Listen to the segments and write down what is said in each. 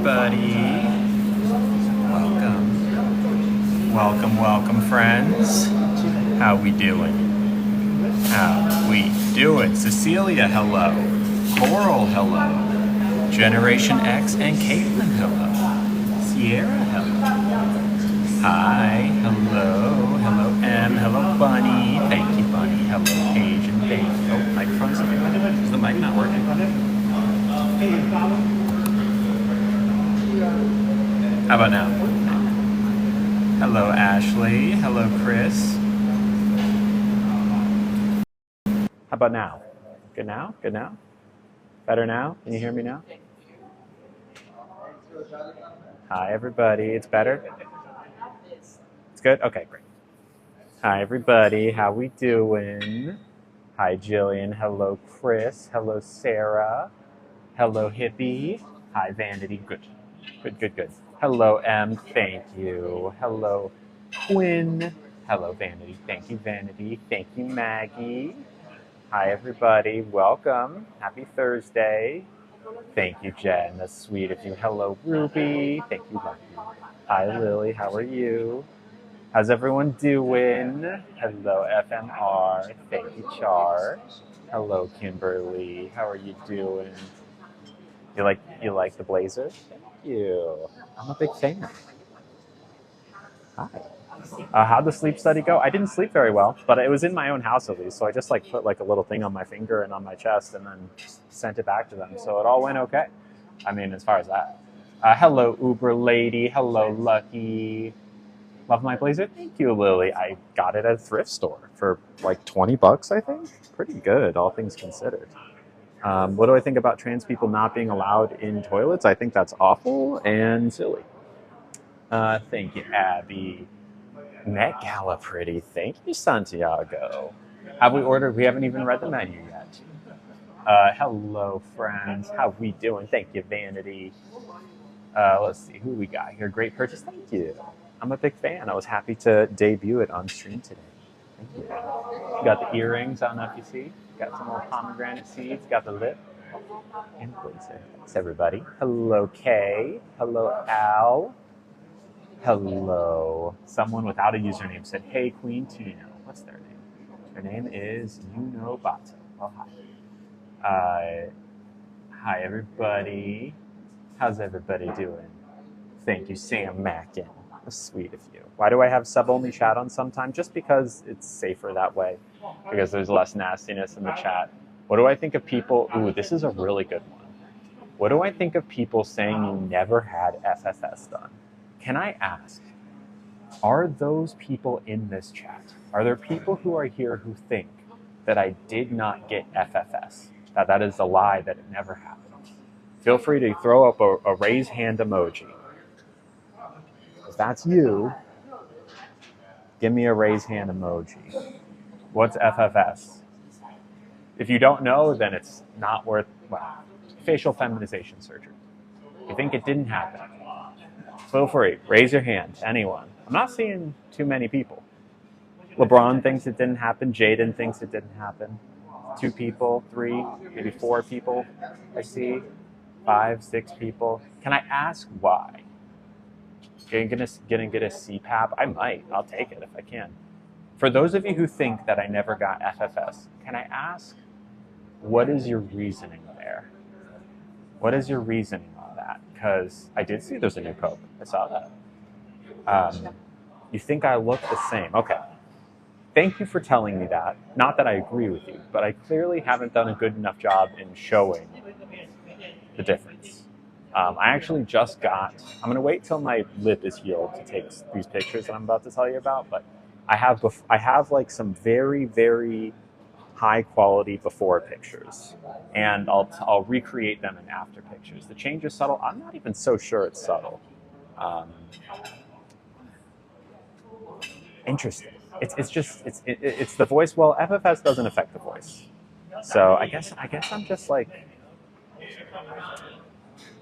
everybody. Welcome. Welcome, friends. How we doing? How we doing? Cecilia, hello. Coral, hello. Generation X and Caitlin, hello. Sierra, hello. Hi, hello. Hello, M. Hello, Bunny. Thank you, Bunny. Hello, Paige, and thank you. Oh, microphone's is the mic not working? How about now? Hello, Ashley. Hello, Chris. How about now? Good now? Good now? Better now? Can you hear me now? Hi, everybody. It's better? It's good? Okay, great. Hi, everybody. How we doing? Hi, Jillian. Hello, Chris. Hello, Sarah. Hello, Hippie. Hi, Vanity. Good. Good. Hello, M. Thank you. Hello, Quinn. Hello, Vanity. Thank you, Vanity. Thank you, Maggie. Hi, everybody. Welcome. Happy Thursday. Thank you, Jen. That's sweet of you. Hello, Ruby. Thank you, Lucky. Hi, Lily. How are you? How's everyone doing? Hello, FMR. Thank you, Char. Hello, Kimberly. How are you doing? You like the blazer? Thank you. I'm a big fan. Hi. How'd the sleep study go? I didn't sleep very well, but it was in my own house at least. So I just put a little thing on my finger and on my chest, and then sent it back to them. So it all went okay. I mean, as far as that. Hello, Uber lady. Hello, Lucky. Love my blazer. Thank you, Lily. I got it at a thrift store for like $20, I think. Pretty good, all things considered. What do I think about trans people not being allowed in toilets? I think that's awful and silly. Thank you, Abby. Met Gala pretty. Thank you, Santiago. Have we ordered? We haven't even read the menu yet. Hello, friends. How we doing? Thank you, Vanity. Let's see who we got here. Great purchase. Thank you. I'm a big fan. I was happy to debut it on stream today. Thank you. Got the earrings. I don't know if you see. Got some more pomegranate seeds. Got the lip. And blazer. Thanks, everybody. Hello, Kay. Hello, Al. Hello. Someone without a username said, "Hey, Queen Tino." What's their name? Their name is Bato. Oh, hi. Hi, everybody. How's everybody doing? Thank you, Sam Mackin. That's sweet of you. Why do I have sub-only chat on sometimes? Just because it's safer that way. Because there's less nastiness in the chat. What do I think of people? Ooh, this is a really good one. What do I think of people saying you never had FFS done? Can I ask, are those people in this chat? Are there people who are here who think that I did not get FFS? That is a lie, that it never happened. Feel free to throw up a raise hand emoji. If that's you, give me a raise hand emoji. What's FFS? If you don't know, then it's not worth, facial feminization surgery. You think it didn't happen? Feel free, raise your hand, anyone. I'm not seeing too many people. LeBron thinks it didn't happen. Jaden thinks it didn't happen. 2 people, 3, maybe 4 people I see. 5, 6 people. Can I ask why? Gonna get a CPAP? I might. I'll take it if I can. For those of you who think that I never got FFS, can I ask, what is your reasoning there? What is your reasoning on that? Because I did see there's a new Pope. I saw that. You think I look the same? Okay. Thank you for telling me that. Not that I agree with you, but I clearly haven't done a good enough job in showing the difference. I actually just got, I'm going to wait till my lip is healed to take these pictures that I'm about to tell you about, but I have like some very, very high quality before pictures, and I'll recreate them in after pictures. The change is subtle. I'm not even so sure it's subtle. Interesting. It's the voice. Well, FFS doesn't affect the voice, so I guess I'm just like,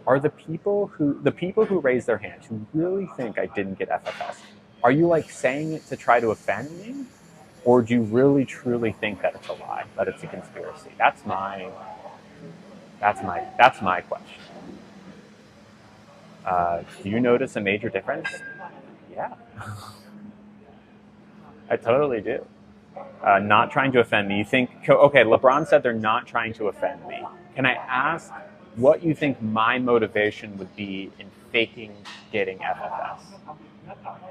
are the people who raise their hands who really think I didn't get FFS? Are you like saying it to try to offend me, or do you really truly think that it's a lie, that it's a conspiracy? That's my question. Do you notice a major difference? Yeah, I totally do. Not trying to offend me. You think, okay, LeBron said they're not trying to offend me. Can I ask what you think my motivation would be in faking getting FFS?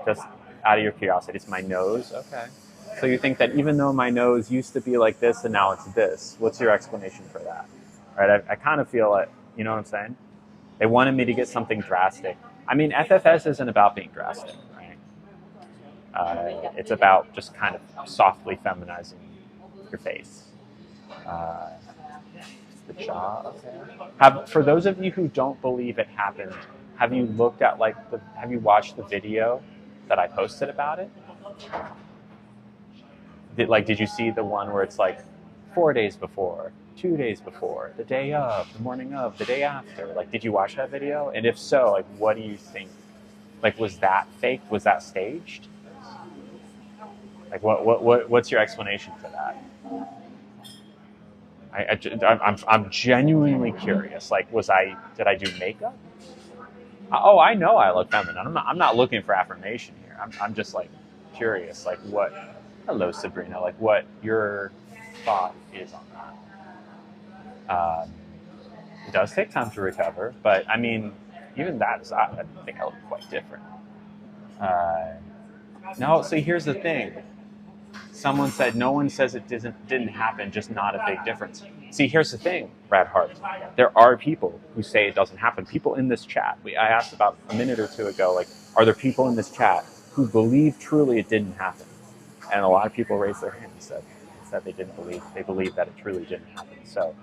Just out of your curiosity, it's my nose? Okay. So you think that even though my nose used to be like this and now it's this, what's your explanation for that? Right? I kind of feel it. You know what I'm saying? They wanted me to get something drastic. I mean, FFS isn't about being drastic, right? It's about just kind of softly feminizing your face. The jaw. Okay. For those of you who don't believe it happened, have you looked at have you watched the video that I posted about it? Did you see the one where it's like 4 days before, 2 days before, the day of, the morning of, the day after? Like, did you watch that video? And if so, like, what do you think? Like, was that fake? Was that staged? Like, what's your explanation for that? I'm genuinely curious. Like, did I do makeup? Oh, I know I look feminine. I'm not looking for affirmation here. I'm just like curious. Like, hello, Sabrina. Like, what your thought is on that? It does take time to recover, but I mean, even that I think I look quite different. No, so here's the thing. Someone said, no one says it didn't happen, just not a big difference. See, here's the thing, Brad Hart. There are people who say it doesn't happen. People in this chat. I asked about a minute or two ago, like, are there people in this chat who believe truly it didn't happen? And a lot of people raised their hand and said they didn't believe. They believe that it truly didn't happen. So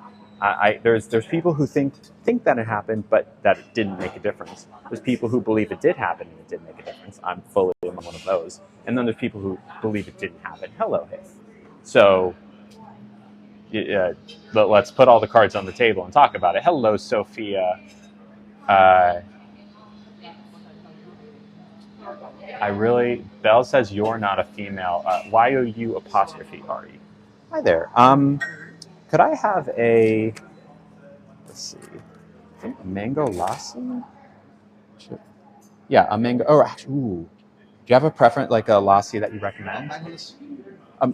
there's people who think that it happened, but that it didn't make a difference. There's people who believe it did happen and it did make a difference. I'm fully one of those. And then there's people who believe it didn't happen. Hello, hey. So let's put all the cards on the table and talk about it. Hello, Sophia. Belle says you're not a female. YOU apostrophe RE. Hi there. Could I have let's see, I think mango lassi? Yeah, a mango. Oh, actually, ooh. Do you have a preference, like a lassi that you recommend?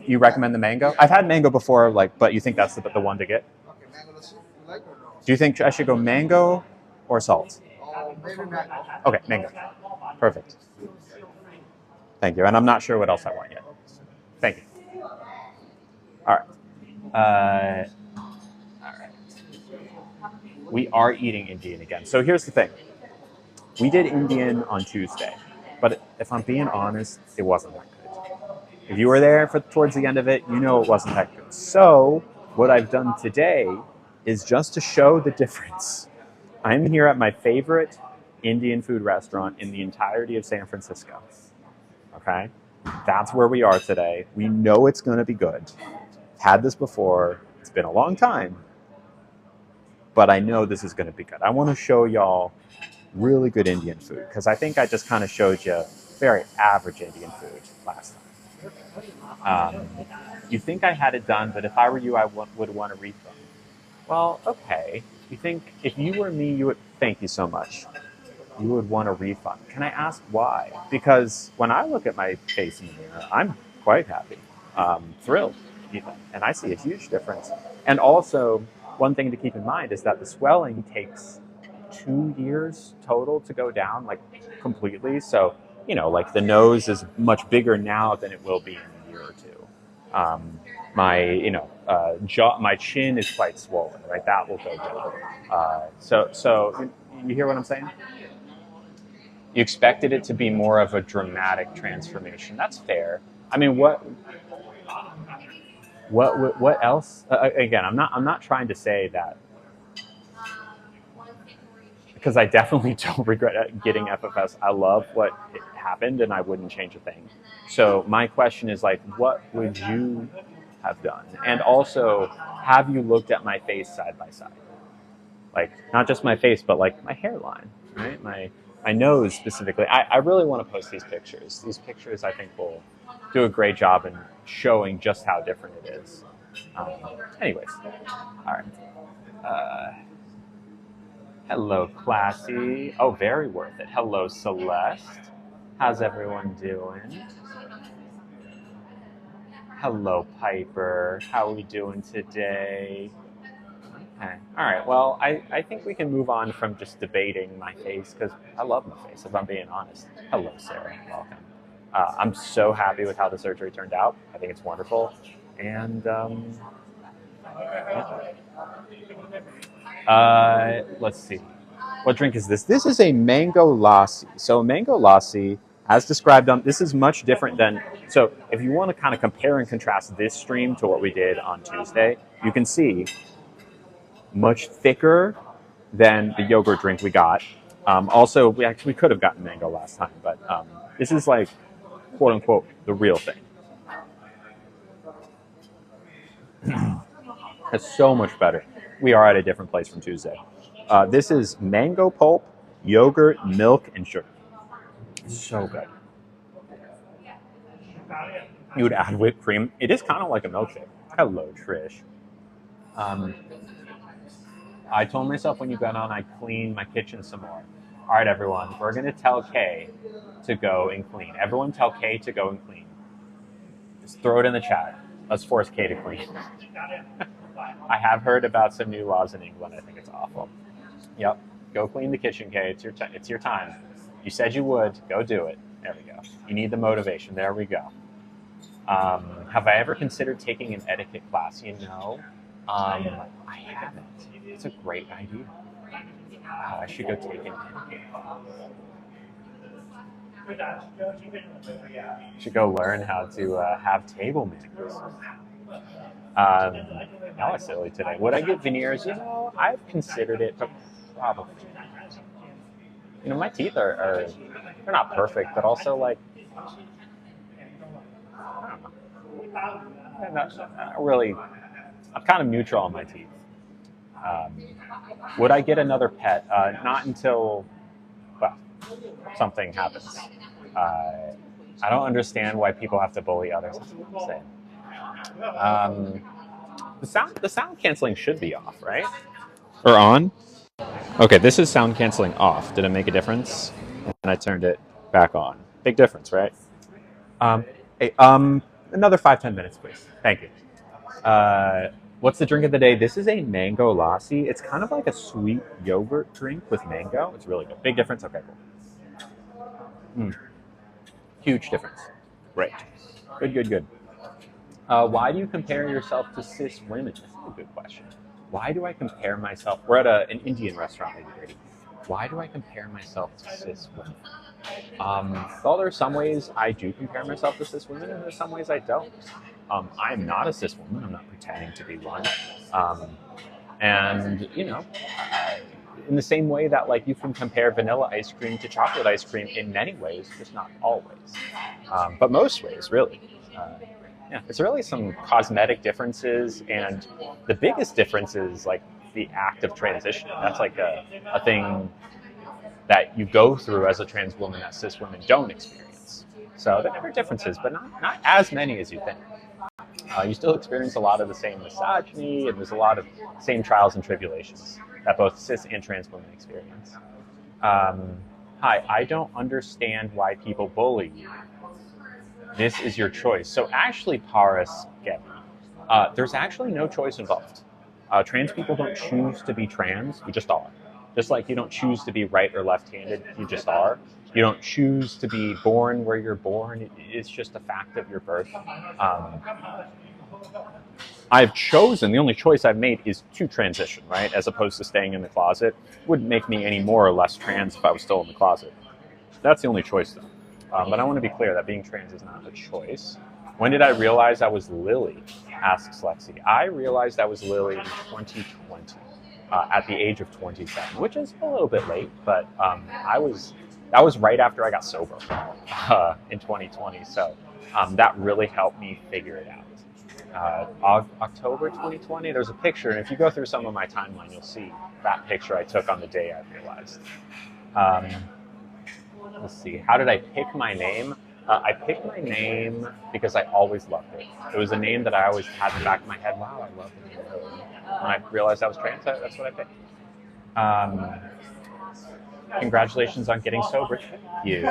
You recommend the mango? I've had mango before, but you think that's the one to get? Okay, mango lassi. You like or no? Do you think I should go mango or salt? Maybe mango. Okay, mango. Perfect. Thank you. And I'm not sure what else I want yet. Thank you. All right. All right. We are eating Indian again. So here's the thing. We did Indian on Tuesday, but if I'm being honest, it wasn't that good. If you were there towards the end of it, you know it wasn't that good. So what I've done today is just to show the difference. I'm here at my favorite Indian food restaurant in the entirety of San Francisco. Okay? That's where we are today. We know it's going to be good. Had this before. It's been a long time. But I know this is going to be good. I want to show y'all really good Indian food because I think I just kind of showed you very average Indian food last time. You think I had it done, but if I were you, I would want a refund. Well, okay. You think if you were me, you would. Thank you so much. You would want a refund. Can I ask why? Because when I look at my face in the mirror, I'm quite happy, thrilled even, and I see a huge difference. And also, one thing to keep in mind is that the swelling takes 2 years total to go down, like completely. So, like the nose is much bigger now than it will be in a year or two. My chin is quite swollen, right? That will go down. So you hear what I'm saying? You expected it to be more of a dramatic transformation. That's fair. I mean, what else? Again, I'm not trying to say that because I definitely don't regret getting FFS. I love what happened, and I wouldn't change a thing. So my question is what would you have done? And also, have you looked at my face side by side? Like not just my face, but like my hairline, right? My nose specifically. I really want to post these pictures. These pictures, I think, will do a great job in showing just how different it is. Anyways, all right. Hello, Classy. Oh, very worth it. Hello, Celeste. How's everyone doing? Hello, Piper. How are we doing today? Okay. All right. Well, I think we can move on from just debating my face because I love my face, if I'm being honest. Hello, Sarah. Welcome. I'm so happy with how the surgery turned out. I think it's wonderful. And let's see. What drink is this? This is a mango lassi. So a mango lassi, as described on, this is much different than, so if you want to kind of compare and contrast this stream to what we did on Tuesday, you can see much thicker than the yogurt drink we got. Also, we could have gotten mango last time, but this is like, quote unquote, the real thing. It's so much better. We are at a different place from Tuesday. This is mango pulp, yogurt, milk, and sugar. So good. You would add whipped cream. It is kind of like a milkshake. Hello, Trish. I told myself when you got on, I'd clean my kitchen some more. All right, everyone. We're going to tell Kay to go and clean. Everyone tell Kay to go and clean. Just throw it in the chat. Let's force Kay to clean. I have heard about some new laws in England. I think it's awful. Yep. Go clean the kitchen, Kay. It's your time. You said you would. Go do it. There we go. You need the motivation. There we go. Have I ever considered taking an etiquette class? You know, I haven't. It's a great idea. Wow, I should go take an etiquette class. Should go learn how to have table manners. That was silly today. Would I get veneers? You know, I've considered it, but probably. You know, my teeth are they're not perfect, but also like, I don't know. Not really, I'm kind of neutral on my teeth. Would I get another pet? Not until, well, something happens. I don't understand why people have to bully others. That's what I'm saying. The sound canceling should be off, right? Or on? Okay, this is sound canceling off. Did it make a difference? And I turned it back on. Big difference, right? Hey, another 5-10 minutes, please. Thank you. What's the drink of the day? This is a mango lassi. It's kind of like a sweet yogurt drink with mango. It's really good. Big difference? Okay, cool. Huge difference. Great. Good. Why do you compare yourself to cis women? That's a good question. Why do I compare myself? We're at an Indian restaurant, maybe, Grady. Why do I compare myself to cis women? Well, there are some ways I do compare myself to cis women, and there are some ways I don't. I'm not a cis woman. I'm not pretending to be one. And, you know, in the same way that, like, you can compare vanilla ice cream to chocolate ice cream in many ways, just not always. But most ways, really. Yeah, it's really some cosmetic differences, and the biggest difference is, like, the act of transition. That's, like, a thing that you go through as a trans woman that cis women don't experience. So there are differences, but not as many as you think. You still experience a lot of the same misogyny, and there's a lot of same trials and tribulations that both cis and trans women experience. Hi, I don't understand why people bully you. This is your choice. So actually, Paris, there's actually no choice involved. Trans people don't choose to be trans, you just are. Just like you don't choose to be right or left-handed, you just are. You don't choose to be born where you're born, it's just a fact of your birth. I've chosen, the only choice I've made is to transition, right? As opposed to staying in the closet. Wouldn't make me any more or less trans if I was still in the closet. That's the only choice, though. But I want to be clear that being trans is not a choice. When did I realize I was Lily? Asks Lexi. I realized I was Lily in 2020, at the age of 27, which is a little bit late, but that was right after I got sober in 2020. So that really helped me figure it out. October 2020, there's a picture, and if you go through some of my timeline, you'll see that picture I took on the day I realized. Let's see, how did I pick my name? I picked my name because I always loved it. It was a name that I always had in the back of my head. Wow, I love the name Lily. When I realized I was trans, that's what I picked. Um, Congratulations on getting sober. Thank you.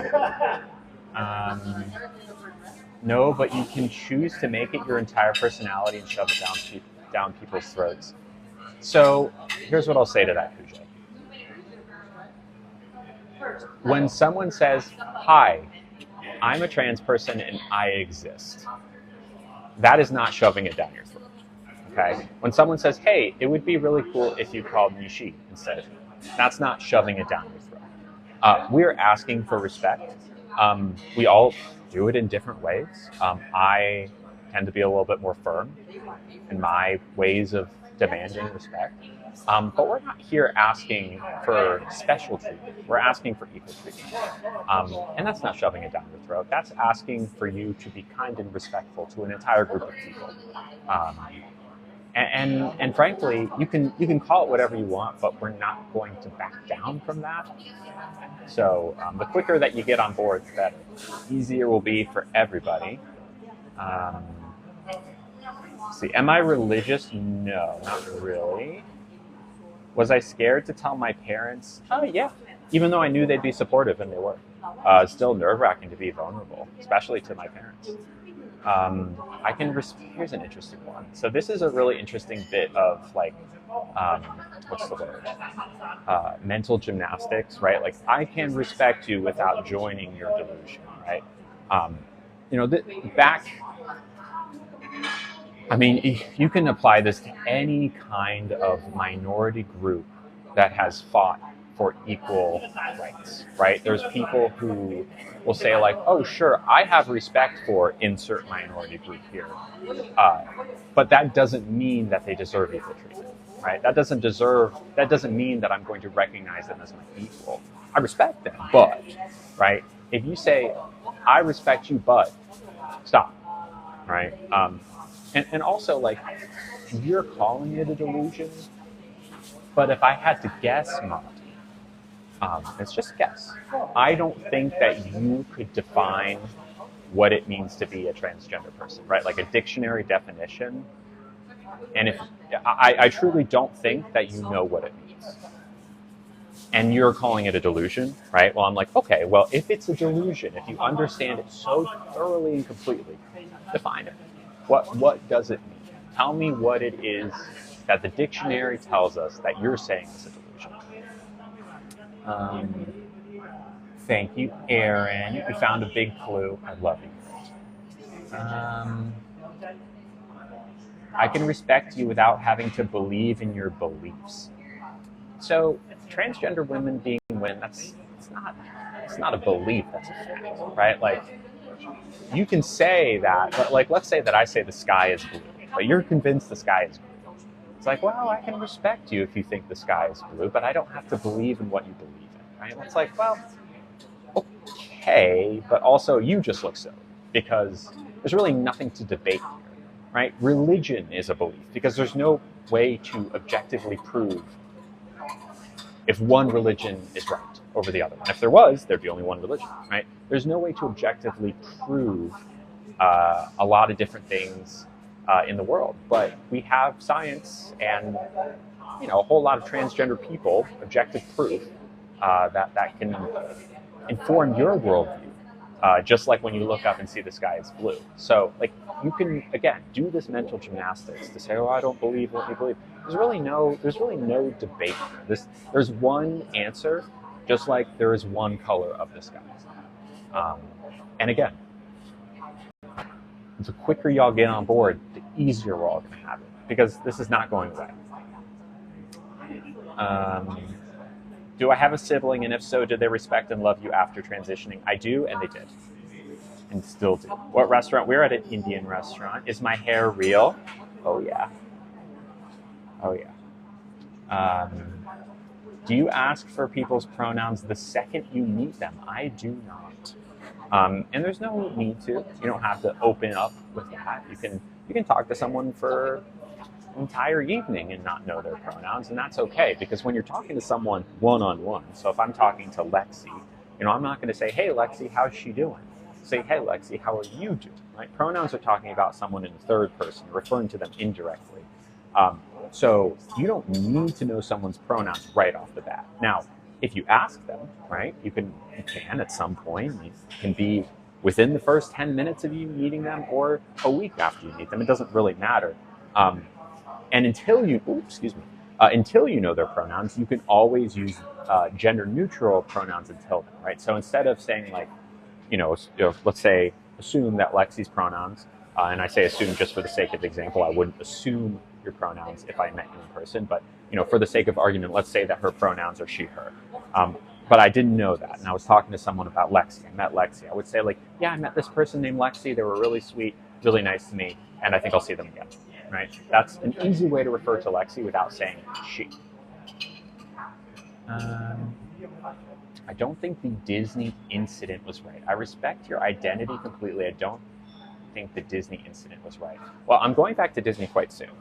No, but you can choose to make it your entire personality and shove it down people's throats. So here's what I'll say to that, Pooja. When someone says, "Hi, I'm a trans person and I exist," that is not shoving it down your throat. Okay? When someone says, "Hey, it would be really cool if you called me she instead," that's not shoving it down your throat. We're asking for respect. We all do it in different ways. I tend to be a little bit more firm in my ways of demanding respect. But we're not here asking for special treatment. We're asking for equal treatment. And that's not shoving it down your throat. That's asking for you to be kind and respectful to an entire group of people. And frankly, you can call it whatever you want, but we're not going to back down from that. So the quicker that you get on board, the better. Easier will be for everybody. See, am I religious? No, not really. Was I scared to tell my parents? Oh, yeah. Even though I knew they'd be supportive, and they were. Still nerve-wracking to be vulnerable, especially to my parents. Here's an interesting one. So this is a really interesting bit of like, what's the word? Mental gymnastics, right? Like, I can respect you without joining your delusion, right? I mean, you can apply this to any kind of minority group that has fought for equal rights, right? There's people who will say like, "Oh, sure, I have respect for insert minority group here," but that doesn't mean that they deserve equal treatment, right? That doesn't mean that I'm going to recognize them as my equal. I respect them, but, right? If you say, "I respect you, but," stop, right? And also, like, you're calling it a delusion, but if I had to guess, Monty, it's just guess. I don't think that you could define what it means to be a transgender person, right? Like a dictionary definition. And if I truly don't think that you know what it means. And you're calling it a delusion, right? Well, I'm like, okay, well, if it's a delusion, if you understand it so thoroughly and completely, define it. What does it mean? Tell me what it is that the dictionary tells us that you're saying is a delusion. Thank you, Aaron. You found a big clue. I love you. I can respect you without having to believe in your beliefs. So, transgender women being women, it's not a belief, that's a fact, right? Like, you can say that, but like, let's say that I say the sky is blue, but you're convinced the sky is blue. It's like, well, I can respect you if you think the sky is blue, but I don't have to believe in what you believe in, right? It's like, well, okay, but also you just look silly because there's really nothing to debate here, right? Religion is a belief because there's no way to objectively prove if one religion is right over the other one. If there was, there'd be only one religion, right? There's no way to objectively prove a lot of different things in the world, but we have science and a whole lot of transgender people, objective proof that can inform your worldview, just like when you look up and see the sky is blue. So, like, you can again do this mental gymnastics to say, "Oh, I don't believe what you believe." There's really no debate. There's one answer, just like there is one color of the sky. And again, the quicker y'all get on board, the easier we're all going to have it, because this is not going away. Do I have a sibling, and if so, did they respect and love you after transitioning? I do, and they did, and still do. What restaurant? We're at an Indian restaurant. Is my hair real? Oh yeah. Oh yeah. Do you ask for people's pronouns the second you meet them? I do not. And there's no need to. You don't have to open up with that. You can talk to someone for an entire evening and not know their pronouns, and that's okay, because when you're talking to someone one-on-one, so if I'm talking to Lexi, I'm not going to say, "Hey Lexi, how's she doing?" Say, "Hey Lexi, how are you doing?" Right? Pronouns are talking about someone in the third person, referring to them indirectly. So you don't need to know someone's pronouns right off the bat. Now, if you ask them, right, you can at some point. It can be within the first 10 minutes of you meeting them or a week after you meet them. It doesn't really matter. And until you know their pronouns, you can always use gender neutral pronouns until then, right? So instead of saying like, let's say, assume that Lexi's pronouns, and I say assume just for the sake of example, I wouldn't assume your pronouns if I met you in person, but for the sake of argument, let's say that her pronouns are she, her. But I didn't know that, and I was talking to someone about Lexi. I met Lexi. I would say like, yeah, I met this person named Lexi. They were really sweet, really nice to me, and I think I'll see them again, right? That's an easy way to refer to Lexi without saying she. I don't think the Disney incident was right. I respect your identity completely. I don't think the Disney incident was right. Well, I'm going back to Disney quite soon,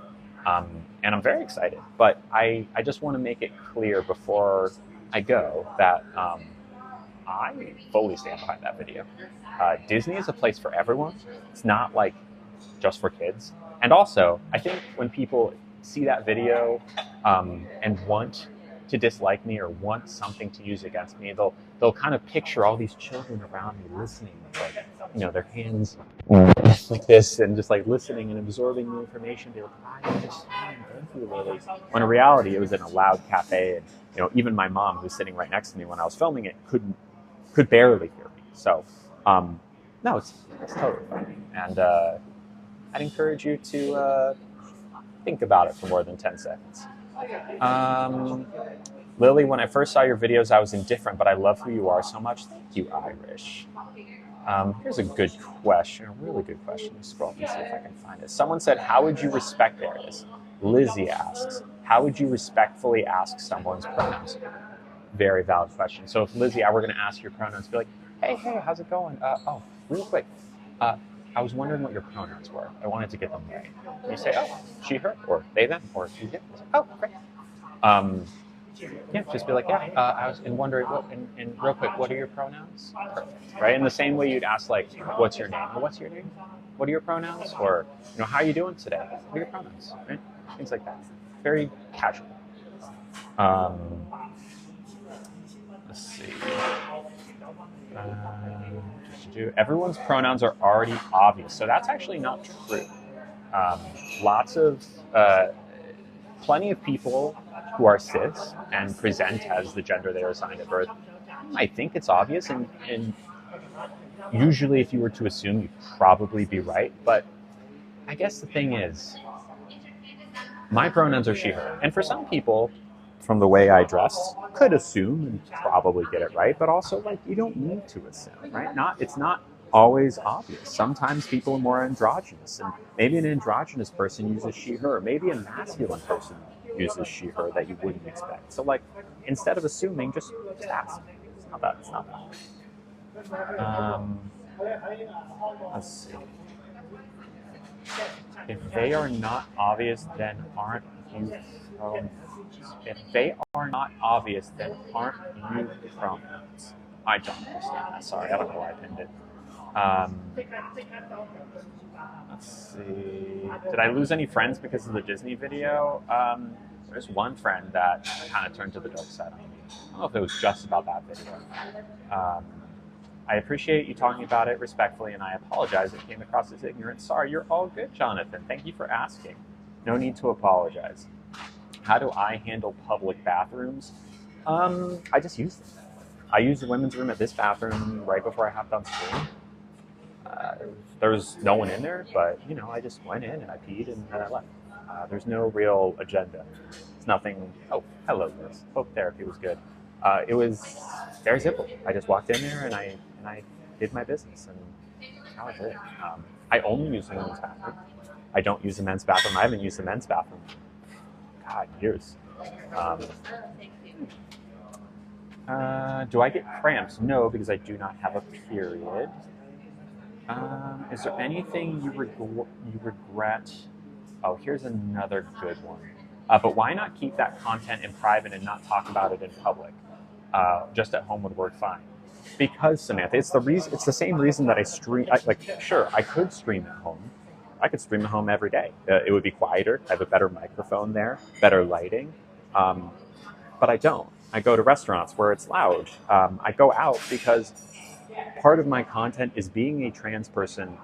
and I'm very excited, but I just want to make it clear before I go that I fully stand behind that video. Disney is a place for everyone. It's not like just for kids. And also, I think when people see that video and want to dislike me or want something to use against me, they'll kind of picture all these children around me listening, like, their hands like this and just like listening and absorbing the information. They're like, I understand, thank you, Lily. When in reality, it was in a loud cafe, and even my mom, who's sitting right next to me when I was filming it, could barely hear me. So, no, it's totally fine. And I'd encourage you to think about it for more than 10 seconds. Lily, when I first saw your videos, I was indifferent, but I love who you are so much. Thank you, Irish. Here's a good question, a really good question. Let me scroll and see if I can find it. Someone said, how would you respect, there it is. Lizzie asks, how would you respectfully ask someone's pronouns? Very valid question. So if Lizzie, I were going to ask your pronouns, be like, hey, how's it going? Real quick. I was wondering what your pronouns were. I wanted to get them right. And you say, oh, she, her, or they, them, or he, him. Oh, great. Yeah, just be like, I was wondering, and real quick, what are your pronouns? Perfect, right? In the same way you'd ask, like, what's your name? Or what's your name? What are your pronouns? Or, how are you doing today? What are your pronouns? Right? Things like that. Very casual. Let's see. Everyone's pronouns are already obvious, so that's actually not true. Plenty of people who are cis and present as the gender they were assigned at birth, I think it's obvious, and usually if you were to assume, you'd probably be right, but I guess the thing is, my pronouns are she, her, and for some people, from the way I dress, could assume and probably get it right, but also, like, you don't need to assume, right? It's not always obvious. Sometimes people are more androgynous, and maybe an androgynous person uses she, her. Maybe a masculine person uses she, her that you wouldn't expect. So, like, instead of assuming, just ask. It's not that. Let's see. If they are not obvious, then aren't you pronouns? If they are not obvious, then aren't you pronouns? I don't understand that. Sorry, I don't know why I pinned it. Let's see. Did I lose any friends because of the Disney video? There's one friend that kind of turned to the dark side on me. I don't know if it was just about that video. I appreciate you talking about it respectfully, and I apologize if it came across as ignorant. Sorry, you're all good, Jonathan. Thank you for asking. No need to apologize. How do I handle public bathrooms? I just use them. I used the women's room at this bathroom right before I hopped on screen. There was no one in there, but, I just went in and I peed and then I left. There's no real agenda. It's nothing. Oh, hello, Liz. Hope therapy was good. It was very simple. I just walked in there and I did my business, and that was it. I only use the women's bathroom. I don't use the men's bathroom. I haven't used the men's bathroom, God, years. Do I get cramps? No, because I do not have a period. Is there anything you regret? Oh, here's another good one. But why not keep that content in private and not talk about it in public? Just at home would work fine. Because, Samantha, it's the same reason that I stream. Sure, I could stream at home, I could stream at home every day. It would be quieter. I have a better microphone there, better lighting. But I don't. I go to restaurants where it's loud. I go out because part of my content is being a trans person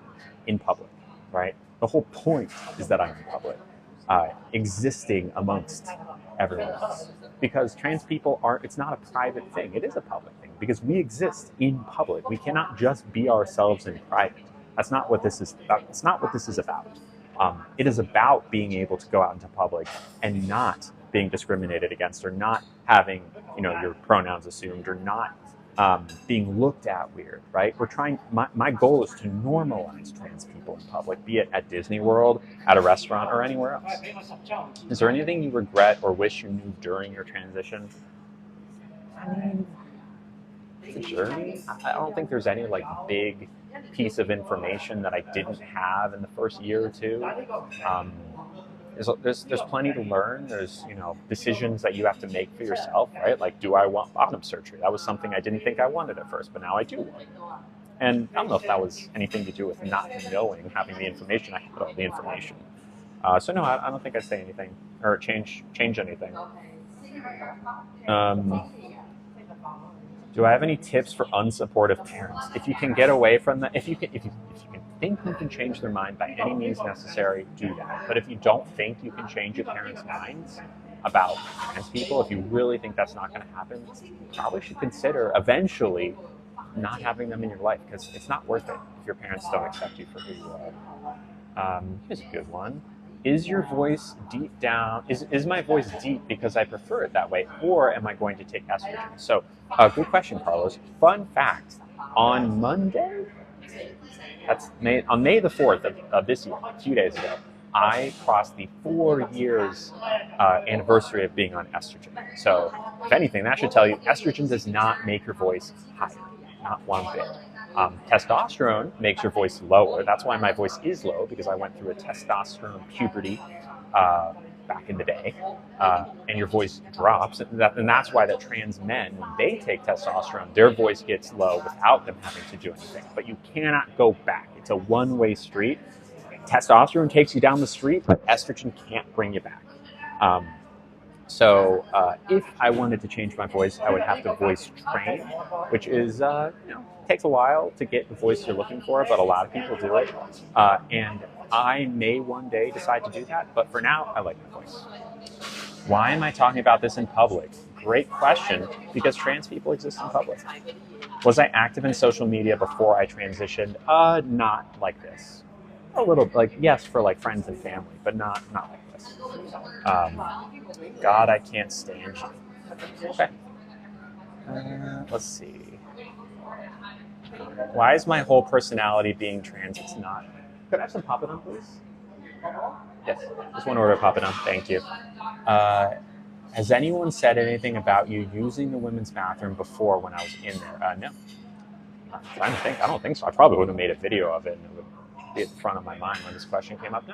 in public, right? The whole point is that I'm in public, existing amongst everyone else. Because trans people aren't, it's not a private thing, it is a public thing, because we exist in public. We cannot just be ourselves in private. That's not what this is about. It's not what this is about. It is about being able to go out into public and not being discriminated against, or not having, your pronouns assumed, or not being looked at weird, right? We're trying, my goal is to normalize trans people in public, be it at Disney World, at a restaurant, or anywhere else. Is there anything you regret or wish you knew during your transition? I mean, it's a journey. I don't think there's any big piece of information that I didn't have in the first year or two. There's plenty to learn. There's decisions that you have to make for yourself, right? Like, do I want bottom surgery? That was something I didn't think I wanted at first, but now I do want. And I don't know if that was anything to do with not knowing, having the information. I had all the information. So no, I don't think I'd say anything or change anything. Do I have any tips for unsupportive parents? If you can get away from that, if you can think you can change their mind by any means necessary, do that. But if you don't think you can change your parents' minds about trans people, if you really think that's not going to happen, you probably should consider eventually not having them in your life, because it's not worth it if your parents don't accept you for who you are. Here's a good one. Is your voice deep down, is my voice deep because I prefer it that way, or am I going to take estrogen? So, good question, Carlos. Fun fact, on Monday, on May the 4th of this year, a few days ago, I crossed the 4 years anniversary of being on estrogen. So, if anything, that should tell you estrogen does not make your voice higher, not one bit. Testosterone makes your voice lower. That's why my voice is low, because I went through a testosterone puberty back in the day, and your voice drops. And that's why that trans men, when they take testosterone, their voice gets low without them having to do anything. But you cannot go back. It's a one-way street. Testosterone takes you down the street, but estrogen can't bring you back. So if I wanted to change my voice, I would have to voice train, which is, takes a while to get the voice you're looking for, but a lot of people do it. And I may one day decide to do that, but for now, I like my voice. Why am I talking about this in public? Great question, because trans people exist in public. Was I active in social media before I transitioned? Not like this. A little, yes, for friends and family, but not like this. God, I can't stand you. Okay. Let's see. Why is my whole personality being trans? It's not. Could I have some papadum, please? Yes, just one order of papadum. Thank you. Has anyone said anything about you using the women's bathroom before when I was in there? No. I'm trying to think. I don't think so. I probably would have made a video of it, and it would be at the front of my mind when this question came up.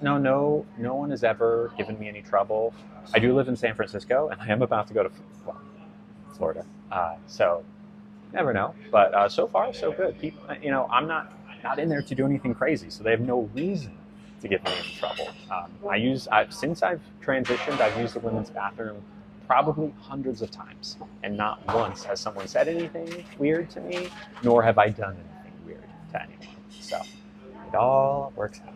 No one has ever given me any trouble. I do live in San Francisco, and I am about to go to Florida. So never know. But so far, so good. People, I'm not in there to do anything crazy, so they have no reason to get me in trouble. Since I've transitioned, I've used the women's bathroom probably hundreds of times, and not once has someone said anything weird to me, nor have I done anything weird to anyone. So it all works out.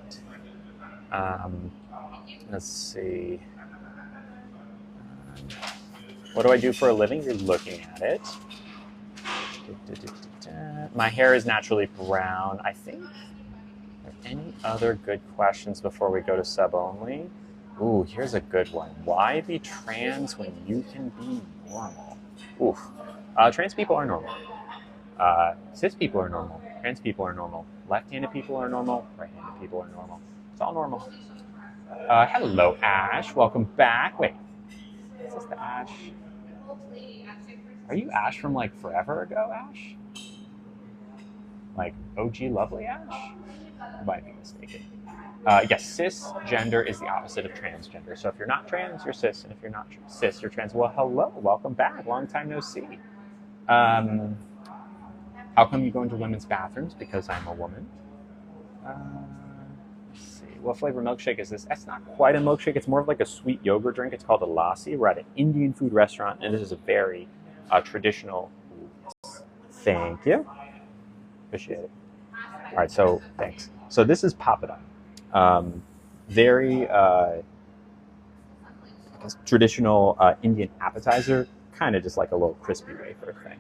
Let's see. What do I do for a living? You're looking at it. My hair is naturally brown, I think. Are there any other good questions before we go to sub only? Ooh, here's a good one. Why be trans when you can be normal? Oof. Trans people are normal. Cis people are normal. Trans people are normal. Left-handed people are normal. Right-handed people are normal. It's all normal. Hello, Ash. Welcome back. Wait. Is this the Ash? Are you Ash from forever ago, Ash? OG lovely Ash? I might be mistaken. Yes, cisgender is the opposite of transgender. So if you're not trans, you're cis, and if you're not cis, you're trans. Well, hello, welcome back. Long time no see. How come you go into women's bathrooms? Because I'm a woman. Let's see. What flavor milkshake is this? That's not quite a milkshake. It's more of like a sweet yogurt drink. It's called a lassi. We're at an Indian food restaurant, and this is a very traditional. Thank you. Appreciate it. All right, so thanks. So this is papada. Very traditional Indian appetizer, kind of just like a little crispy wafer thing.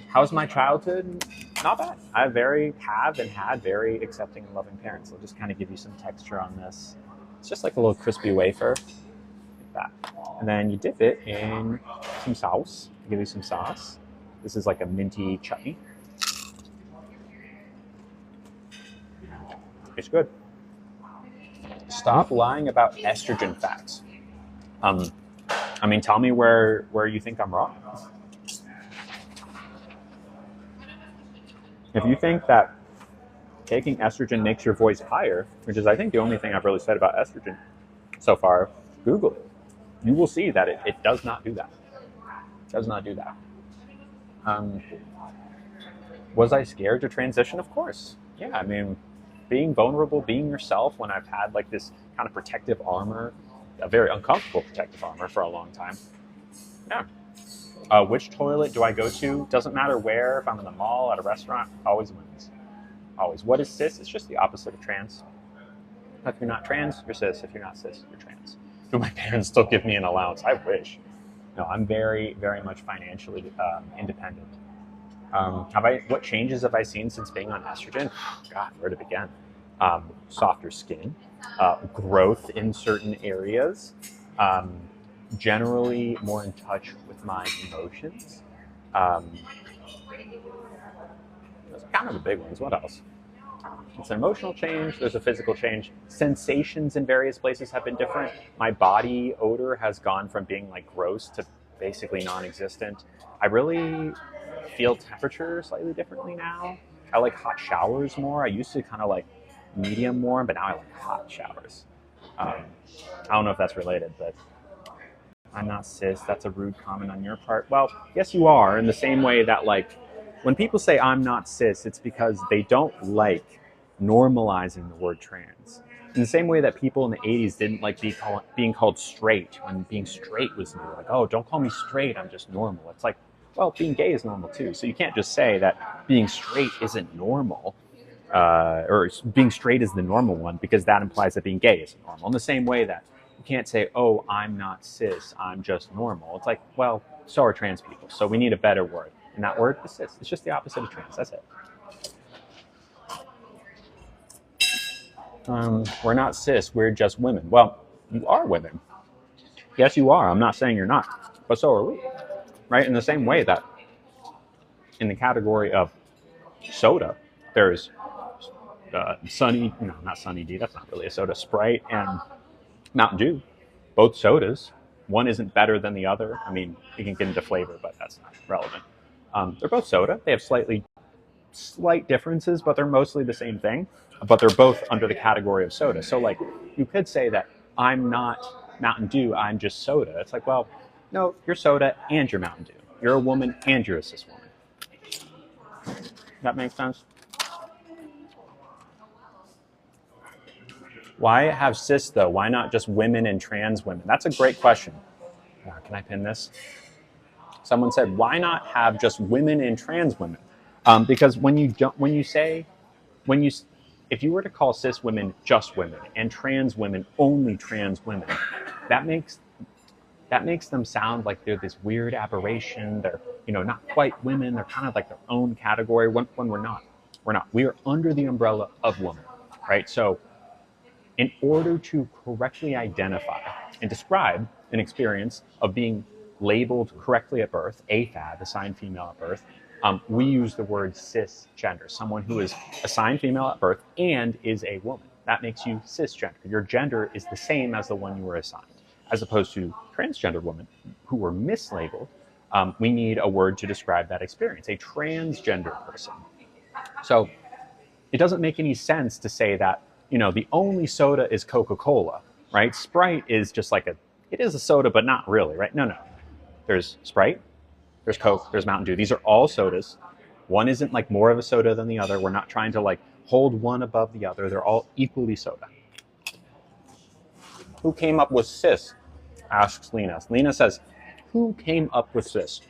How's my childhood? Not bad. I have and had very accepting and loving parents. I'll just kind of give you some texture on this. It's just like a little crispy wafer, like that. And then you dip it in some sauce. I'll give you some sauce. This is like a minty chutney. It's good. Stop lying about estrogen facts. I mean, tell me where you think I'm wrong. If you think that taking estrogen makes your voice higher, which is I think the only thing I've really said about estrogen so far, Google it. You will see that it does not do that. It does not do that. Was I scared to transition? Of course. Yeah, I mean, being vulnerable, being yourself when I've had like this kind of protective armor, a very uncomfortable protective armor for a long time. Yeah. Which toilet do I go to? Doesn't matter where. If I'm in the mall, at a restaurant, always women's. Always. What is cis? It's just the opposite of trans. If you're not trans, you're cis. If you're not cis, you're trans. Do my parents still give me an allowance? I wish. No, I'm very, very much financially independent. What changes have I seen since being on estrogen? God, where to begin? Softer skin, growth in certain areas, generally more in touch with my emotions. Those are kind of the big ones. What else? It's an emotional change. There's a physical change. Sensations in various places have been different. My body odor has gone from being like gross to basically non-existent. I really feel temperature slightly differently now. I like hot showers more. I used to kind of like medium warm, but now I like hot showers. I don't know if that's related, but I'm not cis. That's a rude comment on your part. Well, yes, you are, in the same way that like when people say I'm not cis, it's because they don't like normalizing the word trans. In the same way that people in the 80s didn't like being called straight when being straight was new. Like, oh, don't call me straight, I'm just normal. It's like, well, being gay is normal too. So you can't just say that being straight isn't normal, or being straight is the normal one, because that implies that being gay isn't normal. In the same way that you can't say, oh, I'm not cis, I'm just normal. It's like, well, so are trans people. So we need a better word. And that word is cis. It's just the opposite of trans. That's it. We're not cis, we're just women. Well, you are women. Yes, you are. I'm not saying you're not. But so are we. Right? In the same way that in the category of soda, there's Sunny, no, not Sunny D, that's not really a soda, Sprite and Mountain Dew, both sodas. One isn't better than the other. I mean, you can get into flavor, but that's not relevant. They're both soda. They have slight differences, but they're mostly the same thing. But they're both under the category of soda. So like, you could say that I'm not Mountain Dew, I'm just soda. It's like, well, no, you're soda and you're Mountain Dew. You're a woman and you're a cis woman. That makes sense? Why have cis though? Why not just women and trans women? That's a great question. Can I pin this? Someone said, why not have just women and trans women? Because if you were to call cis women just women and trans women only trans women, that makes them sound like they're this weird aberration. They're, not quite women. They're kind of like their own category when we're not. We're not. We are under the umbrella of woman, right? So in order to correctly identify and describe an experience of being labeled correctly at birth, AFAB, assigned female at birth, we use the word cisgender, someone who is assigned female at birth and is a woman. That makes you cisgender. Your gender is the same as the one you were assigned. As opposed to transgender women who were mislabeled, we need a word to describe that experience, a transgender person. So it doesn't make any sense to say that, the only soda is Coca-Cola, right? Sprite is just like it is a soda, but not really, right? No. There's Sprite, there's Coke, there's Mountain Dew. These are all sodas. One isn't like more of a soda than the other. We're not trying to like hold one above the other. They're all equally soda. Who came up with cis? Asks Lena. Lena says, who came up with cis?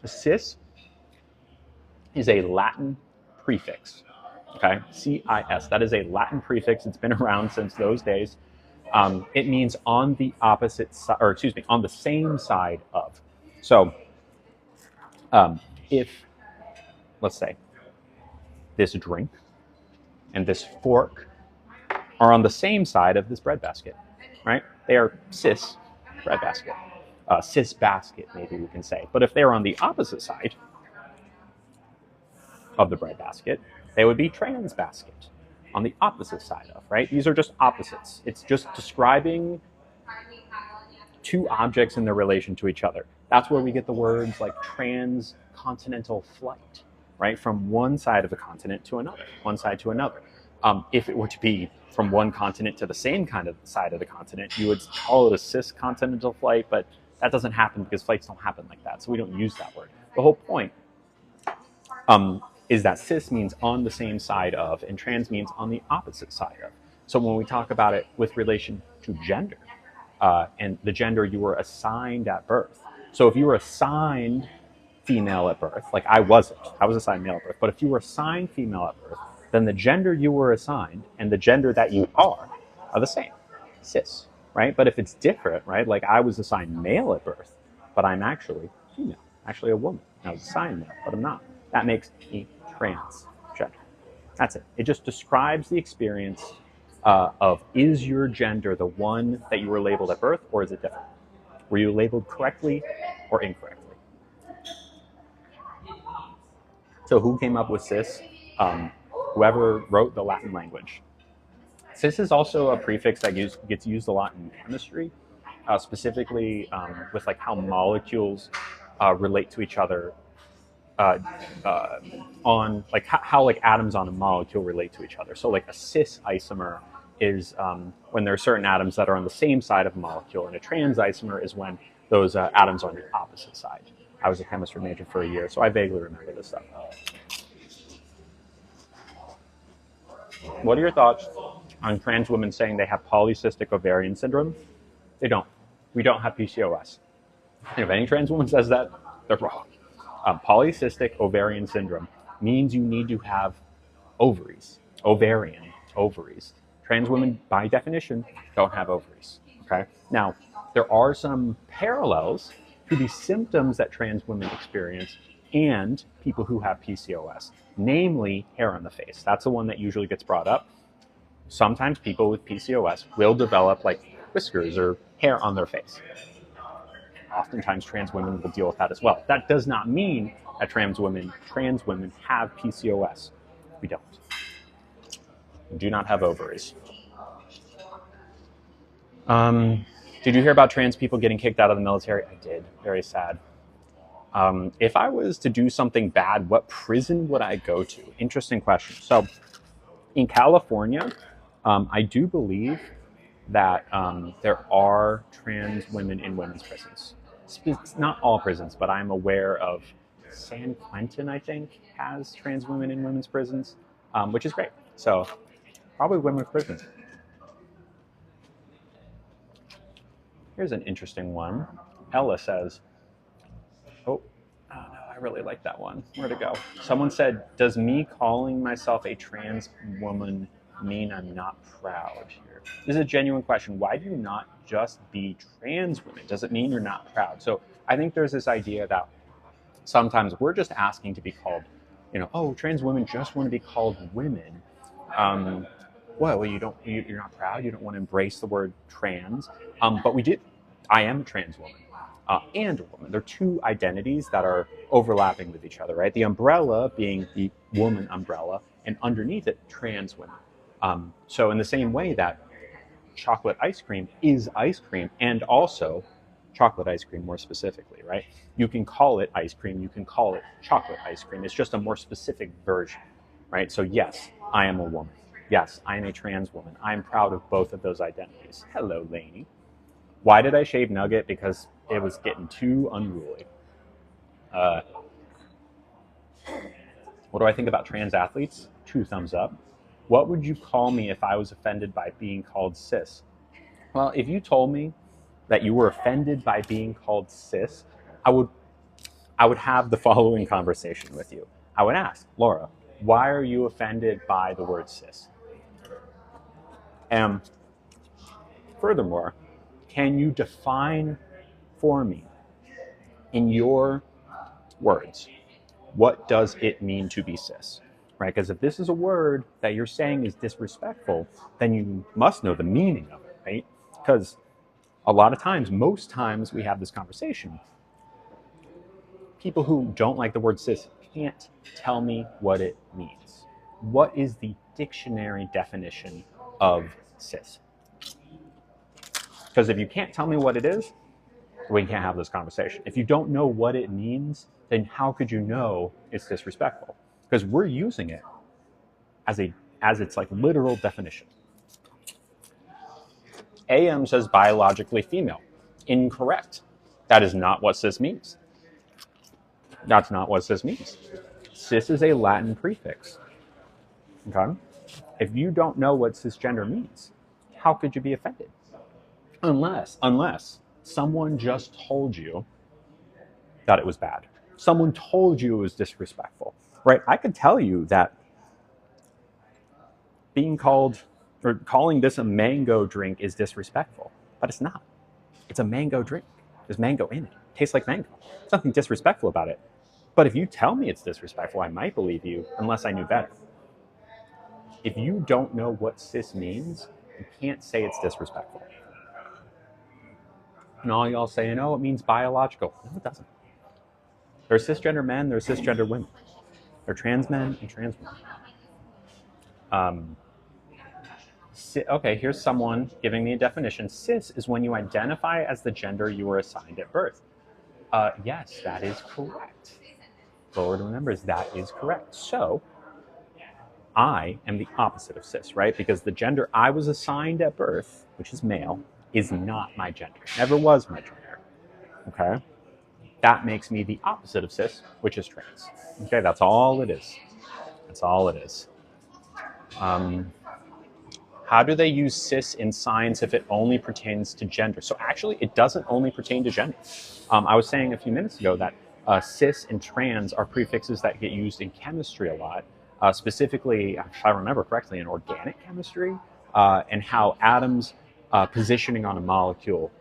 Cis is a Latin prefix. Okay, CIS. That is a Latin prefix. It's been around since those days. It means on the opposite side, or excuse me, on the same side of. So, if, let's say, this drink and this fork are on the same side of this breadbasket, right? They are cis breadbasket, cis basket, maybe we can say. But if they're on the opposite side of the breadbasket, they would be trans basket, on the opposite side of, right? These are just opposites. It's just describing two objects in their relation to each other. That's where we get the words like transcontinental flight, right? From one side of the continent to another, one side to another. If it were to be from one continent to the same kind of side of the continent, you would call it a ciscontinental flight, but that doesn't happen because flights don't happen like that, so we don't use that word. The whole point is that cis means on the same side of, and trans means on the opposite side of. So when we talk about it with relation to gender, and the gender you were assigned at birth. So if you were assigned female at birth, like I wasn't, I was assigned male at birth, but if you were assigned female at birth, then the gender you were assigned and the gender that you are the same, cis, right? But if it's different, right, like I was assigned male at birth, but I'm actually female, actually a woman. I was assigned male, but I'm not. That makes me transgender. That's it. It just describes the experience of, is your gender the one that you were labeled at birth, or is it different? Were you labeled correctly or incorrectly? So who came up with cis? Whoever wrote the Latin language. Cis is also a prefix that gets used a lot in chemistry, specifically with like how molecules relate to each other on like how like atoms on a molecule relate to each other. So like a cis isomer is when there are certain atoms that are on the same side of a molecule, and a trans isomer is when those atoms are on the opposite side. I was a chemistry major for a year, so I vaguely remember this stuff. What are your thoughts on trans women saying they have polycystic ovarian syndrome? They don't. We don't have PCOS. And if any trans woman says that, they're wrong. Polycystic ovarian syndrome means you need to have ovaries, ovaries. Trans women, by definition, don't have ovaries, okay? Now, there are some parallels to the symptoms that trans women experience and people who have PCOS, namely hair on the face. That's the one that usually gets brought up. Sometimes people with PCOS will develop like whiskers or hair on their face. Oftentimes trans women will deal with that as well. That does not mean that trans women have PCOS. We don't. We do not have ovaries. Did you hear about trans people getting kicked out of the military? I did. Very sad. If I was to do something bad, what prison would I go to? Interesting question. So in California, I do believe that there are trans women in women's prisons. It's not all prisons, but I'm aware of San Quentin, I think, has trans women in women's prisons, which is great. So probably women's prisons. Here's an interesting one. Ella says, oh no, I really like that one. Where'd it go? Someone said, does me calling myself a trans woman mean I'm not proud here? This is a genuine question. Why do you not just be trans women? Does it mean you're not proud? So I think there's this idea that sometimes we're just asking to be called, oh, trans women just want to be called women. Well, you're not proud. You don't want to embrace the word trans. But we did. I am a trans woman and a woman. They're two identities that are overlapping with each other, right? The umbrella being the woman umbrella, and underneath it, trans women. So in the same way that chocolate ice cream is ice cream, and also chocolate ice cream more specifically, right? You can call it ice cream. You can call it chocolate ice cream. It's just a more specific version, right? So yes, I am a woman. Yes, I am a trans woman. I'm proud of both of those identities. Hello, Lainey. Why did I shave Nugget? Because it was getting too unruly. What do I think about trans athletes? 2 thumbs up. What would you call me if I was offended by being called cis? Well, if you told me that you were offended by being called cis, I would have the following conversation with you. I would ask, Laura, why are you offended by the word cis? And furthermore, can you define for me, in your words, what does it mean to be cis? Right? Because if this is a word that you're saying is disrespectful, then you must know the meaning of it, right? Because a lot of times, most times we have this conversation, people who don't like the word cis can't tell me what it means. What is the dictionary definition of cis? Because if you can't tell me what it is, we can't have this conversation. If you don't know what it means, then how could you know it's disrespectful? Because we're using it as its like literal definition. AM says biologically female. Incorrect. That is not what cis means. That's not what cis means. Cis is a Latin prefix. Okay? If you don't know what cisgender means, how could you be offended? Unless someone just told you that it was bad. Someone told you it was disrespectful, right? I could tell you that being called or calling this a mango drink is disrespectful, but it's not. It's a mango drink. There's mango in it. It tastes like mango. There's nothing disrespectful about it. But if you tell me it's disrespectful, I might believe you unless I knew better. If you don't know what cis means, you can't say it's disrespectful. And all y'all saying, oh, it means biological. No, it doesn't. There are cisgender men, there are cisgender women. There are trans men and trans women. Okay, here's someone giving me a definition. Cis is when you identify as the gender you were assigned at birth. Yes, that is correct. Lord remembers that is correct. So, I am the opposite of cis, right? Because the gender I was assigned at birth, which is male, is not my gender. Never was my gender. Okay? That makes me the opposite of cis, which is trans. Okay, that's all it is. That's all it is. How do they use cis in science if it only pertains to gender? So actually, it doesn't only pertain to gender. I was saying a few minutes ago that cis and trans are prefixes that get used in chemistry a lot, specifically, if I remember correctly, in organic chemistry, and how atoms positioning on a molecule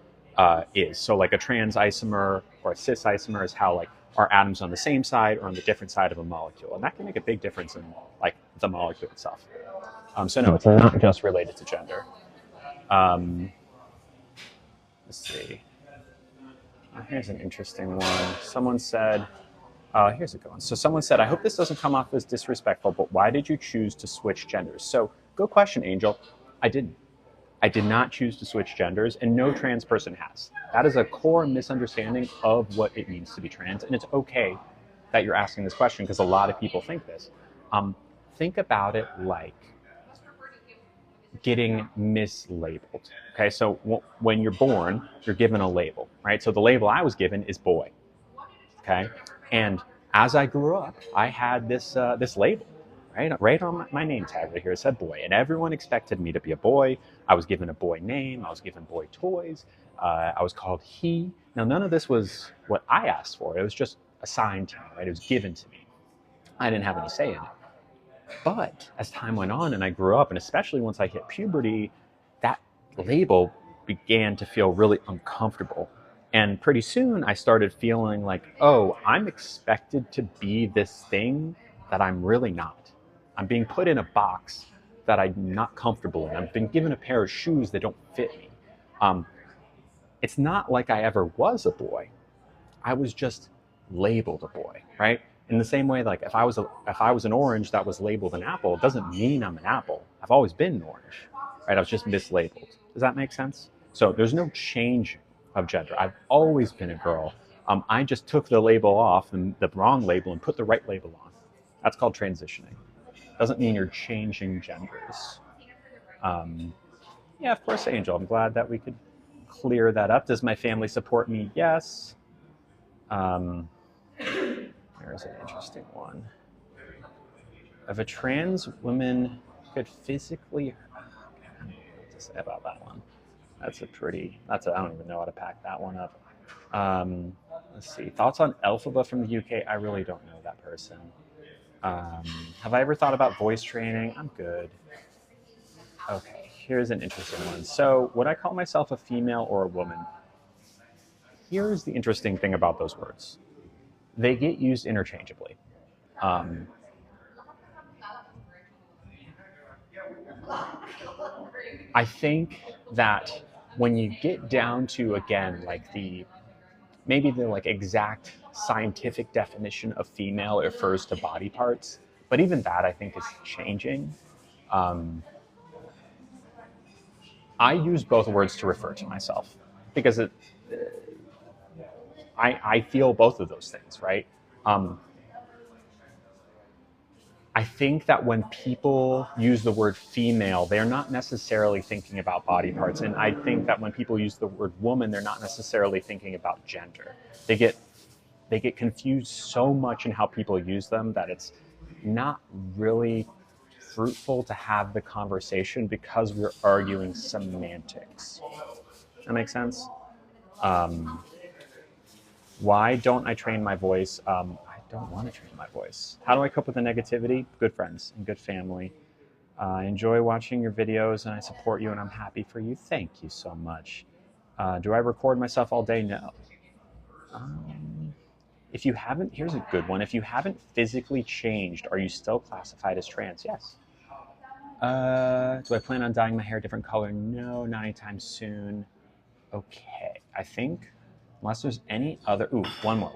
is. So like a trans isomer or a cis isomer is how like are atoms on the same side or on the different side of a molecule. And that can make a big difference in like the molecule itself. So no, it's not just related to gender. Let's see. Here's an interesting one. Someone said, here's a good one. So someone said, I hope this doesn't come off as disrespectful, but why did you choose to switch genders? So good question, Angel. I didn't. I did not choose to switch genders, and no trans person has. That is a core misunderstanding of what it means to be trans, and it's okay that you're asking this question because a lot of people think this. Think about it like getting mislabeled. Okay, so when you're born, you're given a label, right? So the label I was given is boy. Okay, and as I grew up, I had this label, right on my name tag right here. It said boy, and everyone expected me to be a boy. I was given a boy name. I was given boy toys. I was called he. Now none of this was what I asked for. It was just assigned to me, right? It was given to me. I didn't have any say in it. But as time went on and I grew up, and especially once I hit puberty, that label began to feel really uncomfortable. And pretty soon I started feeling like, oh, I'm expected to be this thing that I'm really not. I'm being put in a box that I'm not comfortable in. I've been given a pair of shoes that don't fit me. It's not like I ever was a boy. I was just labeled a boy, right? In the same way, like if I was an orange that was labeled an apple, it doesn't mean I'm an apple. I've always been an orange, right? I was just mislabeled. Does that make sense? So there's no change of gender. I've always been a girl. I just took the label off and the wrong label and put the right label on. That's called transitioning. Doesn't mean you're changing genders. Yeah, of course, Angel. I'm glad that we could clear that up. Does my family support me? Yes. There's an interesting one. If a trans woman could physically, I don't know what to say about that one. I don't even know how to pack that one up. Let's see. Thoughts on Elphaba from the UK? I really don't know that person. Um, have I ever thought about voice training? I'm good. Okay, here's an interesting one. So, would I call myself a female or a woman? Here's the interesting thing about those words. They get used interchangeably. Um, I think that when you get down to, again, like maybe the like exact scientific definition of female refers to body parts, but even that I think is changing. Um, I use both words to refer to myself because I feel both of those things, right? Um, I think that when people use the word female, they're not necessarily thinking about body parts. And I think that when people use the word woman, they're not necessarily thinking about gender. They get confused so much in how people use them that it's not really fruitful to have the conversation because we're arguing semantics. That makes sense? Um, why don't I train my voice? I don't want to train my voice. How do I cope with the negativity? Good friends and good family. I enjoy watching your videos and I support you and I'm happy for you. Thank you so much. Do I record myself all day? No. If you haven't, here's a good one. If you haven't physically changed, are you still classified as trans? Yes. Do I plan on dyeing my hair a different color? No, not anytime soon. Okay, I think, unless there's any other, one more.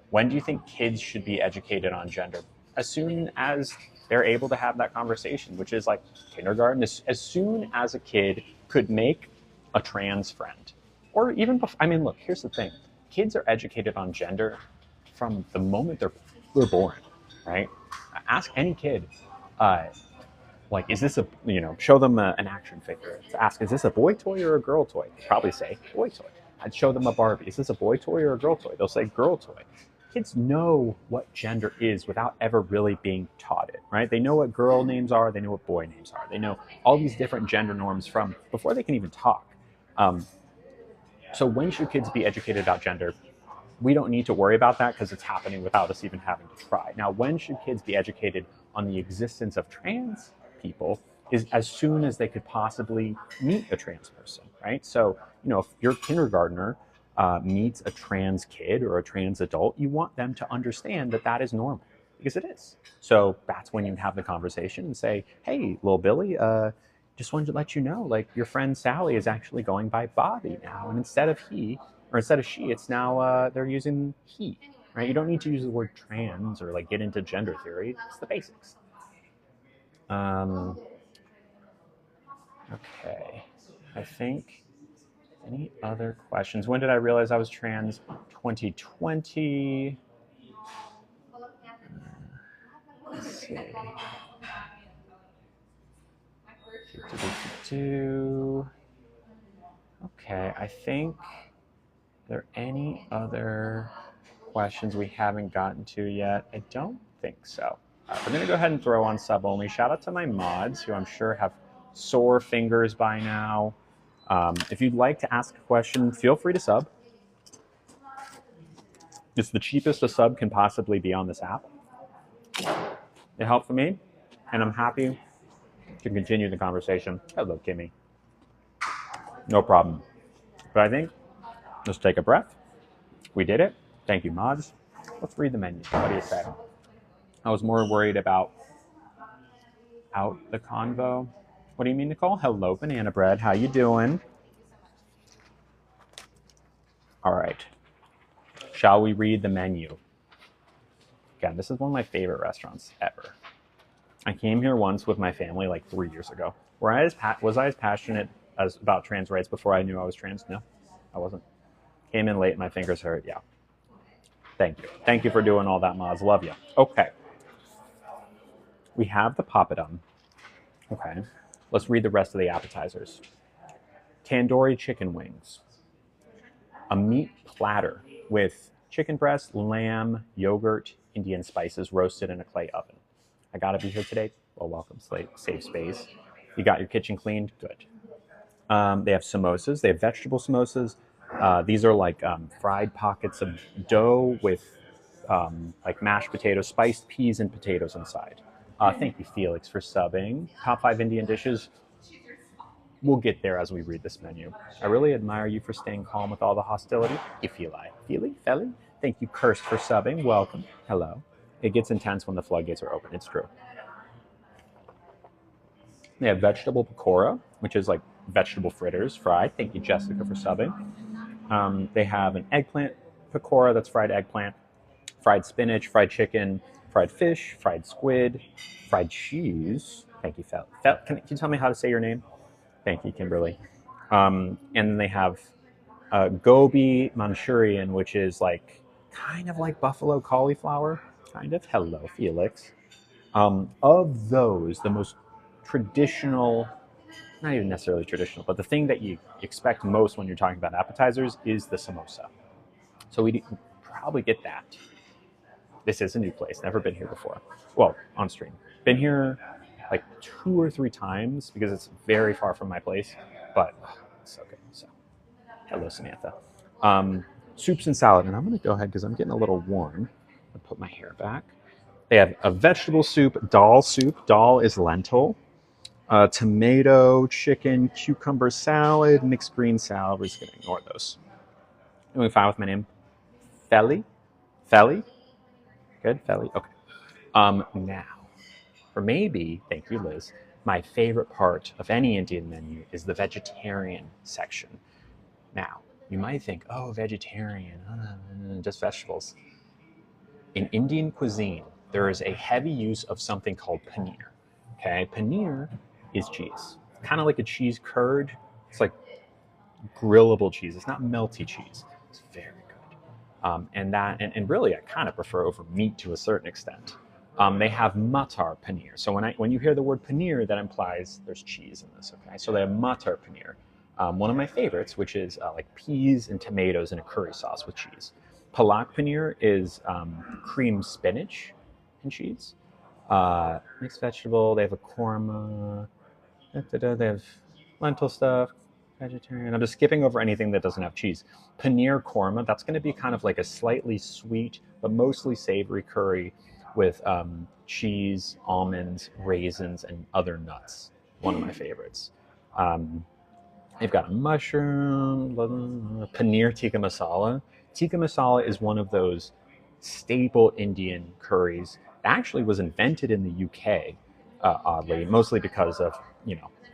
When do you think kids should be educated on gender? As soon as they're able to have that conversation, which is like kindergarten, as soon as a kid could make a trans friend. Or even before, I mean, look, here's the thing. Kids are educated on gender from the moment they're born, right? Ask any kid, like, is this show them an action figure. To ask, is this a boy toy or a girl toy? They'd probably say boy toy. I'd show them a Barbie. Is this a boy toy or a girl toy? They'll say girl toy. Kids know what gender is without ever really being taught it, right? They know what girl names are. They know what boy names are. They know all these different gender norms from before they can even talk. So when should kids be educated about gender? We don't need to worry about that because it's happening without us even having to try. Now, when should kids be educated on the existence of trans people is as soon as they could possibly meet a trans person, right? So, if your kindergartner meets a trans kid or a trans adult, you want them to understand that that is normal because it is. So that's when you have the conversation and say, hey, little Billy, just wanted to let you know, like your friend Sally is actually going by Bobby now. And instead of he, or instead of she, it's now they're using he, right? You don't need to use the word trans or like get into gender theory. It's the basics. Okay, I think any other questions? When did I realize I was trans? 2020. Let's see. Okay, I think there any other questions we haven't gotten to yet? I don't think so. We're going to go ahead and throw on sub only. Shout out to my mods who I'm sure have sore fingers by now. If you'd like to ask a question, feel free to sub. It's the cheapest a sub can possibly be on this app. It helped for me, and I'm happy to continue the conversation. Hello, Kimmy. No problem. But I think, let's take a breath. We did it. Thank you, mods. Let's read the menu. What do you say? I was more worried about out the convo. What do you mean, Nicole? Hello, Banana Bread. How you doing? All right. Shall we read the menu? Again, this is one of my favorite restaurants ever. I came here once with my family like 3 years ago. Was I as passionate about trans rights before I knew I was trans? No, I wasn't. Came in late, my fingers hurt. Yeah. Thank you. Thank you for doing all that, mods. Love you. Okay. We have the papadum. Okay. Let's read the rest of the appetizers. Tandoori chicken wings. A meat platter with chicken breast, lamb, yogurt, Indian spices roasted in a clay oven. I gotta be here today. Well, welcome, safe space. You got your kitchen cleaned? Good. They have samosas. They have vegetable samosas. These are like fried pockets of dough with like mashed potatoes, spiced peas, and potatoes inside. Thank you, Felix, for subbing. Top 5 Indian dishes. We'll get there as we read this menu. I really admire you for staying calm with all the hostility. You feel like feeling, Felly? Thank you, Cursed, for subbing. Welcome. Hello. It gets intense when the floodgates are open. It's true. They have vegetable pakora, which is like vegetable fritters fried. Thank you, Jessica, for subbing. They have an eggplant pakora, that's fried eggplant, fried spinach, fried chicken, fried fish, fried squid, fried cheese. Thank you, Fel. Can you tell me how to say your name? Thank you, Kimberly. And then they have gobi Manchurian, which is like kind of like buffalo cauliflower, kind of. Hello, Felix. Of those, the most traditional, not even necessarily traditional, but the thing that you expect most when you're talking about appetizers is the samosa. So we probably get that. This is a new place, never been here before. Well, on stream. Been here like 2 or 3 times because it's very far from my place, but it's so good. So, hello, Samantha. Soups and salad, and I'm gonna go ahead because I'm getting a little warm. I'll put my hair back. They have a vegetable soup, dal soup. Dal is lentil. Tomato, chicken, cucumber salad, mixed green salad. We're just gonna ignore those. Are we fine with my name? Felly? Felly? Good, Felly? Okay. Now, or maybe, thank you, Liz, my favorite part of any Indian menu is the vegetarian section. Now, you might think, oh, vegetarian, just vegetables. In Indian cuisine, there is a heavy use of something called paneer. Okay, paneer is cheese. Kind of like a cheese curd. It's like grillable cheese. It's not melty cheese. It's very good. And really, I kind of prefer over meat to a certain extent. They have matar paneer. So when you hear the word paneer, that implies there's cheese in this. Okay, so they have matar paneer. One of my favorites, which is like peas and tomatoes in a curry sauce with cheese. Palak paneer is cream spinach and cheese. Mixed vegetable. They have a korma. They have lentil stuff. Vegetarian. I'm just skipping over anything that doesn't have cheese. Paneer korma. That's going to be kind of like a slightly sweet but mostly savory curry with cheese, almonds, raisins, and other nuts. One of my favorites. They've got a mushroom, paneer tikka masala. Tikka masala is one of those staple Indian curries. It actually was invented in the UK, oddly, mostly because of,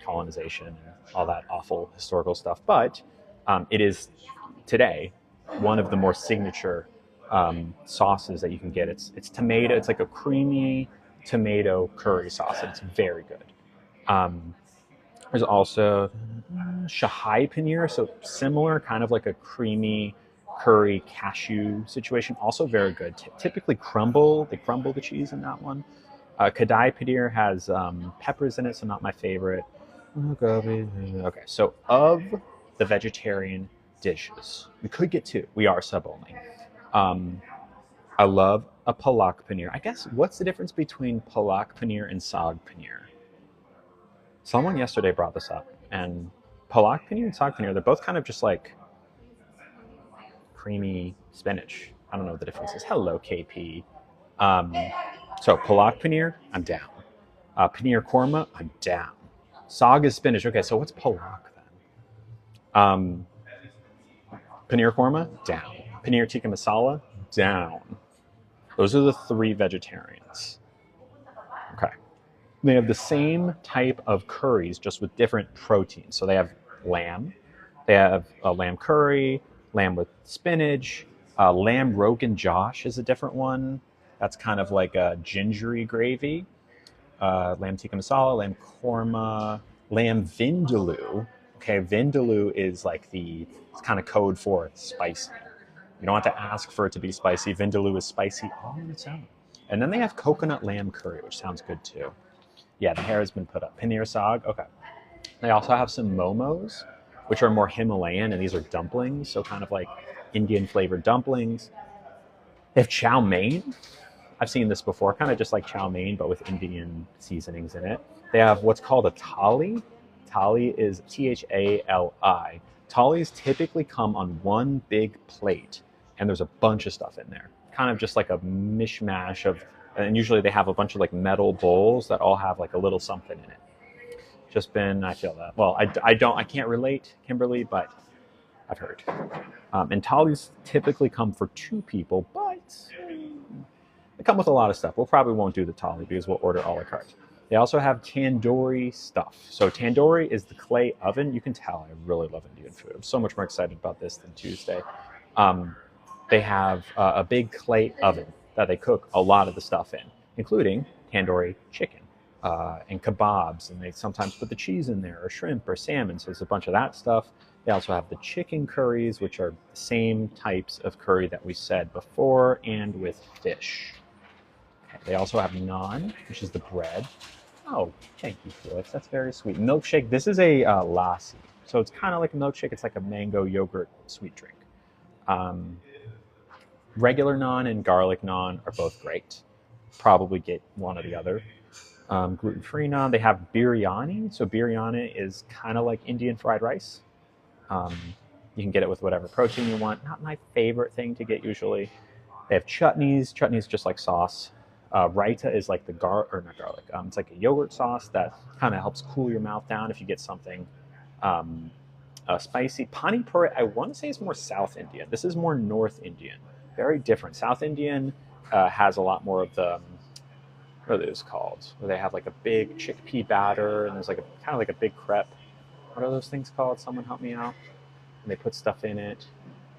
colonization and all that awful historical stuff. But it is today one of the more signature sauces that you can get. It's tomato. It's like a creamy tomato curry sauce, and it's very good. There's also Shahai paneer, so similar, kind of like a creamy curry cashew situation. Also very good. Typically they crumble the cheese in that one. Kadai paneer has peppers in it, so not my favorite. Okay, so of the vegetarian dishes, we could get 2. We are sub only. I love a palak paneer. I guess what's the difference between palak paneer and sag paneer? Someone yesterday brought this up, and palak paneer and sag paneer, they're both kind of just like creamy spinach. I don't know what the difference is. Hello, KP. So palak paneer, I'm down. Paneer korma, I'm down. Sag is spinach. Okay, so what's palak then? Paneer korma, down. Paneer tikka masala, down. Those are the 3 vegetarians. Okay. They have the same type of curries, just with different proteins. So they have lamb. They have a lamb curry, lamb with spinach. Lamb Rogan Josh is a different one. That's kind of like a gingery gravy. Lamb tikka masala, lamb korma, lamb vindaloo. Okay, vindaloo is like it's kind of code for spicy. You don't have to ask for it to be spicy. Vindaloo is spicy all on its own. And then they have coconut lamb curry, which sounds good too. Yeah, the hair has been put up. Paneer sag, okay. They also have some momos, which are more Himalayan, and these are dumplings, so kind of like Indian flavored dumplings. They have chow mein. I've seen this before, kind of just like chow mein, but with Indian seasonings in it. They have what's called a thali. Thali is Thali. Thalis typically come on one big plate, and there's a bunch of stuff in there. Kind of just like a mishmash of, and usually they have a bunch of like metal bowls that all have like a little something in it. I feel that. Well, I can't relate, Kimberly, but I've heard. And thalis typically come for 2 people, but they come with a lot of stuff. We'll probably won't do the thali because we'll order a la carte. They also have tandoori stuff. So tandoori is the clay oven. You can tell I really love Indian food. I'm so much more excited about this than Tuesday. They have a big clay oven that they cook a lot of the stuff in, including tandoori chicken and kebabs. And they sometimes put the cheese in there, or shrimp or salmon. So there's a bunch of that stuff. They also have the chicken curries, which are the same types of curry that we said before, and with fish. Okay, they also have naan, which is the bread. Oh, thank you, Felix. That's very sweet. Milkshake. This is a lassi. So it's kind of like a milkshake. It's like a mango yogurt sweet drink. Regular naan and garlic naan are both great. Probably get one or the other. Gluten-free naan. They have biryani. So biryani is kind of like Indian fried rice. You can get it with whatever protein you want. Not my favorite thing to get usually. They have chutneys. Chutney is just like sauce. Raita is like the not garlic. It's like a yogurt sauce that kind of helps cool your mouth down if you get something spicy. Pani puri, I want to say is more South Indian. This is more North Indian. Very different. South Indian has a lot more of the, what are those called? Where they have like a big chickpea batter and there's like kind of like a big crepe. What are those things called? Someone help me out. And they put stuff in it.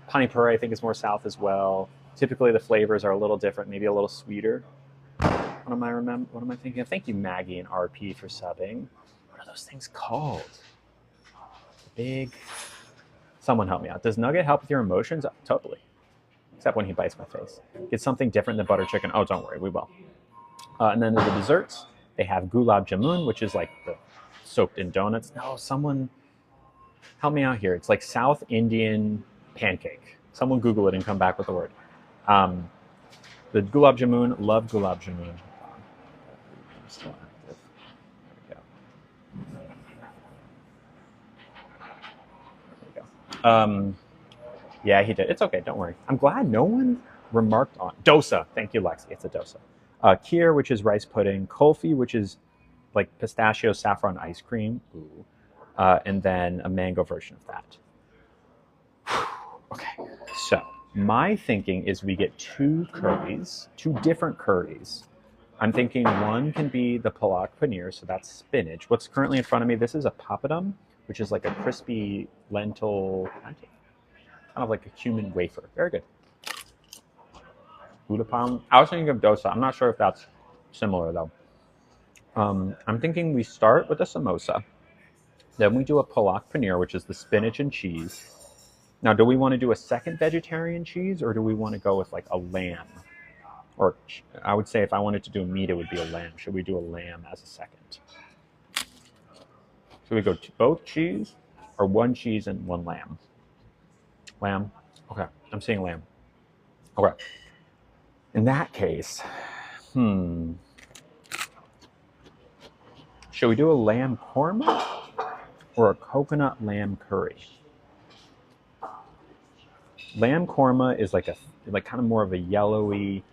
Pani puri, I think, is more South as well. Typically, the flavors are a little different, maybe a little sweeter. What am I thinking of? Thank you, Maggie and RP, for subbing. What are those things called? Big. Someone help me out. Does Nugget help with your emotions? Totally. Except when he bites my face. Get something different than butter chicken. Oh, don't worry, we will. And then the desserts, they have gulab jamun, which is like the soaked in donuts. No, someone help me out here. It's like South Indian pancake. Someone Google it and come back with the word. The gulab jamun, love gulab jamun. Still active. There we go. Yeah, he did. It's okay. Don't worry. I'm glad no one remarked on dosa. Thank you, Lexi. It's a dosa. Kheer, which is rice pudding. Kulfi, which is like pistachio saffron ice cream. Ooh. And then a mango version of that. Okay, so my thinking is we get 2 curries, 2 different curries. I'm thinking one can be the palak paneer, so that's spinach. What's currently in front of me, this is a papadum, which is like a crispy lentil, kind of like a cumin wafer. Very good. Udapam. I was thinking of dosa. I'm not sure if that's similar though. I'm thinking we start with a samosa. Then we do a palak paneer, which is the spinach and cheese. Now, do we want to do a second vegetarian cheese, or do we want to go with like a lamb? Or I would say if I wanted to do a meat, it would be a lamb. Should we do a lamb as a second? Should we go to both cheese, or 1 cheese and 1 lamb? Lamb? Okay, I'm seeing lamb. Okay. In that case, should we do a lamb korma or a coconut lamb curry? Lamb korma is like kind of more of a yellowy,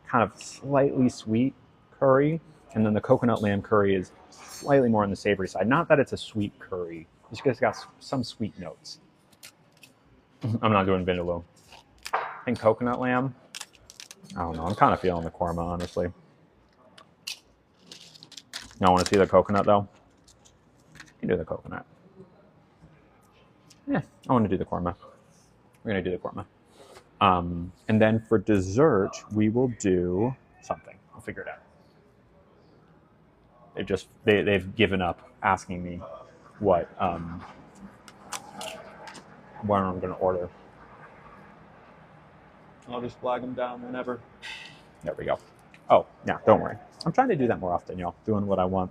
kind of slightly sweet curry, and then the coconut lamb curry is slightly more on the savory side. Not that it's a sweet curry; it's just got some sweet notes. I'm not doing vindaloo. I think coconut lamb. I don't know. I'm kind of feeling the korma, honestly. You want to see the coconut though? You can do the coconut. Yeah, I want to do the korma. We're going to do the korma. And then for dessert, we will do something. I'll figure it out. They've given up asking me what I'm going to order. I'll just flag them down whenever. There we go. Oh, yeah, don't worry. I'm trying to do that more often, y'all. Doing what I want.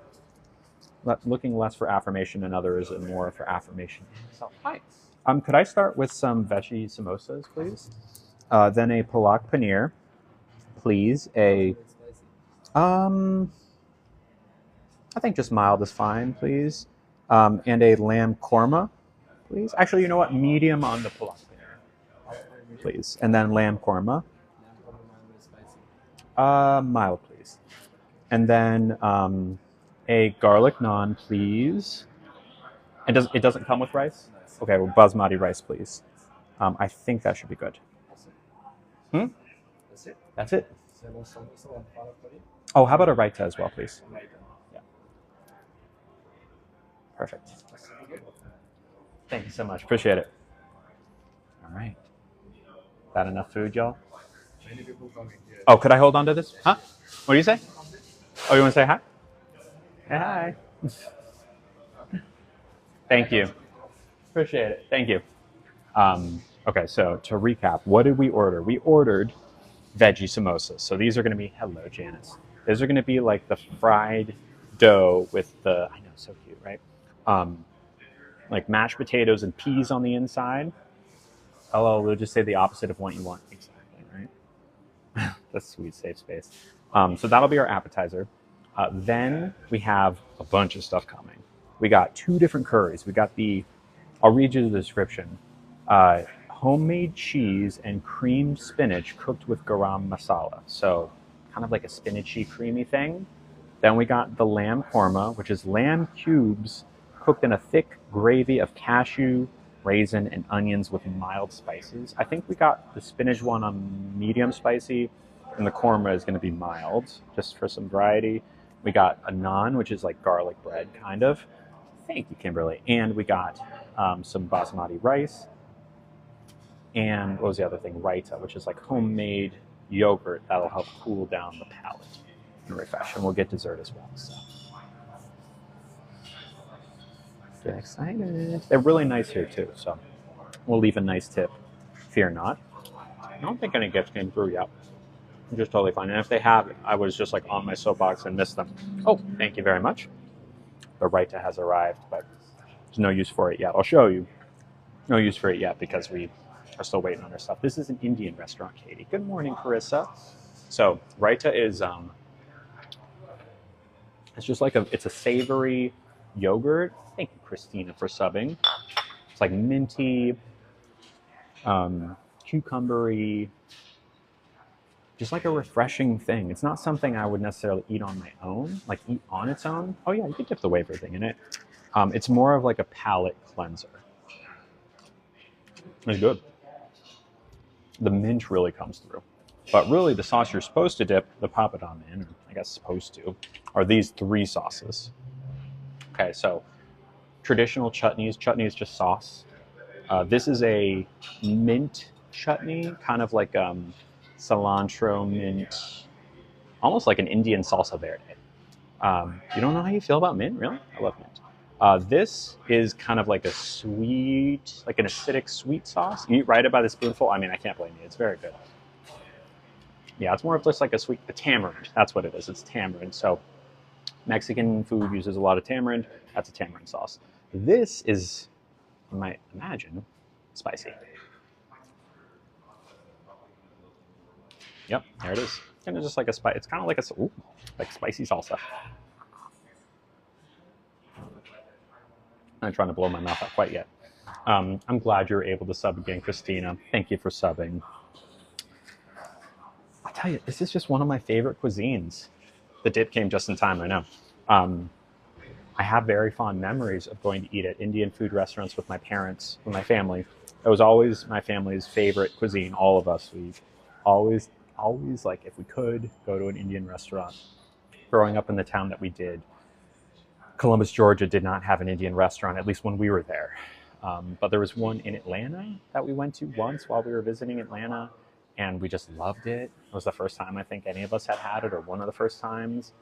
Looking less for affirmation in others and more for affirmation in myself. Hi. Could I start with some veggie samosas, please? Then a palak paneer, please. A I think just mild is fine, please. And a lamb korma, please. Actually, you know what? Medium on the palak there, please. And then lamb korma. Mild, please. And then a garlic naan, please. And it doesn't come with rice? Okay, well, basmati rice, please. I think that should be good. Hmm? That's it. That's it. Seven samosa and pav bhaji. Oh, how about a raita as well, please? Yeah. Perfect. Thank you so much. Appreciate it. All right. That enough food, y'all? Many people coming here. Oh, could I hold on to this? Huh? What do you say? Oh, you want to say hi? Hey, hi. Thank you. Appreciate it. Thank you. Okay, so to recap, what did we order? We ordered veggie samosas. So these are going to be, hello, Janice. These are going to be like the fried dough with the, I know, so cute, right? Like mashed potatoes and peas on the inside. Hello, we'll just say the opposite of what you want. Exactly, right? That's sweet, safe space. So that'll be our appetizer. Then we have a bunch of stuff coming. We got 2 different curries. We got I'll read you the description. Homemade cheese and creamed spinach cooked with garam masala. So kind of like a spinachy, creamy thing. Then we got the lamb korma, which is lamb cubes cooked in a thick gravy of cashew, raisin, and onions with mild spices. I think we got the spinach one on medium spicy, and the korma is going to be mild, just for some variety. We got a naan, which is like garlic bread, kind of. Thank you, Kimberly. And we got some basmati rice. And what was the other thing? Raita, which is like homemade yogurt that'll help cool down the palate and refresh. And we'll get dessert as well. So get excited. They're really nice here too. So we'll leave a nice tip. Fear not. I don't think any gifts came through yet. I'm just totally fine. And if they have, I was just like on my soapbox and missed them. Oh, thank you very much. The Raita has arrived, but there's no use for it yet. I'll show you. No use for it yet because we are still waiting on our stuff. This is an Indian restaurant, Katie. Good morning, Carissa. So Raita is it's just like it's a savory yogurt. Thank you, Christina, for subbing. It's like minty, cucumbery, just like a refreshing thing. It's not something I would necessarily eat on my own, like eat on its own. Oh yeah, you could dip the wafer thing in it. It's more of like a palate cleanser. It's good. The mint really comes through. But really, the sauce you're supposed to dip the papadum in, or I guess supposed to, are these 3 sauces. Okay, so traditional chutneys. Chutney is just sauce. This is a mint chutney, kind of like cilantro mint, almost like an Indian salsa verde. You don't know how you feel about mint? Really? I love mint. This is kind of like a sweet, like an acidic sweet sauce. You eat right by the spoonful. I mean, I can't blame you. It's very good. Yeah, it's more of just like a tamarind. That's what it is. It's tamarind. So Mexican food uses a lot of tamarind. That's a tamarind sauce. This is, you might imagine, spicy. Yep, there it is. And it's just like it's kind of like like spicy salsa. I'm not trying to blow my mouth out quite yet. I'm glad you were able to sub again, Christina. Thank you for subbing. I'll tell you, this is just one of my favorite cuisines. The dip came just in time, I know. I have very fond memories of going to eat at Indian food restaurants with my parents, with my family. It was always my family's favorite cuisine, all of us. We always, like, if we could, go to an Indian restaurant. Growing up in the town that we did, Columbus, Georgia did not have an Indian restaurant, at least when we were there. But there was one in Atlanta that we went to once while we were visiting Atlanta, and we just loved it. It was the first time I think any of us had it, or one of the first times.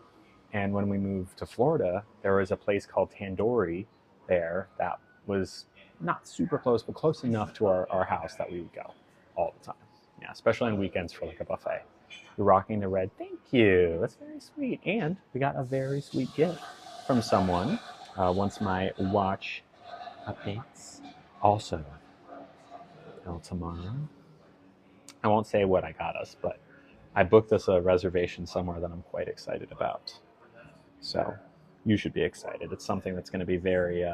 And when we moved to Florida, there was a place called Tandoori there that was not super close, but close enough to our house that we would go all the time. Yeah, especially on weekends for like a buffet. You're rocking the red. Thank you. That's very sweet. And we got a very sweet gift from someone once my watch updates. Also, tomorrow, I won't say what I got us, but I booked us a reservation somewhere that I'm quite excited about. So you should be excited. It's something that's going to be very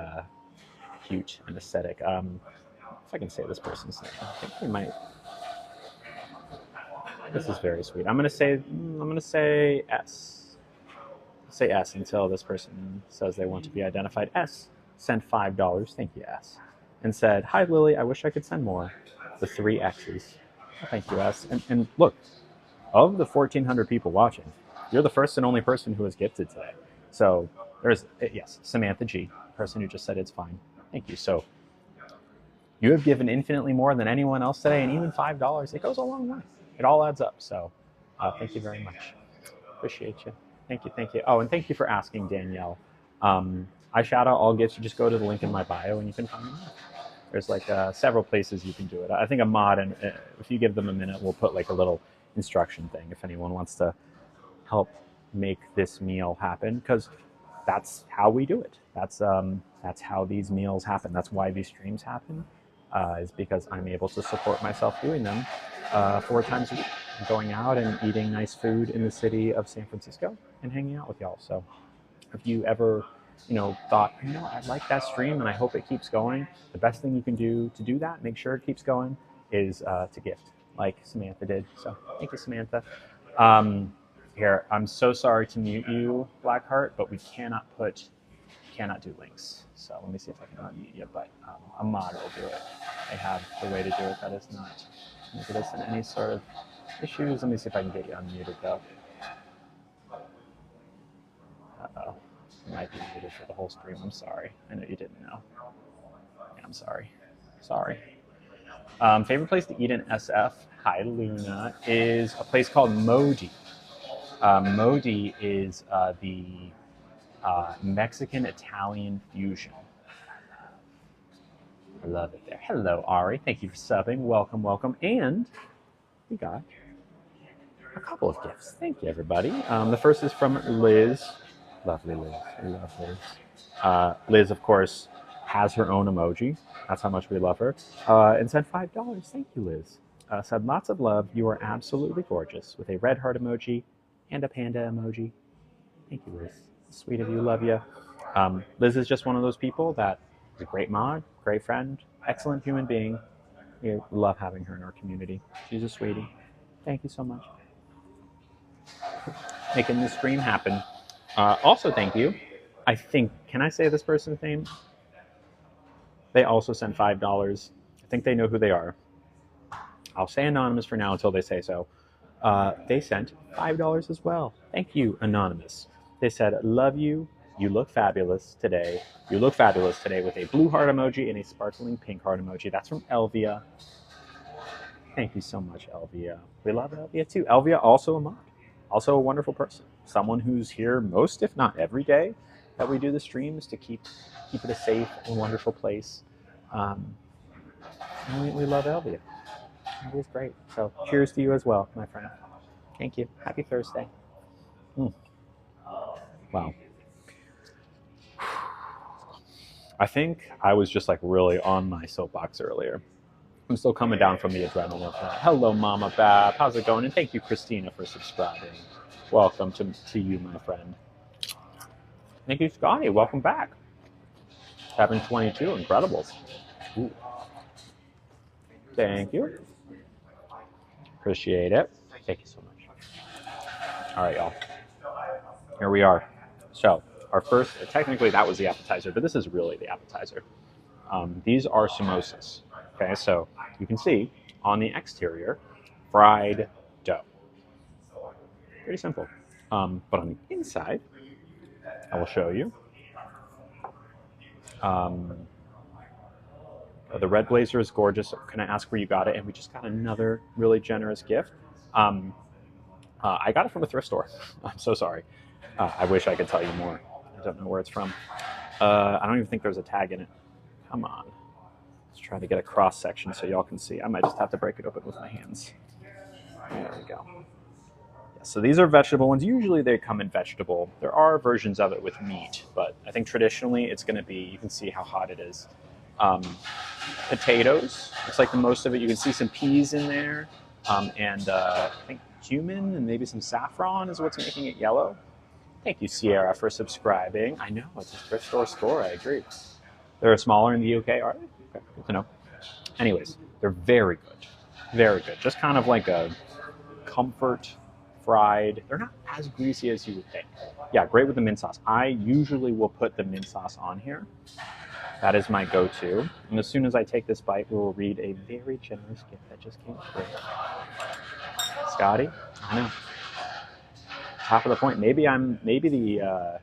cute and aesthetic. If I can say this person's name, I think we might. This is very sweet. I'm gonna say S. Say S until this person says they want to be identified. S sent $5. Thank you, S. And said, "Hi Lily, I wish I could send more." The 3 X's. Thank you, S. And look, of the 1,400 people watching, you're the first and only person who has gifted today. So there's, yes, Samantha G, person who just said it's fine. Thank you. So you have given infinitely more than anyone else today, and even $5, it goes a long way. It all adds up. So thank you very much. Appreciate you. Thank you, thank you. Oh, and thank you for asking, Danielle. I shout out all gifts. You just go to the link in my bio and you can find them. There's like several places you can do it. I think a mod, and if you give them a minute, we'll put like a little instruction thing if anyone wants to help make this meal happen, because that's how we do it. That's how these meals happen. That's why these streams happen, is because I'm able to support myself doing them 4 times a week, going out and eating nice food in the city of San Francisco and hanging out with y'all. So if you ever thought, I like that stream and I hope it keeps going, the best thing you can do to do that, make sure it keeps going, is to gift, like Samantha did. So thank you, Samantha. Here, I'm so sorry to mute you, Blackheart, but we cannot do links. So let me see if I can unmute you, but a mod will do it. They have the way to do it that is not make this in any sort of issues. Let me see if I can get you unmuted though. Uh-oh. You might be muted for the whole stream. I'm sorry. I know you didn't know. Yeah, I'm sorry. Sorry. Favorite place to eat in SF, hi Luna, is a place called Modi. Modi is the Mexican-Italian fusion. I love it there. Hello, Ari. Thank you for subbing. Welcome, welcome. And we got a couple of gifts. Thank you, everybody. The first is from Liz. Lovely Liz. I love Liz. Liz, of course, has her own emoji. That's how much we love her. And sent $5. Thank you, Liz. Said, lots of love. You are absolutely gorgeous. With a red heart emoji and a panda emoji. Thank you, Liz. Sweet of you. Love you. Liz is just one of those people that is a great mod, great friend, excellent human being. We love having her in our community. She's a sweetie. Thank you so much. Making this stream happen. Also, thank you. I think, can I say this person's name? They also sent $5. I think they know who they are. I'll say anonymous for now until they say so. They sent $5 as well. Thank you, anonymous. They said, love you. You look fabulous today. You look fabulous today, with a blue heart emoji and a sparkling pink heart emoji. That's from Elvia. Thank you so much, Elvia. We love Elvia too. Elvia, also a mod. Also a wonderful person. Someone who's here most, if not every day, that we do the streams to keep it a safe and wonderful place. And we love Elvia. Elvia's great. So cheers to you as well, my friend. Thank you. Happy Thursday. Wow. I think I was just like really on my soapbox earlier. I'm still coming down from the adrenaline of that. Hello, Mama Bab. How's it going? And thank you, Christina, for subscribing. Welcome to you, my friend. Thank you, Scotty. Welcome back. 722 Incredibles. Ooh. Thank you. Appreciate it. Thank you so much. All right, y'all. Here we are. So our first, technically that was the appetizer, but this is really the appetizer. These are samosas. Okay, so you can see on the exterior, fried dough. Pretty simple. But on the inside, I will show you. The red blazer is gorgeous. Can I ask where you got it? And we just got another really generous gift. I got it from a thrift store. I'm so sorry. I wish I could tell you more. I don't know where it's from. I don't even think there's a tag in it. Come on. Let's try to get a cross section so y'all can see. I might just have to break it open with my hands. There we go. Yeah, so these are vegetable ones. Usually they come in vegetable. There are versions of it with meat, but I think traditionally it's going to be, you can see how hot it is. Potatoes. Looks like the most of it. You can see some peas in there. And I think cumin and maybe some saffron is what's making it yellow. Thank you, Sierra, for subscribing. I know, it's a thrift store score, I agree. They're smaller in the UK, are they? Okay, good to know. Anyways, they're very good. Very good. Just kind of like a comfort fried. They're not as greasy as you would think. Yeah, great with the mint sauce. I usually will put the mint sauce on here. That is my go-to. And as soon as I take this bite, we will read a very generous gift that just came through. Scotty, I know. Half of the point. Maybe the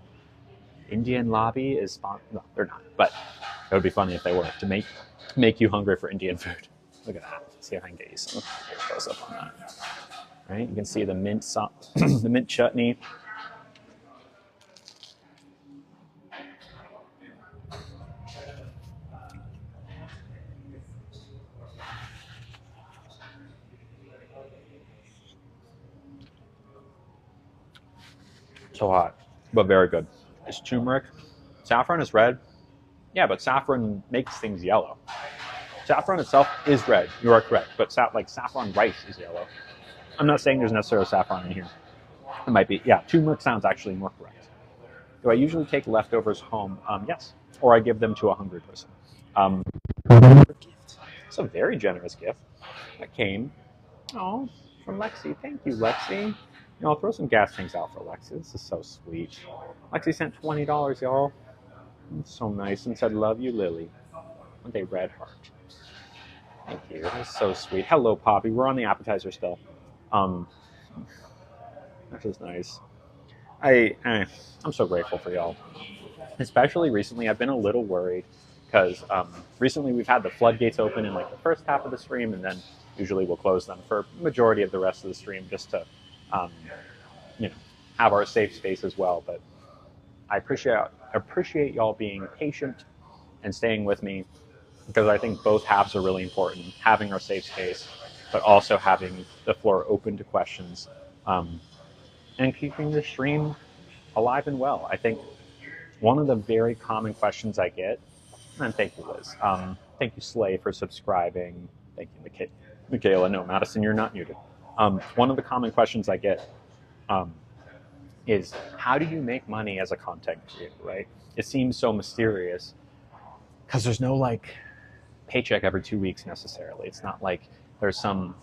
Indian lobby is no, they're not. But it would be funny if they were to make you hungry for Indian food. Look at that. Let's see if I can get you some close up on that. Right? You can see the mint sauce, the mint chutney. So hot, but very good. It's turmeric. Saffron is red. Yeah, but saffron makes things yellow. Saffron itself is red. You are correct. But like saffron rice is yellow. I'm not saying there's necessarily saffron in here. It might be. Yeah, turmeric sounds actually more correct. Do I usually take leftovers home? Yes. Or I give them to a hungry person. It's a very generous gift that came from Lexi. Thank you, Lexi. I'll throw some gas tanks out for Lexi. This is so sweet. Lexi sent $20, y'all. It's so nice and said, "Love you, Lily." With a red heart. Thank you. That's so sweet. Hello, Poppy. We're on the appetizer still. That's just nice. I'm so grateful for y'all. Especially recently, I've been a little worried because recently we've had the floodgates open in like the first half of the stream, and then usually we'll close them for majority of the rest of the stream just to, have our safe space as well. But I appreciate y'all being patient and staying with me because I think both halves are really important. Having our safe space, but also having the floor open to questions, and keeping the stream alive and well. I think one of the very common questions I get, and thank you, Liz. Thank you, Slay, for subscribing. Thank you, Michaela. No, Madison, you're not muted. One of the common questions I get is, how do you make money as a content creator, right? It seems so mysterious because there's no like paycheck every 2 weeks necessarily. It's not like there's some,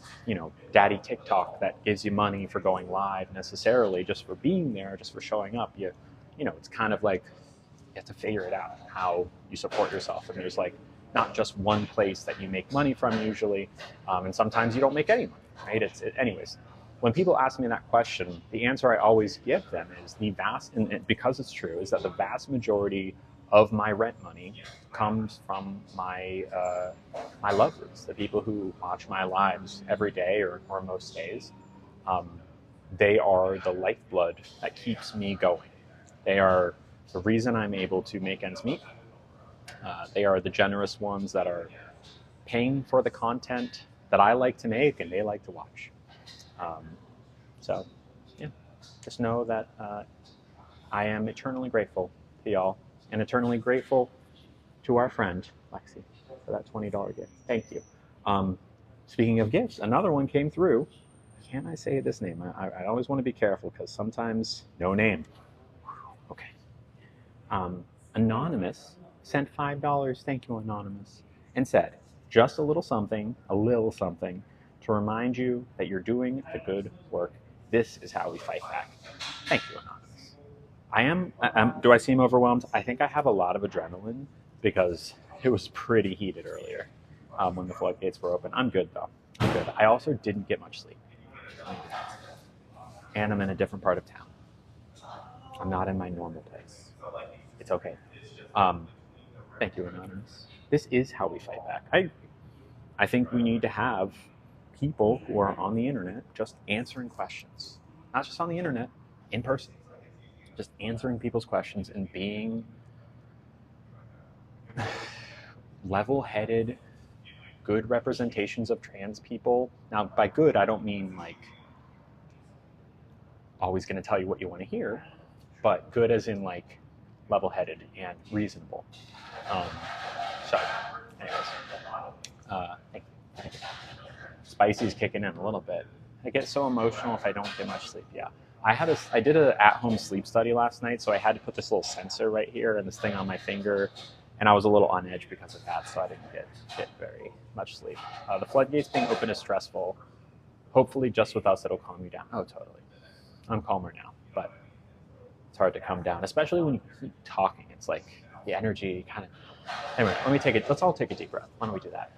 daddy TikTok that gives you money for going live necessarily, just for being there, just for showing up. It's kind of like you have to figure it out how you support yourself. And there's like not just one place that you make money from usually, and sometimes you don't make any money, right? Anyways. When people ask me that question, the answer I always give them is and because it's true, is that the vast majority of my rent money comes from my lovers, the people who watch my lives every day or most days. They are the lifeblood that keeps me going. They are the reason I'm able to make ends meet. They are the generous ones that are paying for the content that I like to make and they like to watch. Just know that I am eternally grateful to y'all and eternally grateful to our friend, Lexi, for that $20 gift. Thank you. Speaking of gifts, another one came through. Can I say this name? I always want to be careful because sometimes no name. Okay. Anonymous sent $5. Thank you, Anonymous. And said, just a little something to remind you that you're doing the good work. This is how we fight back. Thank you, Anonymous. Do I seem overwhelmed? I think I have a lot of adrenaline because it was pretty heated earlier when the floodgates were open. I'm good, though. I'm good. I also didn't get much sleep. And I'm in a different part of town. I'm not in my normal place. It's okay. Thank you, Anonymous. This is how we fight back. I think we need to have people who are on the internet just answering questions. Not just on the internet, in person. Just answering people's questions and being level-headed, good representations of trans people. Now, by good, I don't mean like always going to tell you what you want to hear, but good as in like level-headed and reasonable. Anyways, thank you. Spicy's kicking in a little bit. I get so emotional if I don't get much sleep. Yeah. I did an at-home sleep study last night, so I had to put this little sensor right here and this thing on my finger, and I was a little on edge because of that, so I didn't get very much sleep. The floodgates being open is stressful. Hopefully, just with us, it'll calm you down. Oh, totally. I'm calmer now, but it's hard to come down, especially when you keep talking. It's like the energy kind of. Anyway, let's all take a deep breath. Why don't we do that?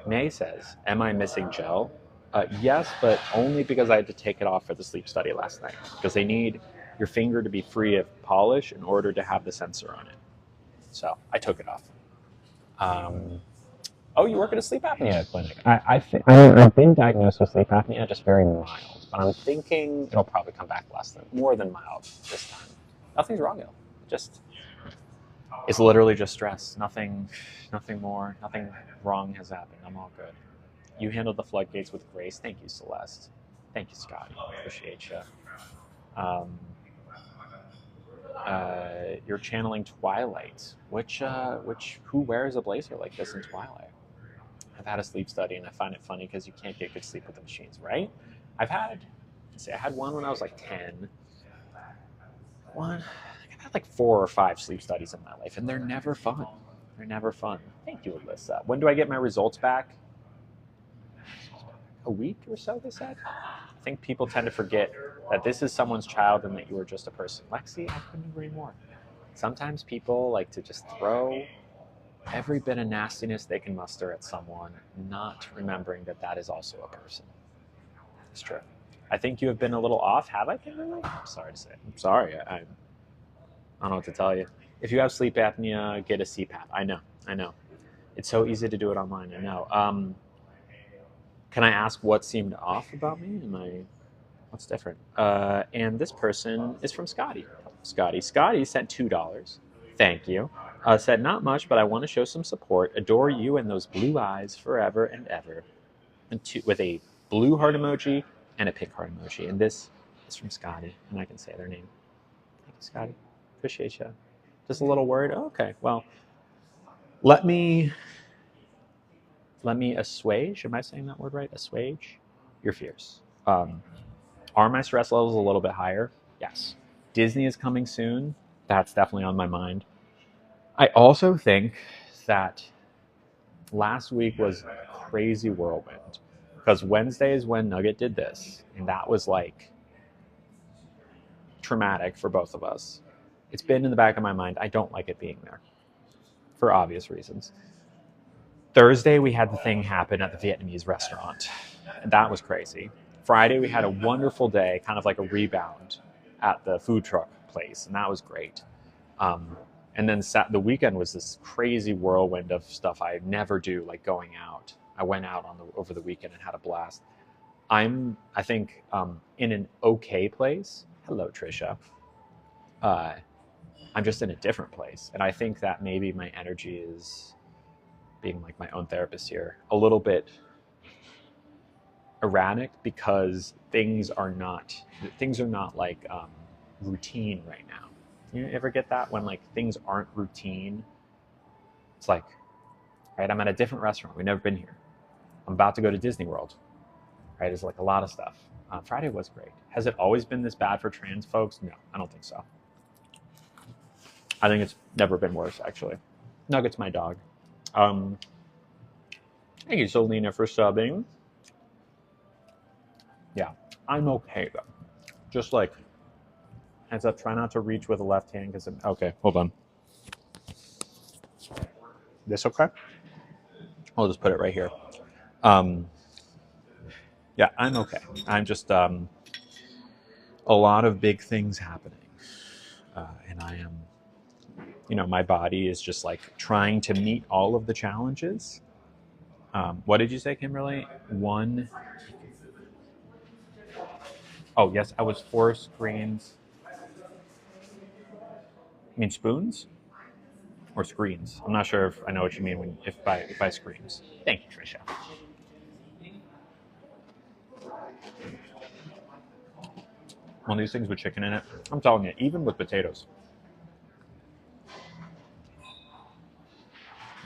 May says, am I missing gel? Yes, but only because I had to take it off for the sleep study last night. Because they need your finger to be free of polish in order to have the sensor on it. So I took it off. Oh, you work at a sleep apnea clinic. I've been diagnosed with sleep apnea, just very mild. But I'm thinking it'll probably come back more than mild this time. Nothing's wrong though. It's literally just stress. Nothing more. Nothing wrong has happened. I'm all good. You handled the floodgates with grace. Thank you, Celeste. Thank you, Scott. Appreciate you. You're channeling Twilight. Who wears a blazer like this in Twilight? I've had a sleep study, and I find it funny because you can't get good sleep with the machines, right? I had one when I was like 10. I've had like 4 or 5 sleep studies in my life, and they're never fun. Thank you, Alyssa. When do I get my results back? A week or so, they said. I think people tend to forget that this is someone's child and that you are just a person. Lexi, I couldn't agree more. Sometimes people like to just throw every bit of nastiness they can muster at someone, not remembering that that is also a person. It's true. I think you have been a little off. Have I been really? I'm sorry to say. I'm sorry. I don't know what to tell you. If you have sleep apnea, get a CPAP. I know. It's so easy to do it online. I know. Can I ask what seemed off about me? What's different? And this person is from Scotty. Scotty sent $2. Thank you. Said not much, but I want to show some support. Adore you and those blue eyes forever and ever. And with a blue heart emoji and a pink heart emoji. And this is from Scotty, and I can say their name. Thank you, Scotty. Appreciate you. Just a little word. Oh, okay. Well, let me assuage. Am I saying that word right? Assuage your fears. Are my stress levels a little bit higher? Yes. Disney is coming soon. That's definitely on my mind. I also think that last week was a crazy whirlwind because Wednesday is when Nugget did this, and that was like traumatic for both of us. It's been in the back of my mind. I don't like it being there for obvious reasons. Thursday, we had the thing happen at the Vietnamese restaurant, and that was crazy. Friday, we had a wonderful day, kind of like a rebound at the food truck place, and that was great. And then the weekend was this crazy whirlwind of stuff I never do, like going out. I went out over the weekend and had a blast. I think, in an okay place. Hello, Trisha. I'm just in a different place, and I think that maybe my energy is, being like my own therapist here, a little bit erratic because things are not like routine right now. You ever get that when like things aren't routine? It's like, right, I'm at a different restaurant. We've never been here. I'm about to go to Disney World. Right, it's like a lot of stuff. Friday was great. Has it always been this bad for trans folks? No, I don't think so. I think it's never been worse, actually. Nugget's my dog. Thank you, Selena, for subbing. Yeah, I'm okay though. Just like, heads up, try not to reach with the left hand because okay, hold on. This okay? I'll just put it right here. Yeah, I'm okay. I'm just a lot of big things happening, and I am, my body is just like trying to meet all of the challenges. What did you say, Kimberly? Oh, yes, I was 4 screens. You mean spoons? Or screens. I'm not sure if I know what you mean when if by screens. Thank you, Trisha. One of these things with chicken in it. I'm telling you, even with potatoes.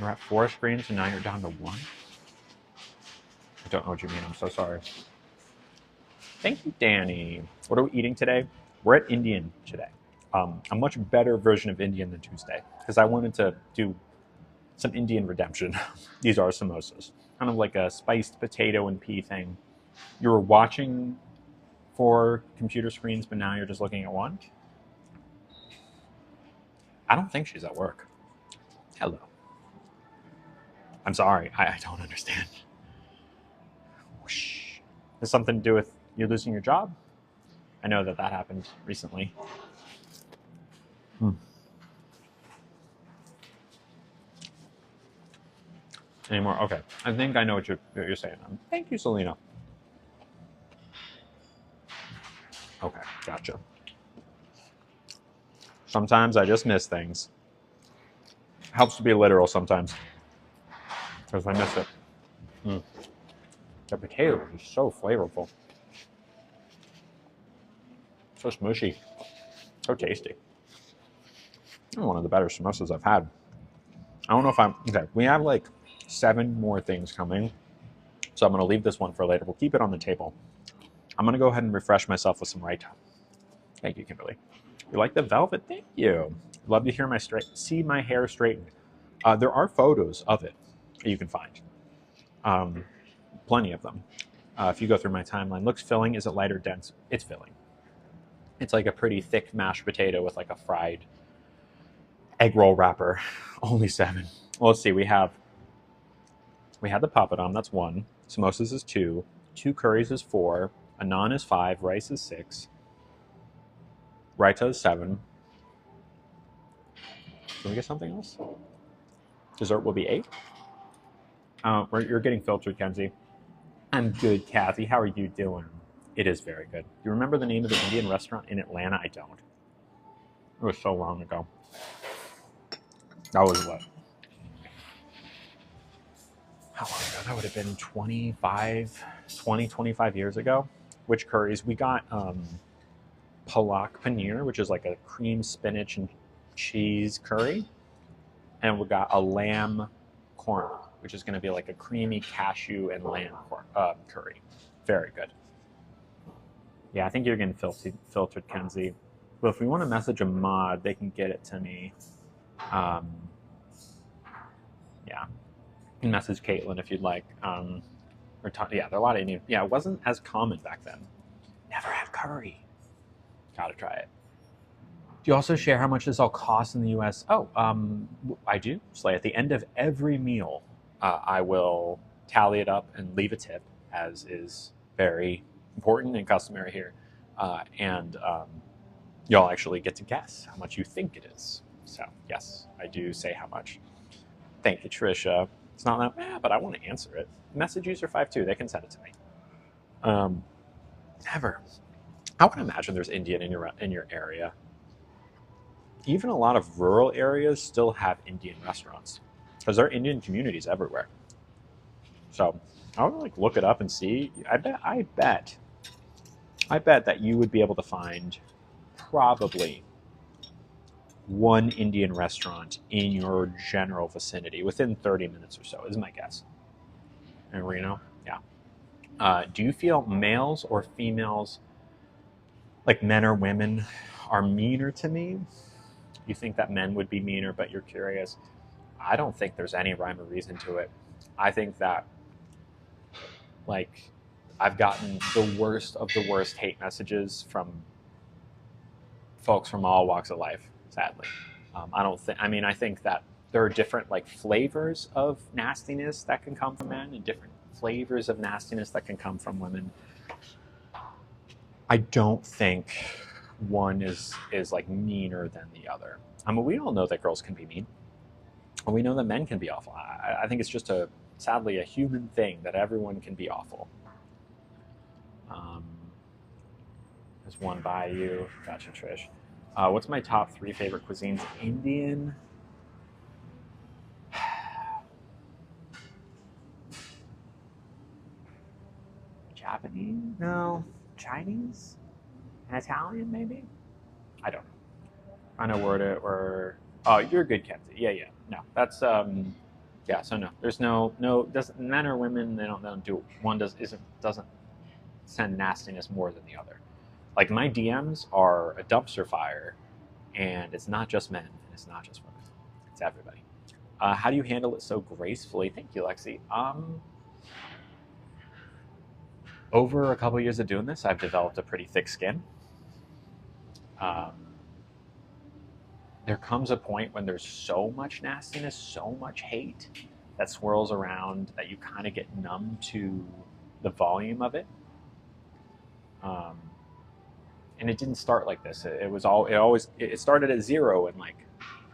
You're at 4 screens and now you're down to 1. I don't know what you mean. I'm so sorry. Thank you, Danny. What are we eating today? We're at Indian today. A much better version of Indian than Tuesday because I wanted to do some Indian redemption. These are samosas. Kind of like a spiced potato and pea thing. You were watching 4 computer screens, but now you're just looking at 1? I don't think she's at work. Hello. I'm sorry. I don't understand. Whoosh. Has something to do with you losing your job? I know that happened recently. Anymore? Okay. I think I know what you're saying. Thank you, Selena. Okay, gotcha. Sometimes I just miss things. Helps to be literal sometimes. Because I miss it. The potato is so flavorful. So smushy. So tasty. One of the better samosas I've had. I don't know if I'm... Okay, we have like 7 more things coming. So I'm going to leave this one for later. We'll keep it on the table. I'm going to go ahead and refresh myself with some raita. Thank you, Kimberly. You like the velvet? Thank you. Love to hear see my hair straightened. There are photos of it that you can find. Plenty of them. If you go through my timeline. Looks filling. Is it light or dense? It's filling. It's like a pretty thick mashed potato with like a fried egg roll wrapper. Only 7. Well, let's see. We had the papadum. That's 1. Samosas is 2. 2 curries is 4. A naan is 5. Rice is 6. Raita is 7. Can we get something else? Dessert will be 8. You're getting filtered, Kenzie. I'm good, Kathy. How are you doing? It is very good. Do you remember the name of the Indian restaurant in Atlanta? I don't. It was so long ago. That was what? How long ago? That would have been 25 years ago. Which curries? We got palak paneer, which is like a cream spinach and cheese curry. And we got a lamb korma, which is going to be like a creamy cashew and lamb curry. Very good. Yeah, I think you're getting filtered, Kenzie. But if we want to message a mod, they can get it to me. Yeah. You can message Caitlin if you'd like. Yeah, there are a lot of Indian. Yeah, it wasn't as common back then. Never had curry. Gotta try it. Do you also share how much this all costs in the U.S.? Oh, I do. So at the end of every meal, I will tally it up and leave a tip, as is very important and customary here. And y'all actually get to guess how much you think it is. So yes, I do say how much. Thank you, Trisha. It's not that, but I want to answer it. Message user 52, they can send it to me. Never. I would imagine there's Indian in your area. Even a lot of rural areas still have Indian restaurants because there are Indian communities everywhere. So I would like look it up and see. I bet that you would be able to find probably 1 Indian restaurant in your general vicinity within 30 minutes or so, is my guess. In Reno, yeah. Do you feel males or females, like men or women, are meaner to me? You think that men would be meaner, but you're curious. I don't think there's any rhyme or reason to it. I think that, like, I've gotten the worst of the worst hate messages from folks from all walks of life, sadly. I think that there are different, like, flavors of nastiness that can come from men and different flavors of nastiness that can come from women. I don't think one is like meaner than the other. We all know that girls can be mean. We know that men can be awful. I think it's just sadly a human thing that everyone can be awful. There's one by you. Gotcha, Trish. What's my top 3 favorite cuisines? Indian. Japanese? No. Chinese? And Italian, maybe? I don't know. Trying to word it or... Oh, you're good, Kenzie. Yeah. No, that's... Yeah, so no. There's no... Doesn't men or women, they don't do... One doesn't send nastiness more than the other. Like, my DMs are a dumpster fire, and it's not just men, and it's not just women. It's everybody. How do you handle it so gracefully? Thank you, Lexi. Over a couple years of doing this, I've developed a pretty thick skin. There comes a point when there's so much nastiness, so much hate that swirls around that you kind of get numb to the volume of it. And it didn't start like this. It started at 0 and like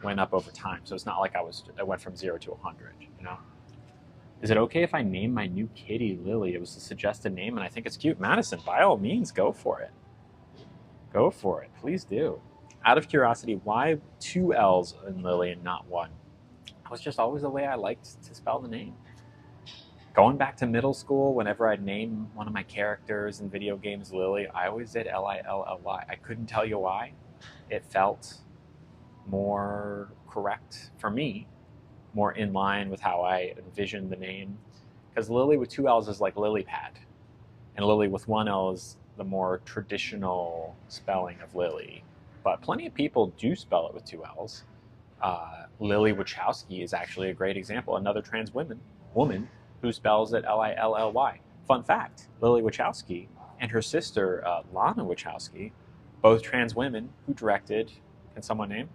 went up over time. So it's not like I went from 0 to 100, you know? Is it okay if I name my new kitty Lily? It was a suggested name and I think it's cute. Madison, by all means, go for it. Go for it, please do. Out of curiosity, why 2 L's in Lily and not 1? It was just always the way I liked to spell the name. Going back to middle school, whenever I'd name one of my characters in video games Lily, I always did Lilly. I couldn't tell you why. It felt more correct for me, more in line with how I envisioned the name. Because Lily with 2 L's is like lily pad, and Lily with 1 L is the more traditional spelling of Lily. But plenty of people do spell it with 2 L's. Lily Wachowski is actually a great example, another trans woman who spells it Lilly. Fun fact, Lily Wachowski and her sister, Lana Wachowski, both trans women who directed, can someone name?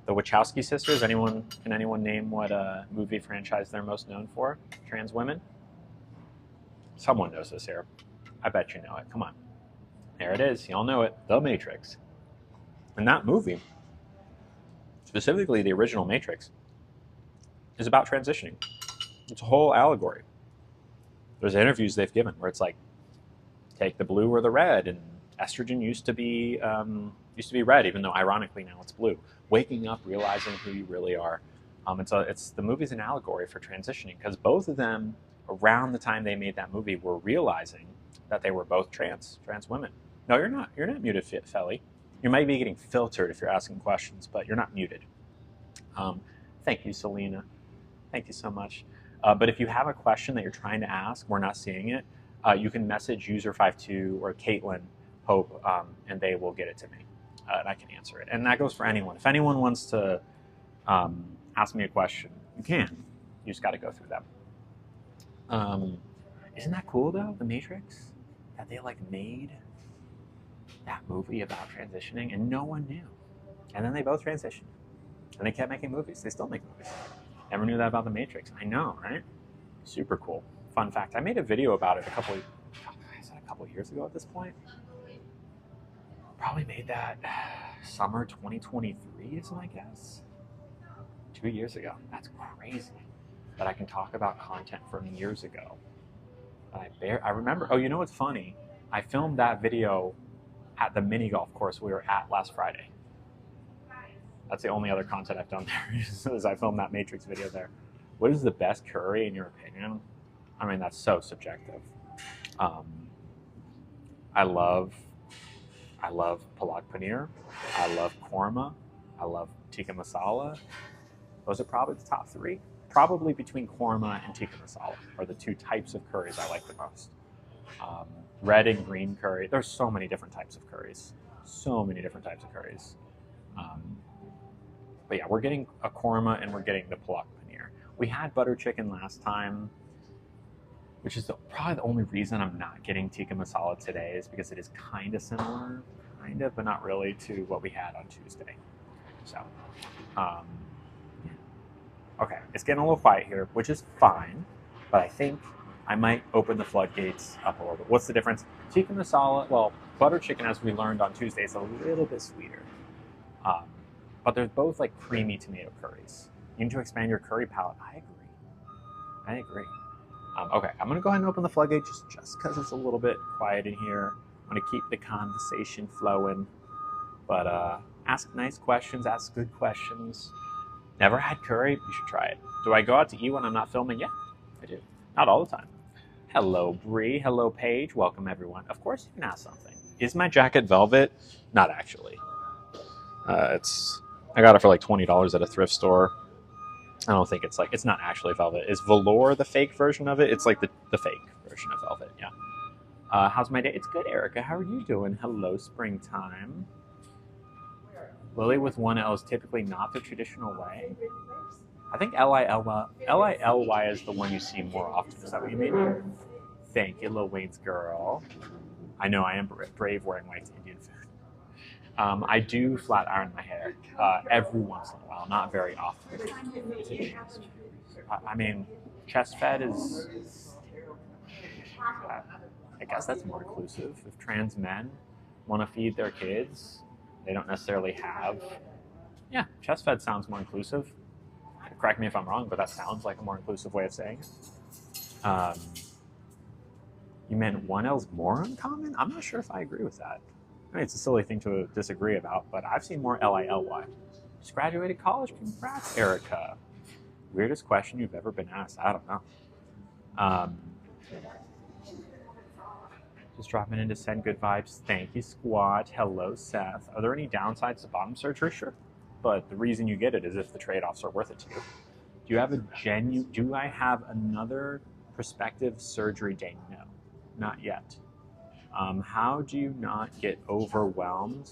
The Wachowski sisters, can anyone name what movie franchise they're most known for? Trans women? Someone knows this here. I bet you know it, come on. There it is, y'all know it, The Matrix. And that movie, specifically the original Matrix, is about transitioning. It's a whole allegory. There's interviews they've given where it's like, take the blue or the red, and estrogen used to be red, even though ironically now it's blue. Waking up, realizing who you really are. The movie's an allegory for transitioning because both of them, around the time they made that movie, were realizing that they were both trans women. No, you're not. You're not muted, Felly. You might be getting filtered if you're asking questions, but you're not muted. Thank you, Selena. Thank you so much. But if you have a question that you're trying to ask, we're not seeing it, you can message user52 or Caitlin Hope, and they will get it to me, and I can answer it. And that goes for anyone. If anyone wants to ask me a question, you can. You just got to go through them. Isn't that cool, though, The Matrix? That they, like, made that movie about transitioning, and no one knew. And then they both transitioned. And they kept making movies. They still make movies. Never knew that about The Matrix. I know, right? Super cool. Fun fact. I made a video about it a couple years ago at this point. Probably made that summer 2023 is my guess. 2 years ago. That's crazy that I can talk about content from years ago. I remember, oh, you know what's funny? I filmed that video at the mini golf course we were at last Friday. That's the only other content I've done there, is I filmed that Matrix video there. What is the best curry in your opinion? I mean, that's so subjective. I love palak paneer. I love korma. I love tikka masala. Those are probably the top 3. Probably between korma and tikka masala are the 2 types of curries I like the most. Red and green curry. There's so many different types of curries. But yeah, we're getting a korma and we're getting the palak paneer. We had butter chicken last time, which is probably the only reason I'm not getting tikka masala today, is because it is kind of similar, but not really, to what we had on Tuesday. So, okay, it's getting a little quiet here, which is fine, but I think I might open the floodgates up a little bit. What's the difference? Tikka masala, well, butter chicken, as we learned on Tuesday, is a little bit sweeter. But they're both like creamy tomato curries. You need to expand your curry palette. I agree. Okay, I'm gonna go ahead and open the floodgate just because it's a little bit quiet in here. I'm gonna keep the conversation flowing. But ask nice questions, ask good questions. Never had curry? You should try it. Do I go out to eat when I'm not filming? Yeah, I do. Not all the time. Hello, Bree. Hello, Paige. Welcome, everyone. Of course, you can ask something. Is my jacket velvet? Not actually. I got it for like $20 at a thrift store. I don't think it's not actually velvet. Is velour the fake version of it? It's like the fake version of velvet, yeah. How's my day? It's good, Erica. How are you doing? Hello, springtime. Lily with one L is typically not the traditional way. I think Lily is the one you see more often. Is that what you mean? Thank you, Lil Wayne's girl. I know I am brave wearing white Indian food. I do flat iron my hair every once in a while, not very often. I mean, chest fed is. I guess that's more inclusive. If trans men want to feed their kids, they don't necessarily have. Yeah, chest fed sounds more inclusive. Correct me if I'm wrong, but that sounds like a more inclusive way of saying it. You meant 1L's more uncommon? I'm not sure if I agree with that. I mean, it's a silly thing to disagree about, but I've seen more Lily. Just graduated college. Congrats, Erica. Weirdest question you've ever been asked? I don't know. Just dropping in to send good vibes. Thank you, Squat. Hello, Seth. Are there any downsides to bottom surgery? Sure. But the reason you get it is if the trade-offs are worth it to you. Do I have another prospective surgery day? No, not yet. How do you not get overwhelmed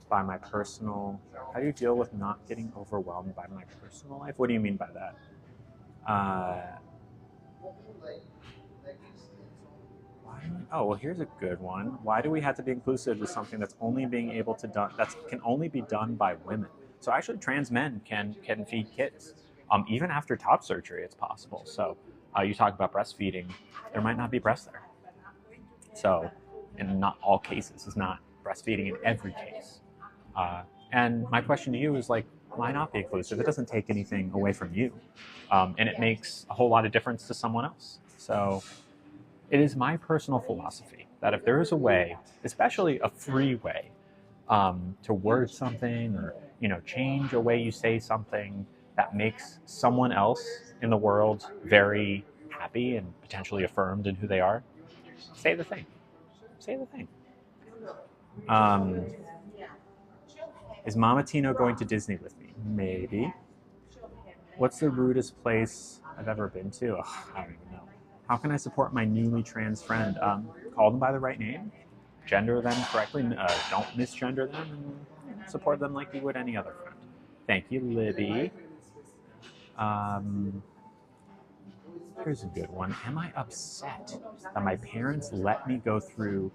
by my personal... How do you deal with not getting overwhelmed by my personal life? What do you mean by that? Oh, well, here's a good one. Why do we have to be inclusive to something that's only being able to done that can only be done by women? So actually, trans men can feed kids. Even after top surgery, it's possible. So you talk about breastfeeding, there might not be breast there. So in not all cases, it's not breastfeeding in every case. And my question to you is like, why not be inclusive? It doesn't take anything away from you, and it makes a whole lot of difference to someone else. So it is my personal philosophy that if there is a way, especially a free way, to word something or change a way you say something that makes someone else in the world very happy and potentially affirmed in who they are, say the thing. Say the thing. Is Mama Tino going to Disney with me? Maybe. What's the rudest place I've ever been to? Ugh, I don't even know. How can I support my newly trans friend? Call them by the right name, gender them correctly, don't misgender them, and support them like you would any other friend. Thank you, Libby. Here's a good one. Am I upset that my parents let me go through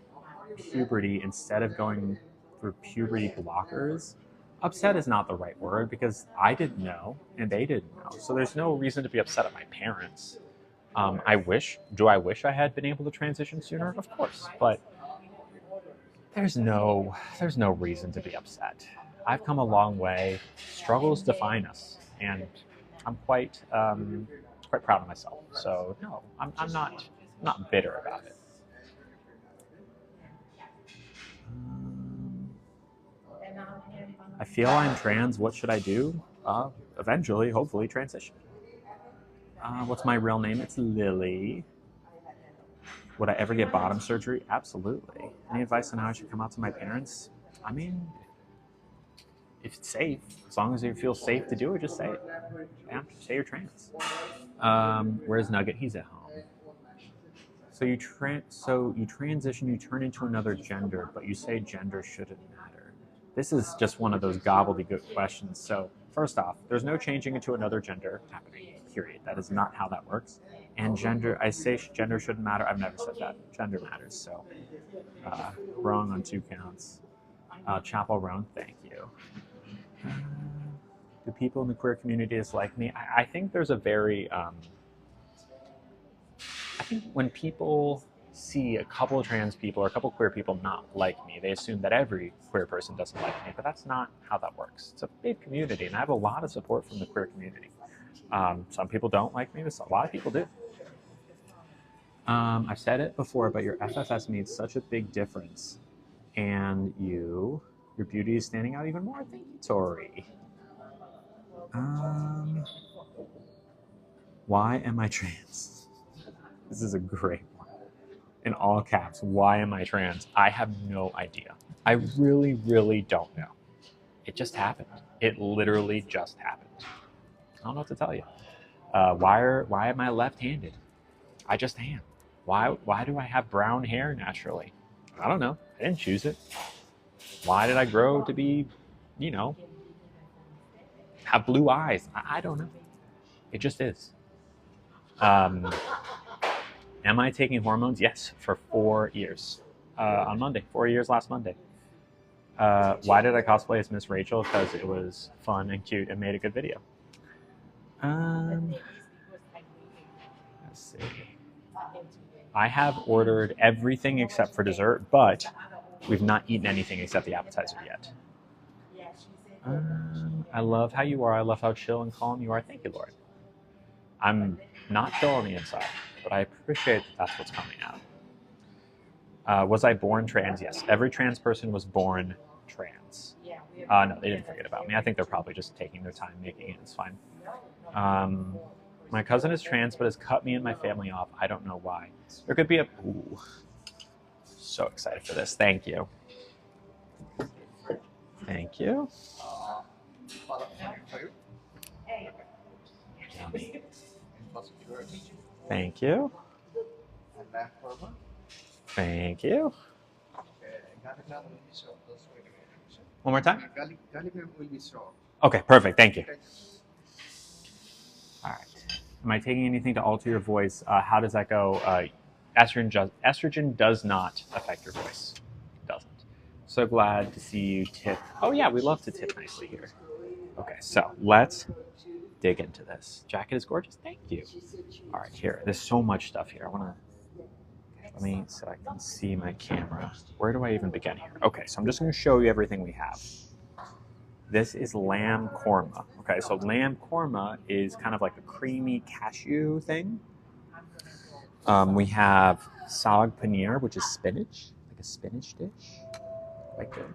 puberty instead of going through puberty blockers? Upset is not the right word because I didn't know and they didn't know. So there's no reason to be upset at my parents. Do I wish I had been able to transition sooner? Of course, but there's no reason to be upset. I've come a long way. Struggles define us, and I'm quite proud of myself. So no, I'm not bitter about it. I feel I'm trans. What should I do? Eventually, hopefully, transition. What's my real name? It's Lily. Would I ever get bottom surgery? Absolutely. Any advice on how I should come out to my parents? I mean, if it's safe, as long as you feel safe to do it, just say it. Yeah, say you're trans. Where's Nugget? He's at home. So you transition, you turn into another gender, but you say gender shouldn't matter. This is just one of those gobbledygook questions. So first off, there's no changing into another gender happening, period. That is not how that works. And I say gender shouldn't matter. I've never said that. Gender matters. So wrong on 2 counts. Chapel Roan, thank you. Do people in the queer community dislike me? I think there's a very... I think when people see a couple of trans people or a couple of queer people not like me, they assume that every queer person doesn't like me, but that's not how that works. It's a big community, and I have a lot of support from the queer community. Some people don't like me, but a lot of people do. I've said it before, but your FFS made such a big difference, and your beauty is standing out even more. Thank you, Tori. Why am I trans? This is a great one. in all caps, why am I trans? I have no idea. I really, really don't know. It just happened. It literally just happened. I don't know what to tell you. Why am I left-handed? I just am. Why do I have brown hair naturally? I don't know. I didn't choose it. Why did I grow to be, you know, have blue eyes? I don't know. It just is. Am I taking hormones? Yes, for 4 years. On Monday. 4 years last Monday. Why did I cosplay as Miss Rachel? Because it was fun and cute and made a good video. Let's see. I have ordered everything except for dessert, but we've not eaten anything except the appetizer yet. I love how you are. I love how chill and calm you are. Thank you, Lord. I'm not chill on the inside, but I appreciate that that's what's coming out. Was I born trans? Yes. Every trans person was born trans. No, they didn't forget about me. I think they're probably just taking their time making it. It's fine. My cousin is trans, but has cut me and my family off. I don't know why. There could be a... Ooh. So excited for this. Thank you. Thank you. Yummy. Thank you. Thank you. One more time? Okay, perfect. Thank you. All right. Am I taking anything to alter your voice? How does that go? Estrogen does not affect your voice. It doesn't. So glad to see you tip. Oh yeah, we love to tip nicely here. Okay, so let's dig into this. Jacket is gorgeous. Thank you. All right, here. There's so much stuff here. Let me so I can see my camera. Where do I even begin here? Okay, so I'm just going to show you everything we have. This is lamb korma. Okay, so lamb korma is kind of like a creamy cashew thing. We have saag paneer, which is spinach, like a spinach dish. Quite good.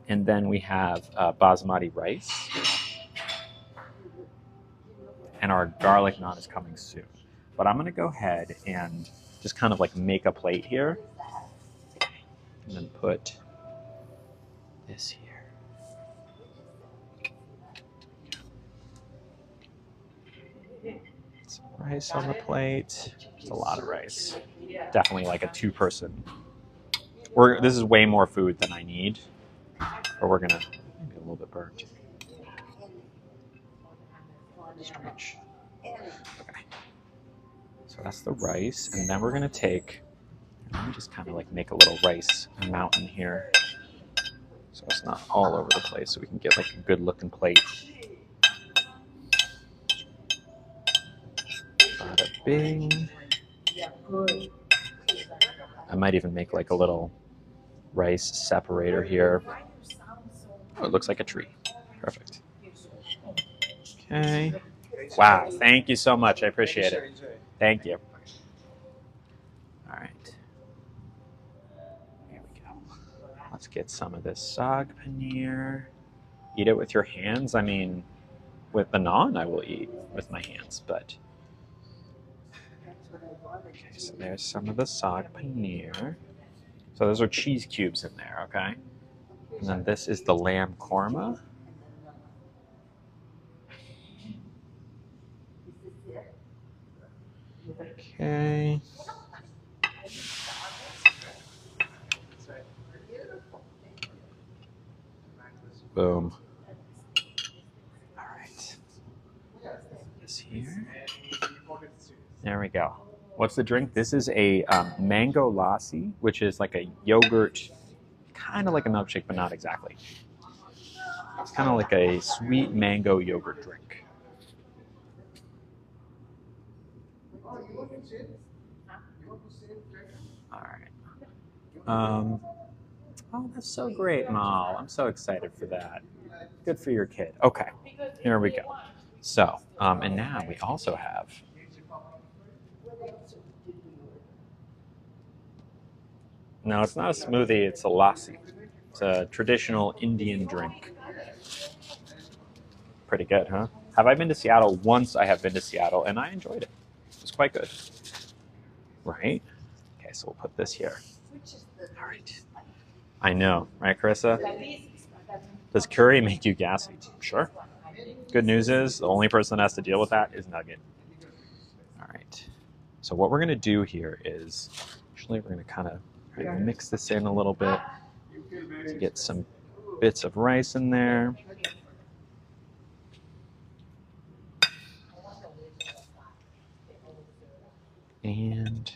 And then we have basmati rice. And our garlic naan is coming soon. But I'm going to go ahead and just kind of like make a plate here. And then put this here. Some rice on the plate. It's a lot of rice. Definitely like a two-person. This is way more food than I need. But we're gonna maybe a little bit burnt. Strange. Okay. So that's the rice, and then we're gonna take. Let me just kind of like make a little rice mountain here, so it's not all over the place. So we can get like a good-looking plate. Bada bing. I might even make like a little rice separator here. Oh, it looks like a tree. Perfect. Okay. Wow, thank you so much. I appreciate it. Thank you. All right. Here we go. Let's get some of this saag paneer. Eat it with your hands. I mean, with the naan, I will eat with my hands, but... Okay, so there's some of the saag paneer. So those are cheese cubes in there, okay? And then this is the lamb korma. Okay. Boom. All right. This here. There we go. What's the drink? This is a mango lassi, which is like a yogurt, kind of like a milkshake, but not exactly. It's kind of like a sweet mango yogurt drink. All right. Oh, that's so great, Mal. I'm so excited for that. Good for your kid. Okay, here we go. So, and now we also have... No, it's not a smoothie, it's a lassi. It's a traditional Indian drink. Pretty good, huh? Have I been to Seattle? Once I have been to Seattle, and I enjoyed it. It was quite good. Right? Okay, so we'll put this here. All right. I know, right, Carissa? Does curry make you gassy? Sure. Good news is the only person that has to deal with that is Nugget. All right. So what we're going to do here is, actually, we're going to kind of mix this in a little bit to get some bits of rice in there. And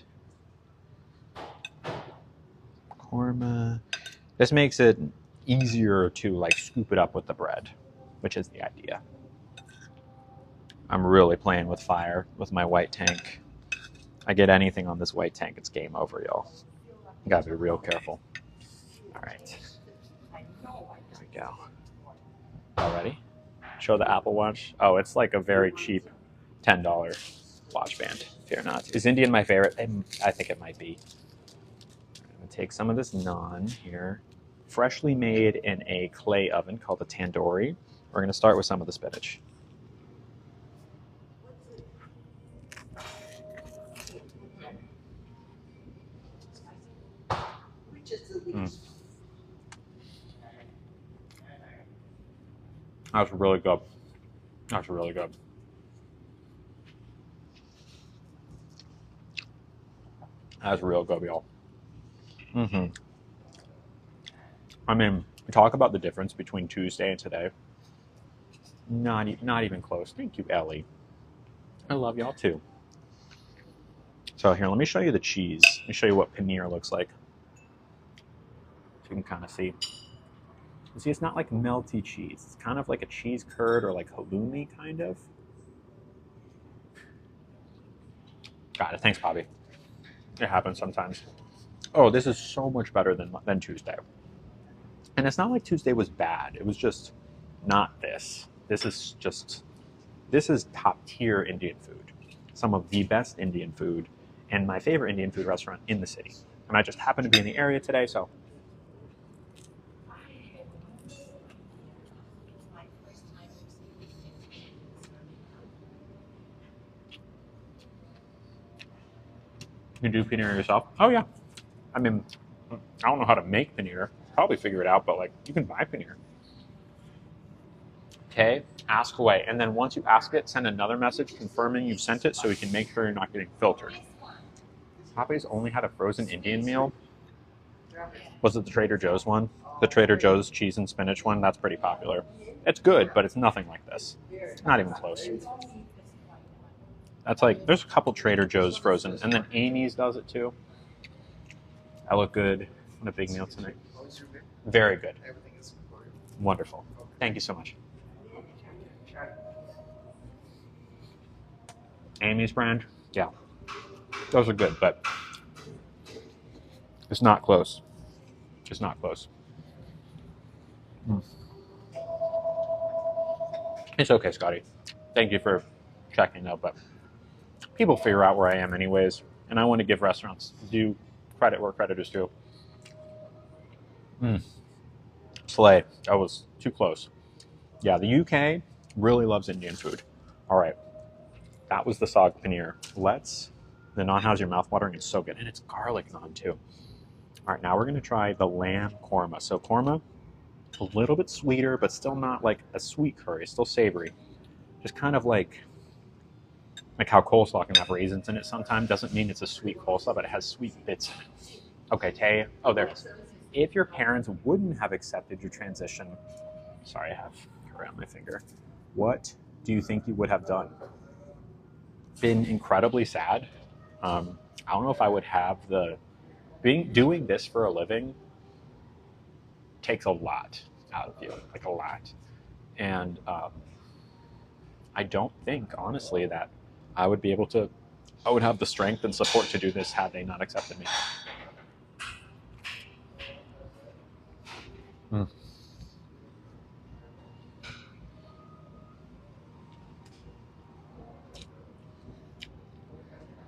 korma. This makes it easier to like scoop it up with the bread, which is the idea. I'm really playing with fire with my white tank. I get anything on this white tank, it's game over, y'all. You gotta be real careful. All right. There we go. All ready? Show the Apple Watch. Oh, it's like a very cheap $10 watch band. Fear not. Is Indian my favorite? I think it might be. I'm gonna take some of this naan here, freshly made in a clay oven called a tandoori. We're gonna start with some of the spinach. That's really good. That's really good. That's real good, y'all. I mean, talk about the difference between Tuesday and today. Not even close. Thank you, Ellie. I love y'all too. So here, let me show you the cheese. Let me show you what paneer looks like. So you can kind of see. You see, it's not like melty cheese. It's kind of like a cheese curd or like halloumi, kind of. Got it. Thanks, Bobby. It happens sometimes. Oh, this is so much better than Tuesday. And it's not like Tuesday was bad. It was just not this. This is top tier Indian food. Some of the best Indian food and my favorite Indian food restaurant in the city. And I just happen to be in the area today, so. You do paneer yourself? Oh yeah. I mean, I don't know how to make paneer. Probably figure it out, but like you can buy paneer. Okay, ask away. And then once you ask it, send another message confirming you've sent it so we can make sure you're not getting filtered. Poppy's only had a frozen Indian meal. Was it the Trader Joe's one? The Trader Joe's cheese and spinach one? That's pretty popular. It's good, but it's nothing like this. It's not even close. That's like, there's a couple Trader Joe's frozen, and then Amy's does it too. I look good on a big meal tonight. Very good. Wonderful. Thank you so much. Amy's brand, yeah. Those are good, but it's not close. It's not close. It's okay, Scotty. Thank you for checking though, but people figure out where I am anyways, and I want to give restaurants due credit where credit is due. Slay. That was too close. Yeah, the UK really loves Indian food. All right. That was the sag paneer. The naan has your mouth watering. It's so good. And it's garlic naan too. All right, now we're going to try the lamb korma. So korma, a little bit sweeter, but still not like a sweet curry. Still savory. Just kind of like how coleslaw can have raisins in it sometimes. Doesn't mean it's a sweet coleslaw, but it has sweet bits in it. Okay, Tay. Oh, there it is. If your parents wouldn't have accepted your transition, sorry, I have curry on my finger. What do you think you would have done? Been incredibly sad. I don't know if I would have doing this for a living takes a lot out of you, like a lot. And I don't think, honestly, that I would have the strength and support to do this had they not accepted me.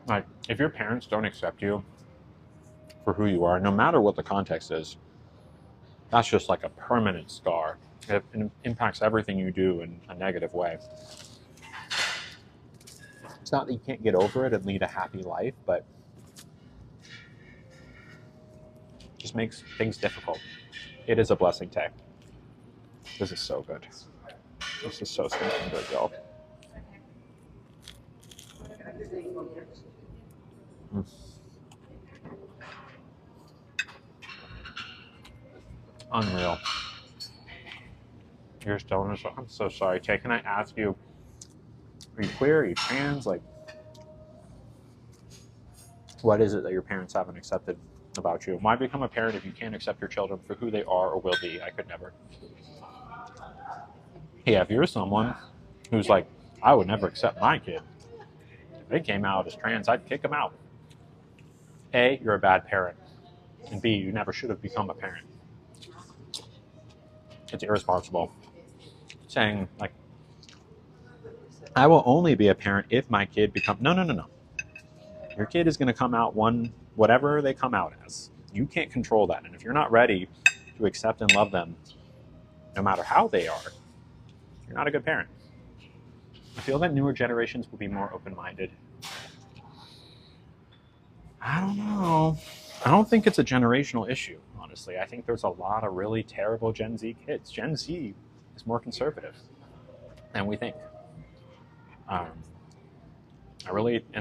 Like, if your parents don't accept you for who you are, no matter what the context is, that's just like a permanent scar. It impacts everything you do in a negative way. It's not that you can't get over it and lead a happy life, but just makes things difficult. It is a blessing, Tay. This is so good. This is so stinking good, y'all. Mm. Unreal. You're still in this. I'm so sorry, Tay. Can I ask you, are you queer? Are you trans? Like, what is it that your parents haven't accepted about you? Why become a parent if you can't accept your children for who they are or will be? I could never. Yeah, if you're someone who's like, I would never accept my kid. If they came out as trans, I'd kick them out. A, you're a bad parent. And B, you never should have become a parent. It's irresponsible. Saying, like, I will only be a parent if my kid becomes... No. Your kid is going to come out whatever they come out as. You can't control that. And if you're not ready to accept and love them, no matter how they are, you're not a good parent. I feel that newer generations will be more open-minded. I don't know. I don't think it's a generational issue, honestly. I think there's a lot of really terrible Gen Z kids. Gen Z is more conservative than we think. And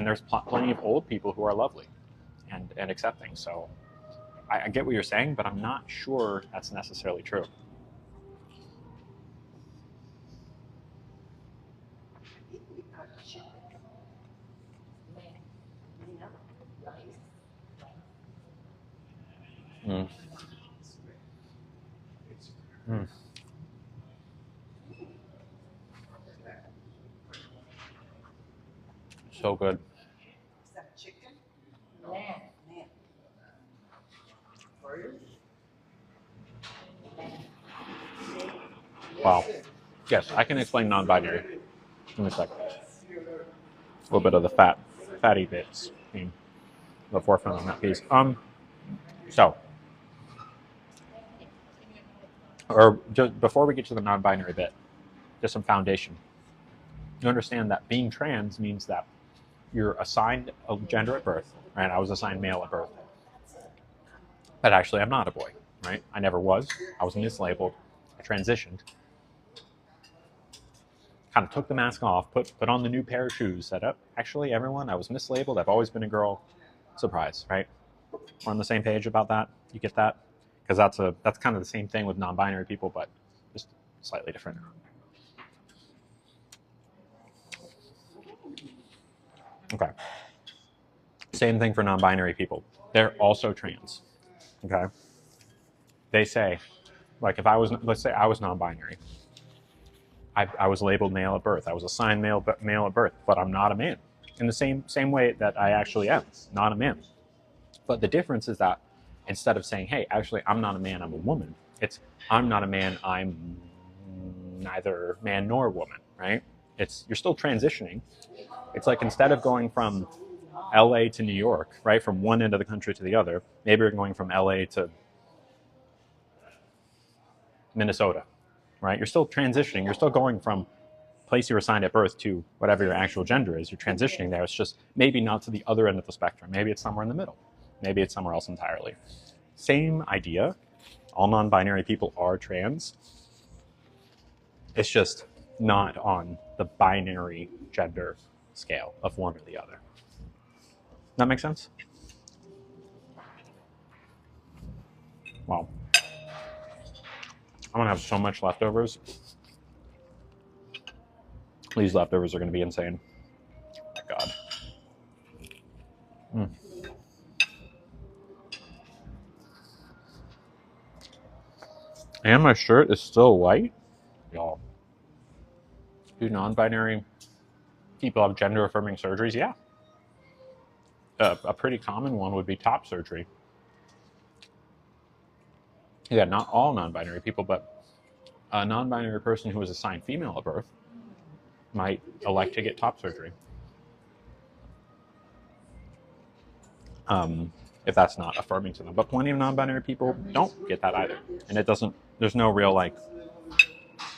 there's plenty of old people who are lovely and accepting. So I get what you're saying, but I'm not sure that's necessarily true. Mm. Mm. So good. Is that chicken? Wow. Yes, I can explain non-binary. Give me a second. A little bit of the fatty bits being the forefront on that piece. Or just before we get to the non-binary bit, just some foundation. You understand that being trans means that you're assigned a gender at birth, right? I was assigned male at birth. But actually, I'm not a boy, right? I never was. I was mislabeled. I transitioned. Kind of took the mask off, put on the new pair of shoes, said, oh, actually, everyone, I was mislabeled. I've always been a girl. Surprise, right? We're on the same page about that. You get that? Because that's kind of the same thing with non-binary people, but just slightly different. Okay. Same thing for non-binary people. They're also trans. Okay. They say, like, let's say I was non-binary. I was labeled male at birth. I was assigned male at birth, but I'm not a man. In the same way that I actually am, not a man. But the difference is that instead of saying, hey, actually, I'm not a man, I'm a woman, it's, I'm not a man, I'm neither man nor woman, right? You're still transitioning. It's like instead of going from LA to New York, right, from one end of the country to the other, maybe you're going from LA to Minnesota, right? You're still transitioning. You're still going from place you were assigned at birth to whatever your actual gender is. You're transitioning there. It's just maybe not to the other end of the spectrum. Maybe it's somewhere in the middle. Maybe it's somewhere else entirely. Same idea. All non-binary people are trans. It's just not on the binary gender scale of one or the other. That make sense? Wow. I'm gonna have so much leftovers. These leftovers are gonna be insane. Oh my God. Mm. And my shirt is still white. Y'all. Do non-binary people have gender-affirming surgeries? Yeah. A pretty common one would be top surgery. Yeah, not all non-binary people, but a non-binary person who was assigned female at birth might elect to get top surgery. If that's not affirming to them. But plenty of non-binary people don't get that either. And there's no real, like,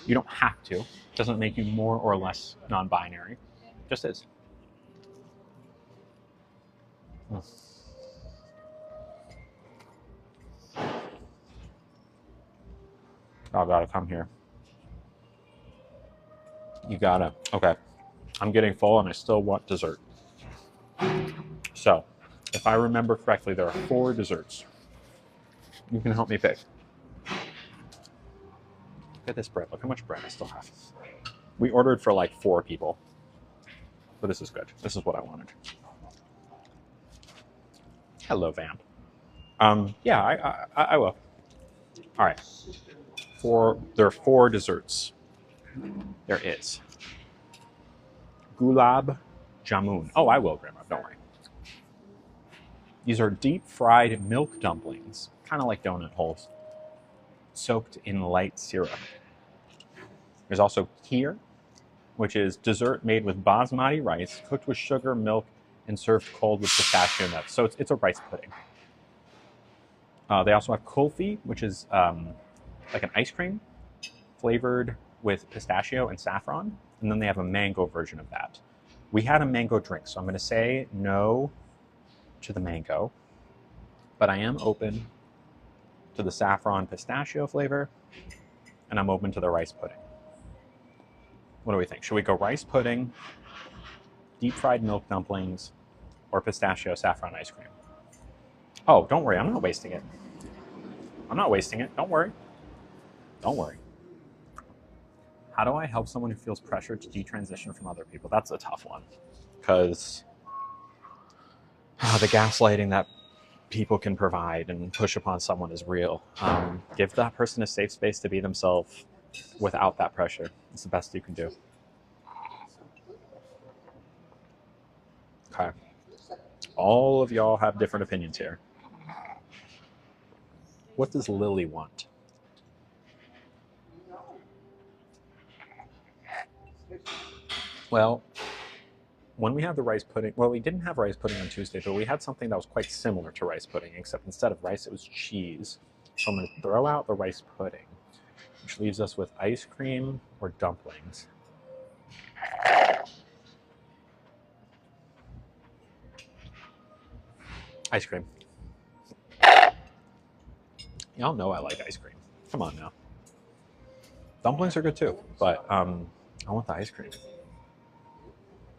you don't have to. It doesn't make you more or less non-binary. It just is. Y'all gotta come here. You gotta. Okay. I'm getting full and I still want dessert. So, if I remember correctly, there are 4 desserts. You can help me pick. Look at this bread. Look how much bread I still have. We ordered for like 4 people. But this is good. This is what I wanted. Hello, Vamp. Yeah, I will. All right. There are 4 desserts. There is gulab jamun. Oh, I will, Grandma. Don't worry. These are deep fried milk dumplings, kind of like donut holes, soaked in light syrup. There's also kheer, which is dessert made with basmati rice, cooked with sugar, milk, and served cold with pistachio nuts. So it's a rice pudding. They also have kulfi, which is like an ice cream flavored with pistachio and saffron. And then they have a mango version of that. We had a mango drink, so I'm going to say no to the mango. But I am open to the saffron pistachio flavor, and I'm open to the rice pudding. What do we think? Should we go rice pudding, deep fried milk dumplings, or pistachio saffron ice cream? Oh, don't worry. I'm not wasting it. I'm not wasting it. Don't worry. Don't worry. How do I help someone who feels pressure to detransition from other people? That's a tough one. Because the gaslighting that people can provide and push upon someone is real. Give that person a safe space to be themselves without that pressure. It's the best you can do. Okay. All of y'all have different opinions here. What does Lily want? Well, when we had the rice pudding, well, we didn't have rice pudding on Tuesday, but we had something that was quite similar to rice pudding, except instead of rice, it was cheese. So I'm going to throw out the rice pudding, which leaves us with ice cream or dumplings. Ice cream. Y'all know I like ice cream. Come on now. Dumplings are good too, but I want the ice cream.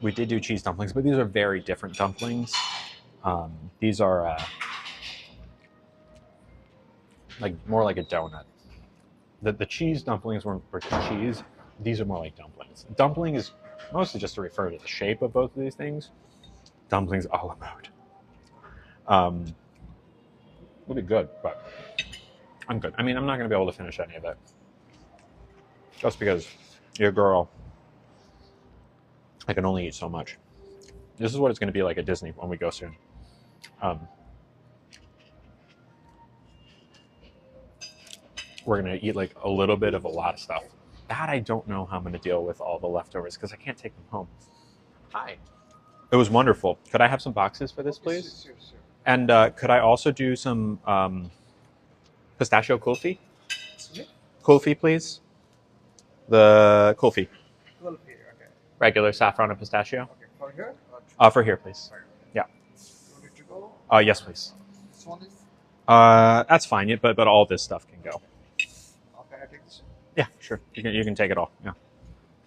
We did do cheese dumplings, but these are very different dumplings. These are like more like a donut. The cheese dumplings were just cheese. These are more like dumplings. Dumpling is mostly just to refer to the shape of both of these things. Dumplings a la mode. It'll be good, but I'm good. I mean, I'm not going to be able to finish any of it. Just because you're a girl, I can only eat so much. This is what it's going to be like at Disney when we go soon. We're going to eat like a little bit of a lot of stuff. That I don't know how I'm going to deal with all the leftovers because I can't take them home. Hi. It was wonderful. Could I have some boxes for this, please? Sure. And could I also do some pistachio kulfi? Kulfi, please. The kulfi. Kulfi, okay. Regular saffron and pistachio. Okay, for here? For here, please. Sorry. Yeah. You need to go? Yes, please. This one is? That's fine. Yeah, but all this stuff can go. Okay, I take this. Yeah, sure. You can take it all. Yeah.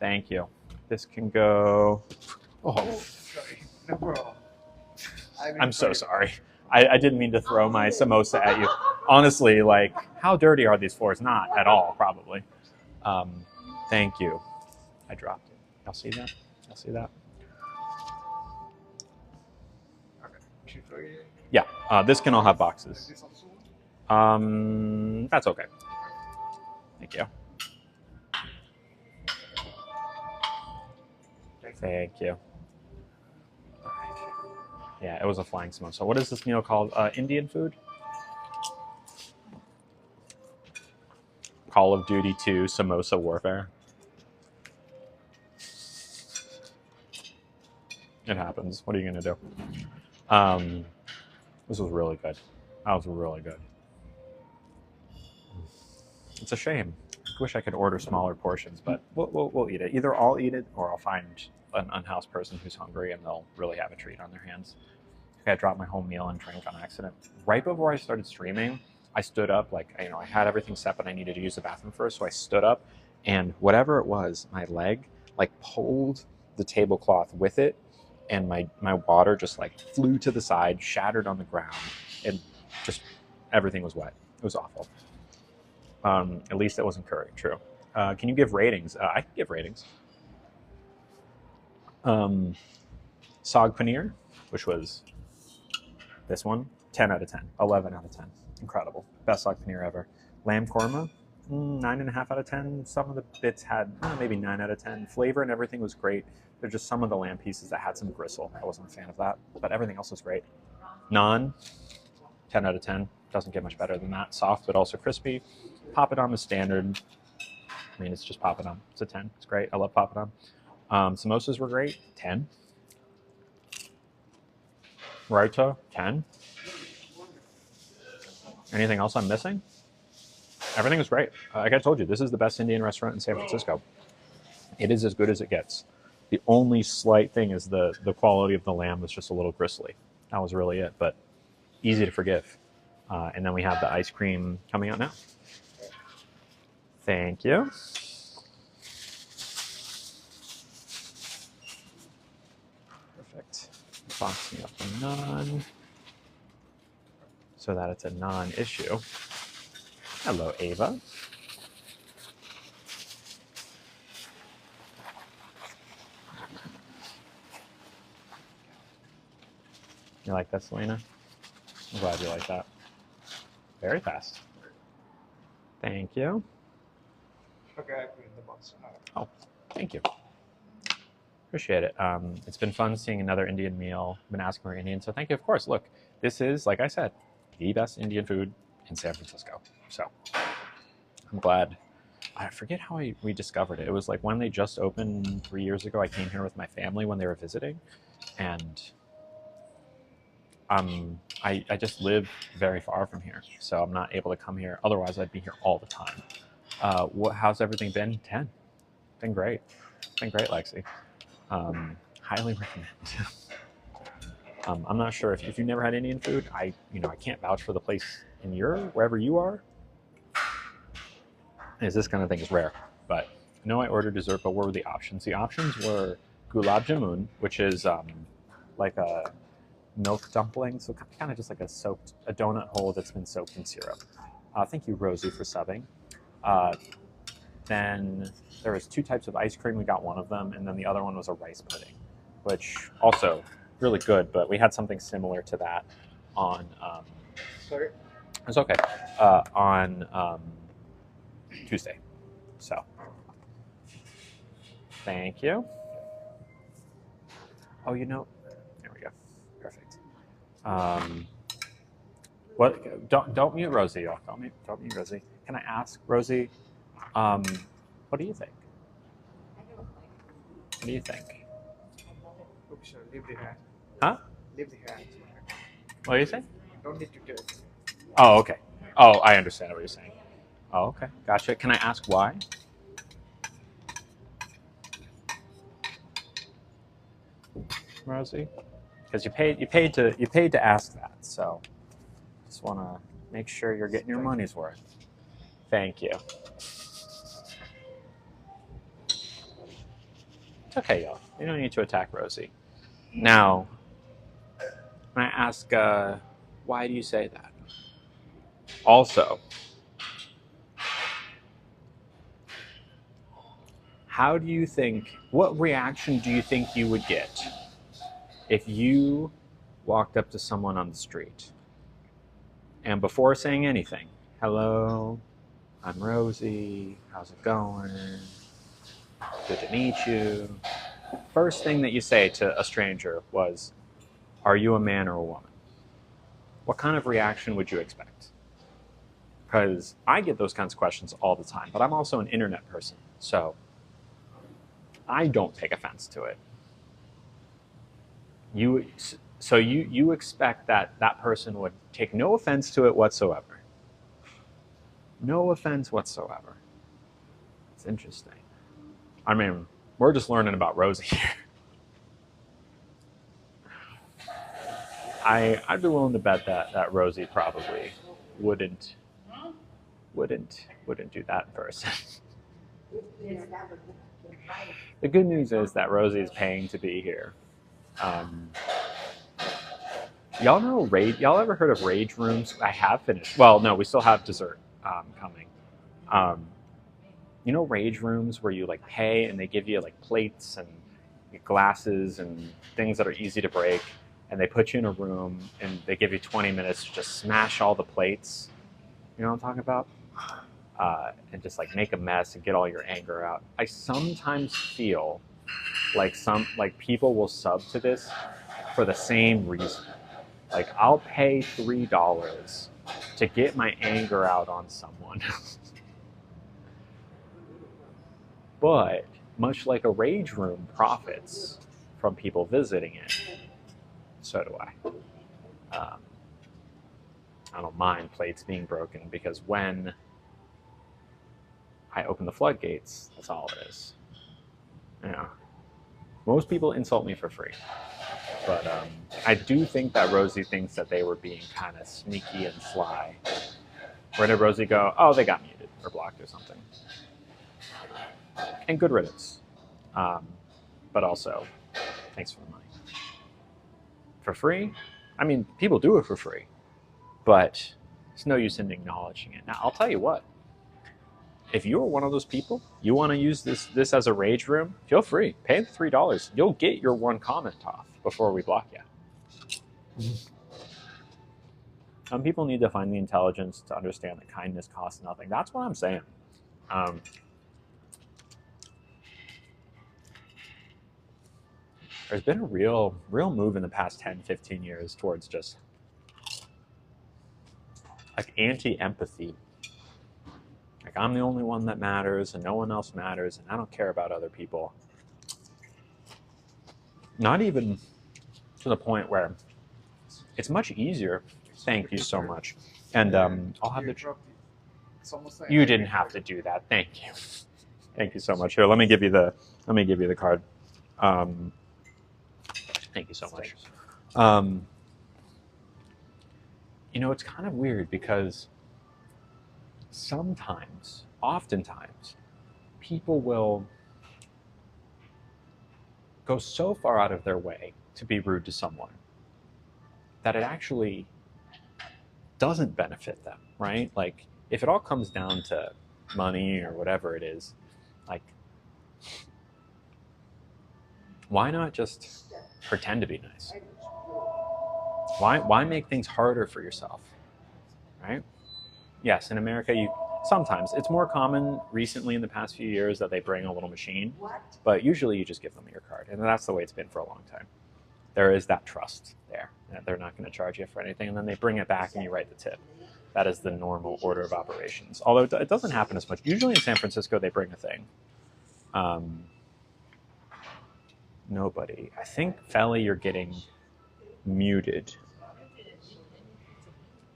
Thank you. This can go. Oh, Sorry. No problem. I'm so sorry. I didn't mean to throw my samosa at you. Honestly, like, how dirty are these floors? Not at all, probably. Thank you. I dropped it. Y'all see that? Y'all see that? Okay. Yeah. This can all have boxes. This also? That's okay. Thank you. Thank you. Yeah, it was a flying samosa. What is this meal called? Indian food? Call of Duty 2 Samosa Warfare. It happens. What are you going to do? This was really good. That was really good. It's a shame. I wish I could order smaller portions, but we'll eat it. Either I'll eat it or I'll find an unhoused person who's hungry and they'll really have a treat on their hands. Okay, I dropped my whole meal and drink on accident. Right before I started streaming, I stood up, like, you know, I had everything set, but I needed to use the bathroom first. So I stood up, and whatever it was, my leg like pulled the tablecloth with it, and my water just like flew to the side, shattered on the ground, and just everything was wet. It was awful. At least it wasn't curry. True. Can you give ratings? I can give ratings. Sag paneer, which was this one, 10 out of 10, 11 out of 10. Incredible. Best sag paneer ever. Lamb korma, 9.5 out of 10. Some of the bits had maybe 9 out of 10. Flavor and everything was great. There's just some of the lamb pieces that had some gristle. I wasn't a fan of that, but everything else was great. Naan, 10 out of 10. Doesn't get much better than that. Soft, but also crispy. Papadum is standard. I mean, it's just papadum. It's a 10. It's great. I love papadum. Samosas were great. 10. Raita, 10. Anything else I'm missing? Everything was great. Like I told you, this is the best Indian restaurant in San Francisco. It is as good as it gets. The only slight thing is the quality of the lamb was just a little gristly. That was really it, but easy to forgive. And then we have the ice cream coming out now. Thank you. Perfect. Boxing up the naan so that it's a non-issue. Hello, Ava. You like that, Selena? I'm glad you like that. Very fast. Thank you. Okay, I put it in the box. Oh, thank you. Appreciate it. It's been fun seeing another Indian meal. I've been asking for Indian, so thank you. Of course, look, this is, like I said, the best Indian food in San Francisco. So I'm glad. I forget how we discovered it. It was like when they just opened 3 years ago. I came here with my family when they were visiting, and I just live very far from here, so I'm not able to come here. Otherwise, I'd be here all the time. How's everything been? 10. Been great. Been great, Lexi. Highly recommend. I'm not sure if you've never had Indian food. I can't vouch for the place in wherever you are. Is this kind of thing is rare, but I know I ordered dessert. But what were the options? The options were gulab jamun, which is like a milk dumpling, so kind of just like a donut hole that's been soaked in syrup. Thank you, Rosie, for subbing. Then there was 2 types of ice cream. We got one of them, and then the other one was a rice pudding, which also really good. But we had something similar to that on. Sorry? It's okay. On Tuesday. So, thank you. Oh, there we go. Perfect. What? Don't mute Rosie. Don't mute Rosie. Can I ask Rosie? What do you think? What do you think? Oops, sorry, leave the hand. Huh? Leave the hand. What do you think? Don't need to do it. Oh, okay. Oh, I understand what you're saying. Oh, okay. Gotcha. Can I ask why? Rosie? Because you paid to ask that, so just want to make sure you're getting your money's worth. Thank you. It's okay, y'all. You don't need to attack Rosie. Now, when I ask, why do you say that? Also, what reaction do you think you would get if you walked up to someone on the street and before saying anything, hello, I'm Rosie, how's it going? Good to meet you. First thing that you say to a stranger was, are you a man or a woman? What kind of reaction would you expect? Because I get those kinds of questions all the time, but I'm also an internet person, so I don't take offense to it. You expect that person would take no offense to it whatsoever. No offense whatsoever. It's interesting. I mean, we're just learning about Rosie here. I'd be willing to bet that Rosie probably wouldn't do that in person. The good news is that Rosie is paying to be here. Y'all know y'all ever heard of rage rooms? I have finished. Well, no, we still have dessert coming. You know rage rooms where you like pay and they give you like plates and glasses and things that are easy to break, and they put you in a room and they give you 20 minutes to just smash all the plates. You know what I'm talking about? And just like make a mess and get all your anger out. I sometimes feel like people will sub to this for the same reason. Like I'll pay $3 to get my anger out on someone. But much like a rage room profits from people visiting it, so do I. I don't mind plates being broken because when I open the floodgates, that's all it is. You know, most people insult me for free. But I do think that Rosie thinks that they were being kind of sneaky and sly. Where did Rosie go? Oh, they got muted or blocked or something. And good riddance. But also, thanks for the money. For free? I mean, people do it for free. But it's no use in acknowledging it. Now, I'll tell you what. If you're one of those people, you want to use this as a rage room, feel free. Pay the $3. You'll get your one comment off before we block you. Some people need to find the intelligence to understand that kindness costs nothing. That's what I'm saying. There's been a real move in the past 10, 15 years towards just like anti-empathy. Like I'm the only one that matters and no one else matters and I don't care about other people. Not even to the point where it's much easier. Thank you so much. And I'll have the... You didn't have to do that. Thank you. Thank you so much. Here, let me give you the card. Thank you so much. You know, it's kind of weird because oftentimes, people will go so far out of their way to be rude to someone that it actually doesn't benefit them, right? Like, if it all comes down to money or whatever it is, like, why not just pretend to be nice? Why make things harder for yourself, right? Yes, in America, sometimes it's more common recently in the past few years that they bring a little machine, but usually you just give them your card, and that's the way it's been for a long time. There is that trust there that they're not going to charge you for anything, and then they bring it back and you write the tip. That is the normal order of operations. Although it doesn't happen as much. Usually in San Francisco, they bring a thing. Nobody. I think, Felly, you're getting muted.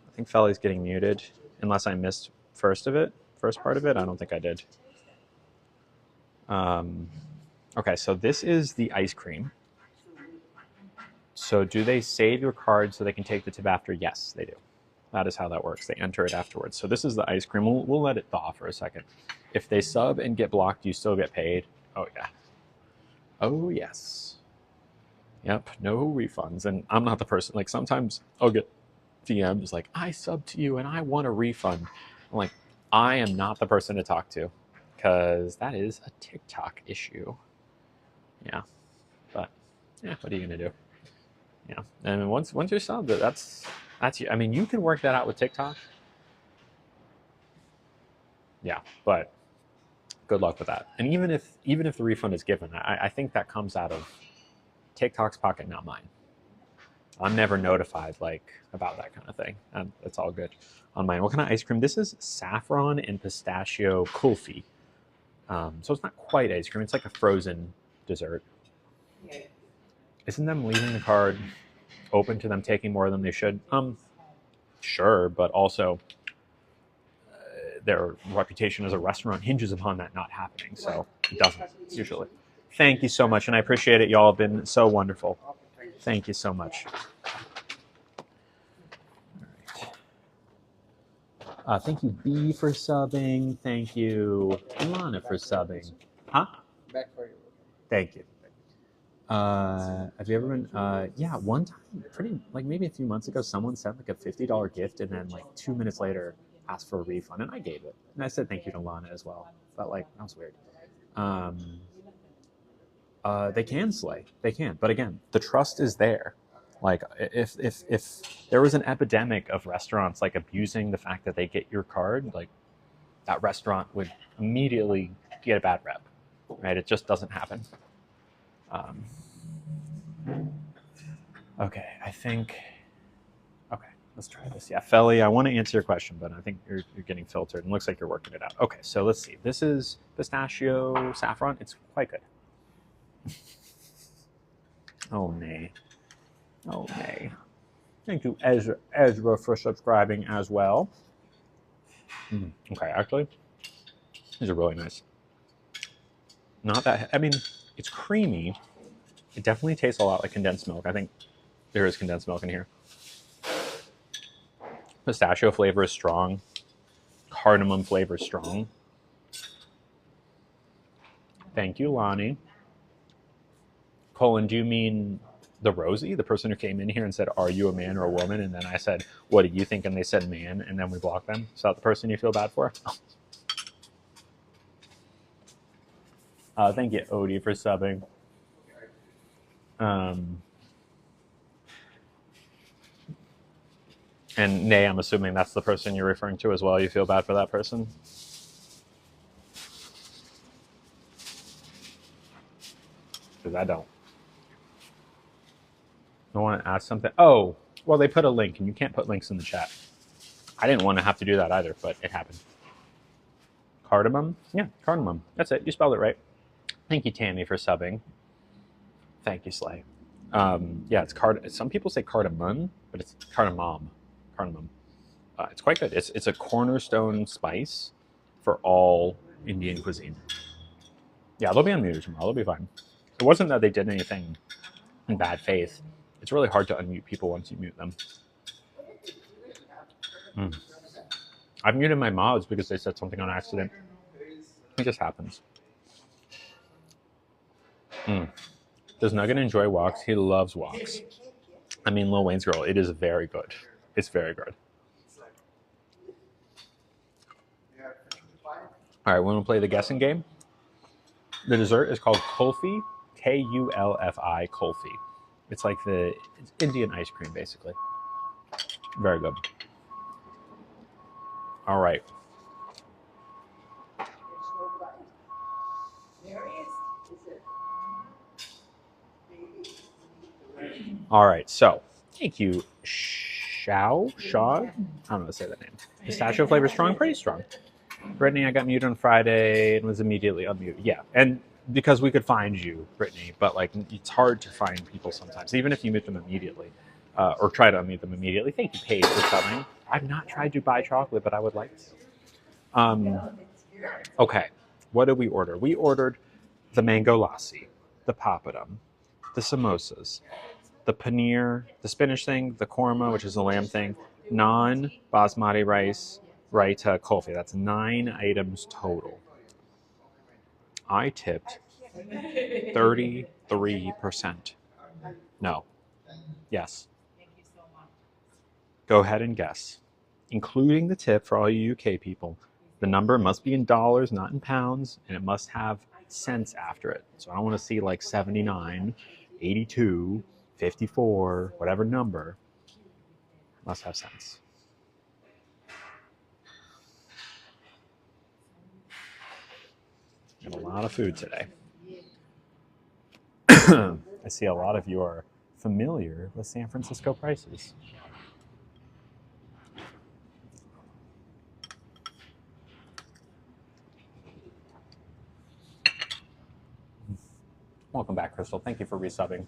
I think Felly's getting muted, unless I missed first part of it. I don't think I did. Okay, so this is the ice cream. So do they save your card so they can take the tip after? Yes, they do. That is how that works. They enter it afterwards. So this is the ice cream. We'll let it thaw for a second. If they sub and get blocked, you still get paid. Oh, yeah. Oh, yes. Yep, no refunds. And I'm not the person. Like, sometimes I'll get DMs like, I subbed to you and I want a refund. I'm like, I am not the person to talk to because that is a TikTok issue. Yeah. But, yeah, what are you going to do? Yeah. And once you're subbed, that's you. I mean, you can work that out with TikTok. Yeah, but good luck with that. And even if the refund is given, I think that comes out of TikTok's pocket, not mine. I'm never notified about that kind of thing. And it's all good on mine. What kind of ice cream? This is saffron and pistachio kulfi. So it's not quite ice cream. It's like a frozen dessert. Isn't them leaving the card open to them taking more than they should? Sure, but also their reputation as a restaurant hinges upon that not happening, so it doesn't usually. Thank you so much, and I appreciate it. Y'all have been so wonderful. Thank you so much. Thank you, B, for subbing. Thank you, Lana, for subbing. Huh? Back for you. Thank you. Have you ever been? Yeah, one time, pretty like maybe a few months ago, someone sent like a $50 gift, and then like 2 minutes later asked for a refund, and I gave it, and I said thank you to Lana as well. But like that was weird. They can slay, they can, but again, the trust is there. Like if there was an epidemic of restaurants like abusing the fact that they get your card, like that restaurant would immediately get a bad rep, right? It just doesn't happen. Okay, I think. Okay, let's try this. Yeah, Felly, I want to answer your question, but I think you're getting filtered. And looks like you're working it out. Okay, so let's see. This is pistachio saffron. It's quite good. Oh, nay. Oh, nay. Thank you, Ezra, for subscribing as well. Okay, actually, these are really nice. Not that, I mean, it's creamy. It definitely tastes a lot like condensed milk. I think there is condensed milk in here. Pistachio flavor is strong. Cardamom flavor is strong. Thank you, Lonnie. Colin, do you mean the Rosie, the person who came in here and said, "Are you a man or a woman?" And then I said, "What do you think?" And they said, "Man," and then we blocked them. Is that the person you feel bad for? Thank you, Odie, for subbing. And Nay, I'm assuming that's the person you're referring to as well. You feel bad for that person? Because I don't. I want to ask something. Oh, well, they put a link, and you can't put links in the chat. I didn't want to have to do that either, but it happened. Cardamom? Yeah, cardamom. That's it. You spelled it right. Thank you, Tammy, for subbing. Thank you, Slay. Yeah, it's some people say cardamom, but it's cardamom. Cardamom. It's quite good. It's a cornerstone spice for all Indian cuisine. Yeah, they'll be unmuted tomorrow. They'll be fine. It wasn't that they did anything in bad faith. It's really hard to unmute people once you mute them. I've muted my mods because they said something on accident. It just happens. Does Nugget enjoy walks? He loves walks. I mean, Lil Wayne's Girl, it is very good. It's very good. All right, we want to play the guessing game. The dessert is called Kulfi, Kulfi, Kulfi. It's like it's Indian ice cream, basically. Very good. All right. All right, so thank you, Shaw. I don't know how to say that name. Pistachio flavor strong, pretty strong. Brittany, I got muted on Friday and was immediately unmuted. Yeah, and because we could find you, Brittany, but like it's hard to find people sometimes, even if you mute them immediately, or try to unmute them immediately. Thank you, Paige, for coming. I've not tried Dubai chocolate, but I would like to. Okay, what did we order? We ordered the mango lassi, the papadum, the samosas, the paneer, the spinach thing, the korma, which is the lamb thing, naan, basmati rice, raita, kulfi. That's 9 items total. I tipped 33%. No. Yes. Go ahead and guess. Including the tip for all you UK people, the number must be in dollars, not in pounds, and it must have cents after it. So I don't want to see like 79, 82, 54, whatever number. Must have cents. Got a lot of food today. I see a lot of you are familiar with San Francisco prices. Welcome back, Crystal. Thank you for resubbing.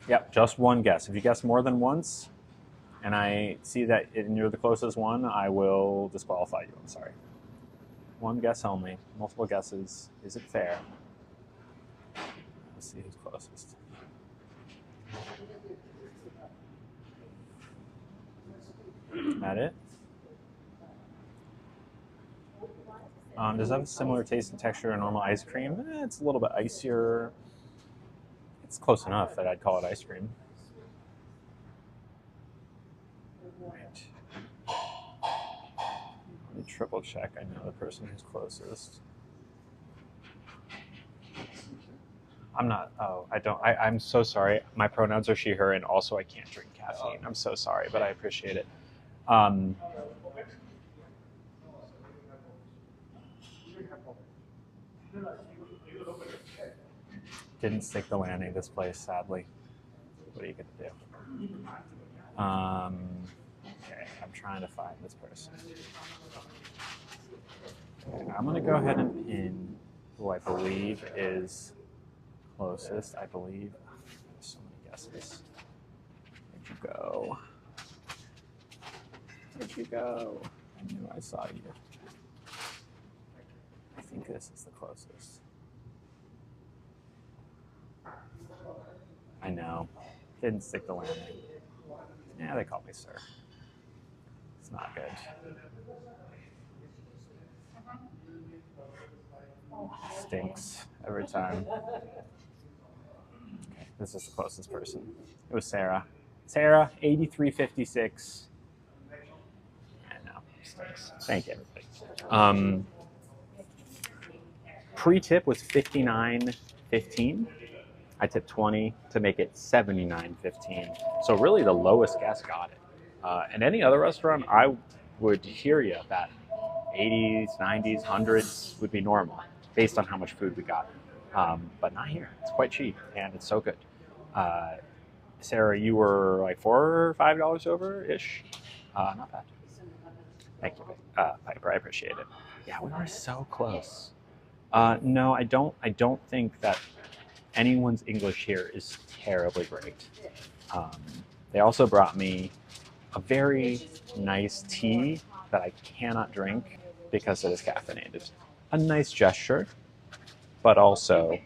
Yep, just one guess. If you guess more than once, and I see that you're the closest one, I will disqualify you. I'm sorry. One guess only. Multiple guesses. Is it fair? Let's see who's closest. Is that it? Does it have a similar taste and texture to normal ice cream? It's a little bit icier. It's close enough that I'd call it ice cream. Right. Let me triple check. I know the person who's closest. I'm not. Oh, I don't. I'm so sorry. My pronouns are she, her, and also I can't drink caffeine. I'm so sorry, but I appreciate it. Didn't stick the landing this place, sadly. What are you gonna do? Okay, I'm trying to find this person. Okay, I'm gonna go ahead and pin who I believe is closest. I believe. There's so many guesses. Where'd you go? Where'd you go? I knew I saw you. I think this is the closest. I know. Didn't stick the landing. Yeah, they call me sir. It's not good. Stinks every time. Okay, this is the closest person. It was Sarah. Sarah, 8356. I know, stinks. Thank you, everybody. Pre-tip was 59.15. I tipped 20 to make it 79.15. So really the lowest guest got it. And any other restaurant, I would hear you that 80s, 90s, 100s would be normal based on how much food we got. But not here. It's quite cheap and it's so good. Sarah, you were like $4 or $5 over-ish. Not bad. Thank you, Piper. I appreciate it. Yeah, we were so close. No, I don't think that anyone's English here is terribly great. They also brought me a very nice tea that I cannot drink because it is caffeinated. A nice gesture, but also,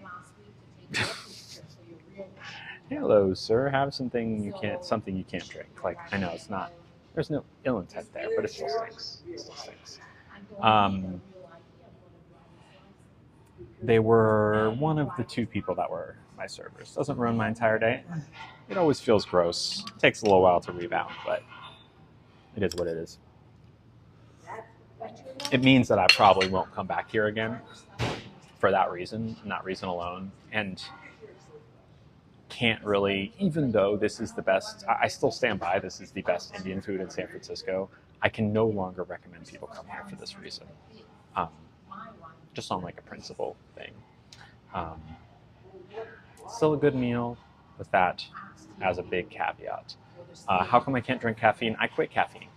hello, sir. Have something you can't drink. Like, I know it's not. There's no ill intent there, but it still stinks. It still stinks. They were one of the two people that were my servers. Doesn't ruin my entire day. It always feels gross. It takes a little while to rebound, but it is what it is. It means that I probably won't come back here again for that reason, and that reason alone. And can't really, even though this is the best, I still stand by this is the best Indian food in San Francisco. I can no longer recommend people come here for this reason. Just on like a principle thing. Still a good meal with that as a big caveat. How come I can't drink caffeine? I quit caffeine.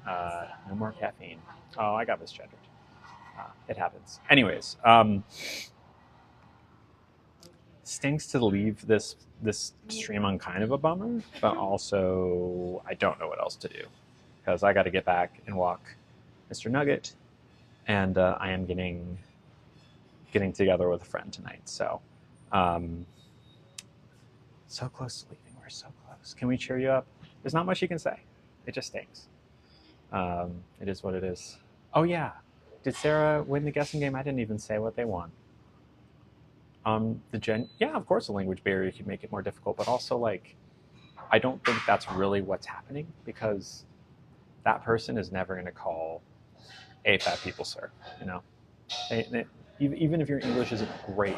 No more caffeine. Oh, I got misgendered. It happens. Anyways, stinks to leave this stream on kind of a bummer, but also I don't know what else to do because I got to get back and walk Mr. Nugget, and I am getting together with a friend tonight. So, so close to leaving. We're so close. Can we cheer you up? There's not much you can say. It just stinks. It is what it is. Oh yeah, did Sarah win the guessing game? I didn't even say what they won. Yeah, of course, a language barrier could make it more difficult, but also like, I don't think that's really what's happening because that person is never going to call APAT people sir. You know, even if your English isn't great,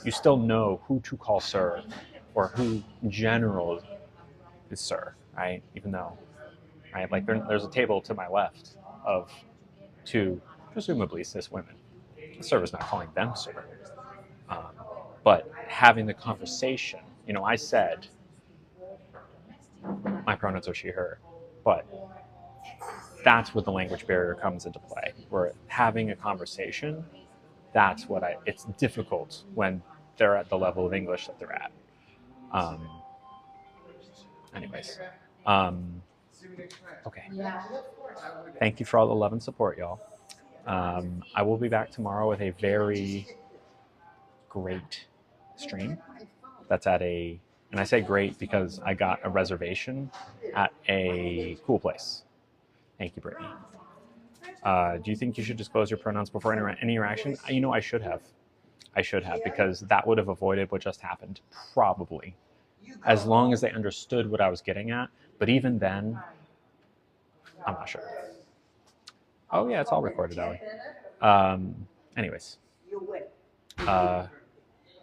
you still know who to call sir or who in general is sir, right? Even though, right, like there's a table to my left of two presumably cis women. The server's not calling them sir. But having the conversation, you know, I said my pronouns are she, her, but that's where the language barrier comes into play. Where having a conversation, that's what it's difficult when they're at the level of English that they're at. Anyways, okay. Thank you for all the love and support, y'all. I will be back tomorrow with a very great stream. That's at and I say great because I got a reservation at a cool place. Thank you, Brittany. Do you think you should disclose your pronouns before any interaction? You know, I should have. I should have, because that would have avoided what just happened, probably. As long as they understood what I was getting at. But even then, I'm not sure. Oh, yeah, it's all recorded, Ellie. Anyways.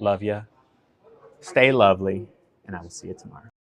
Love ya. Stay lovely. And I will see you tomorrow.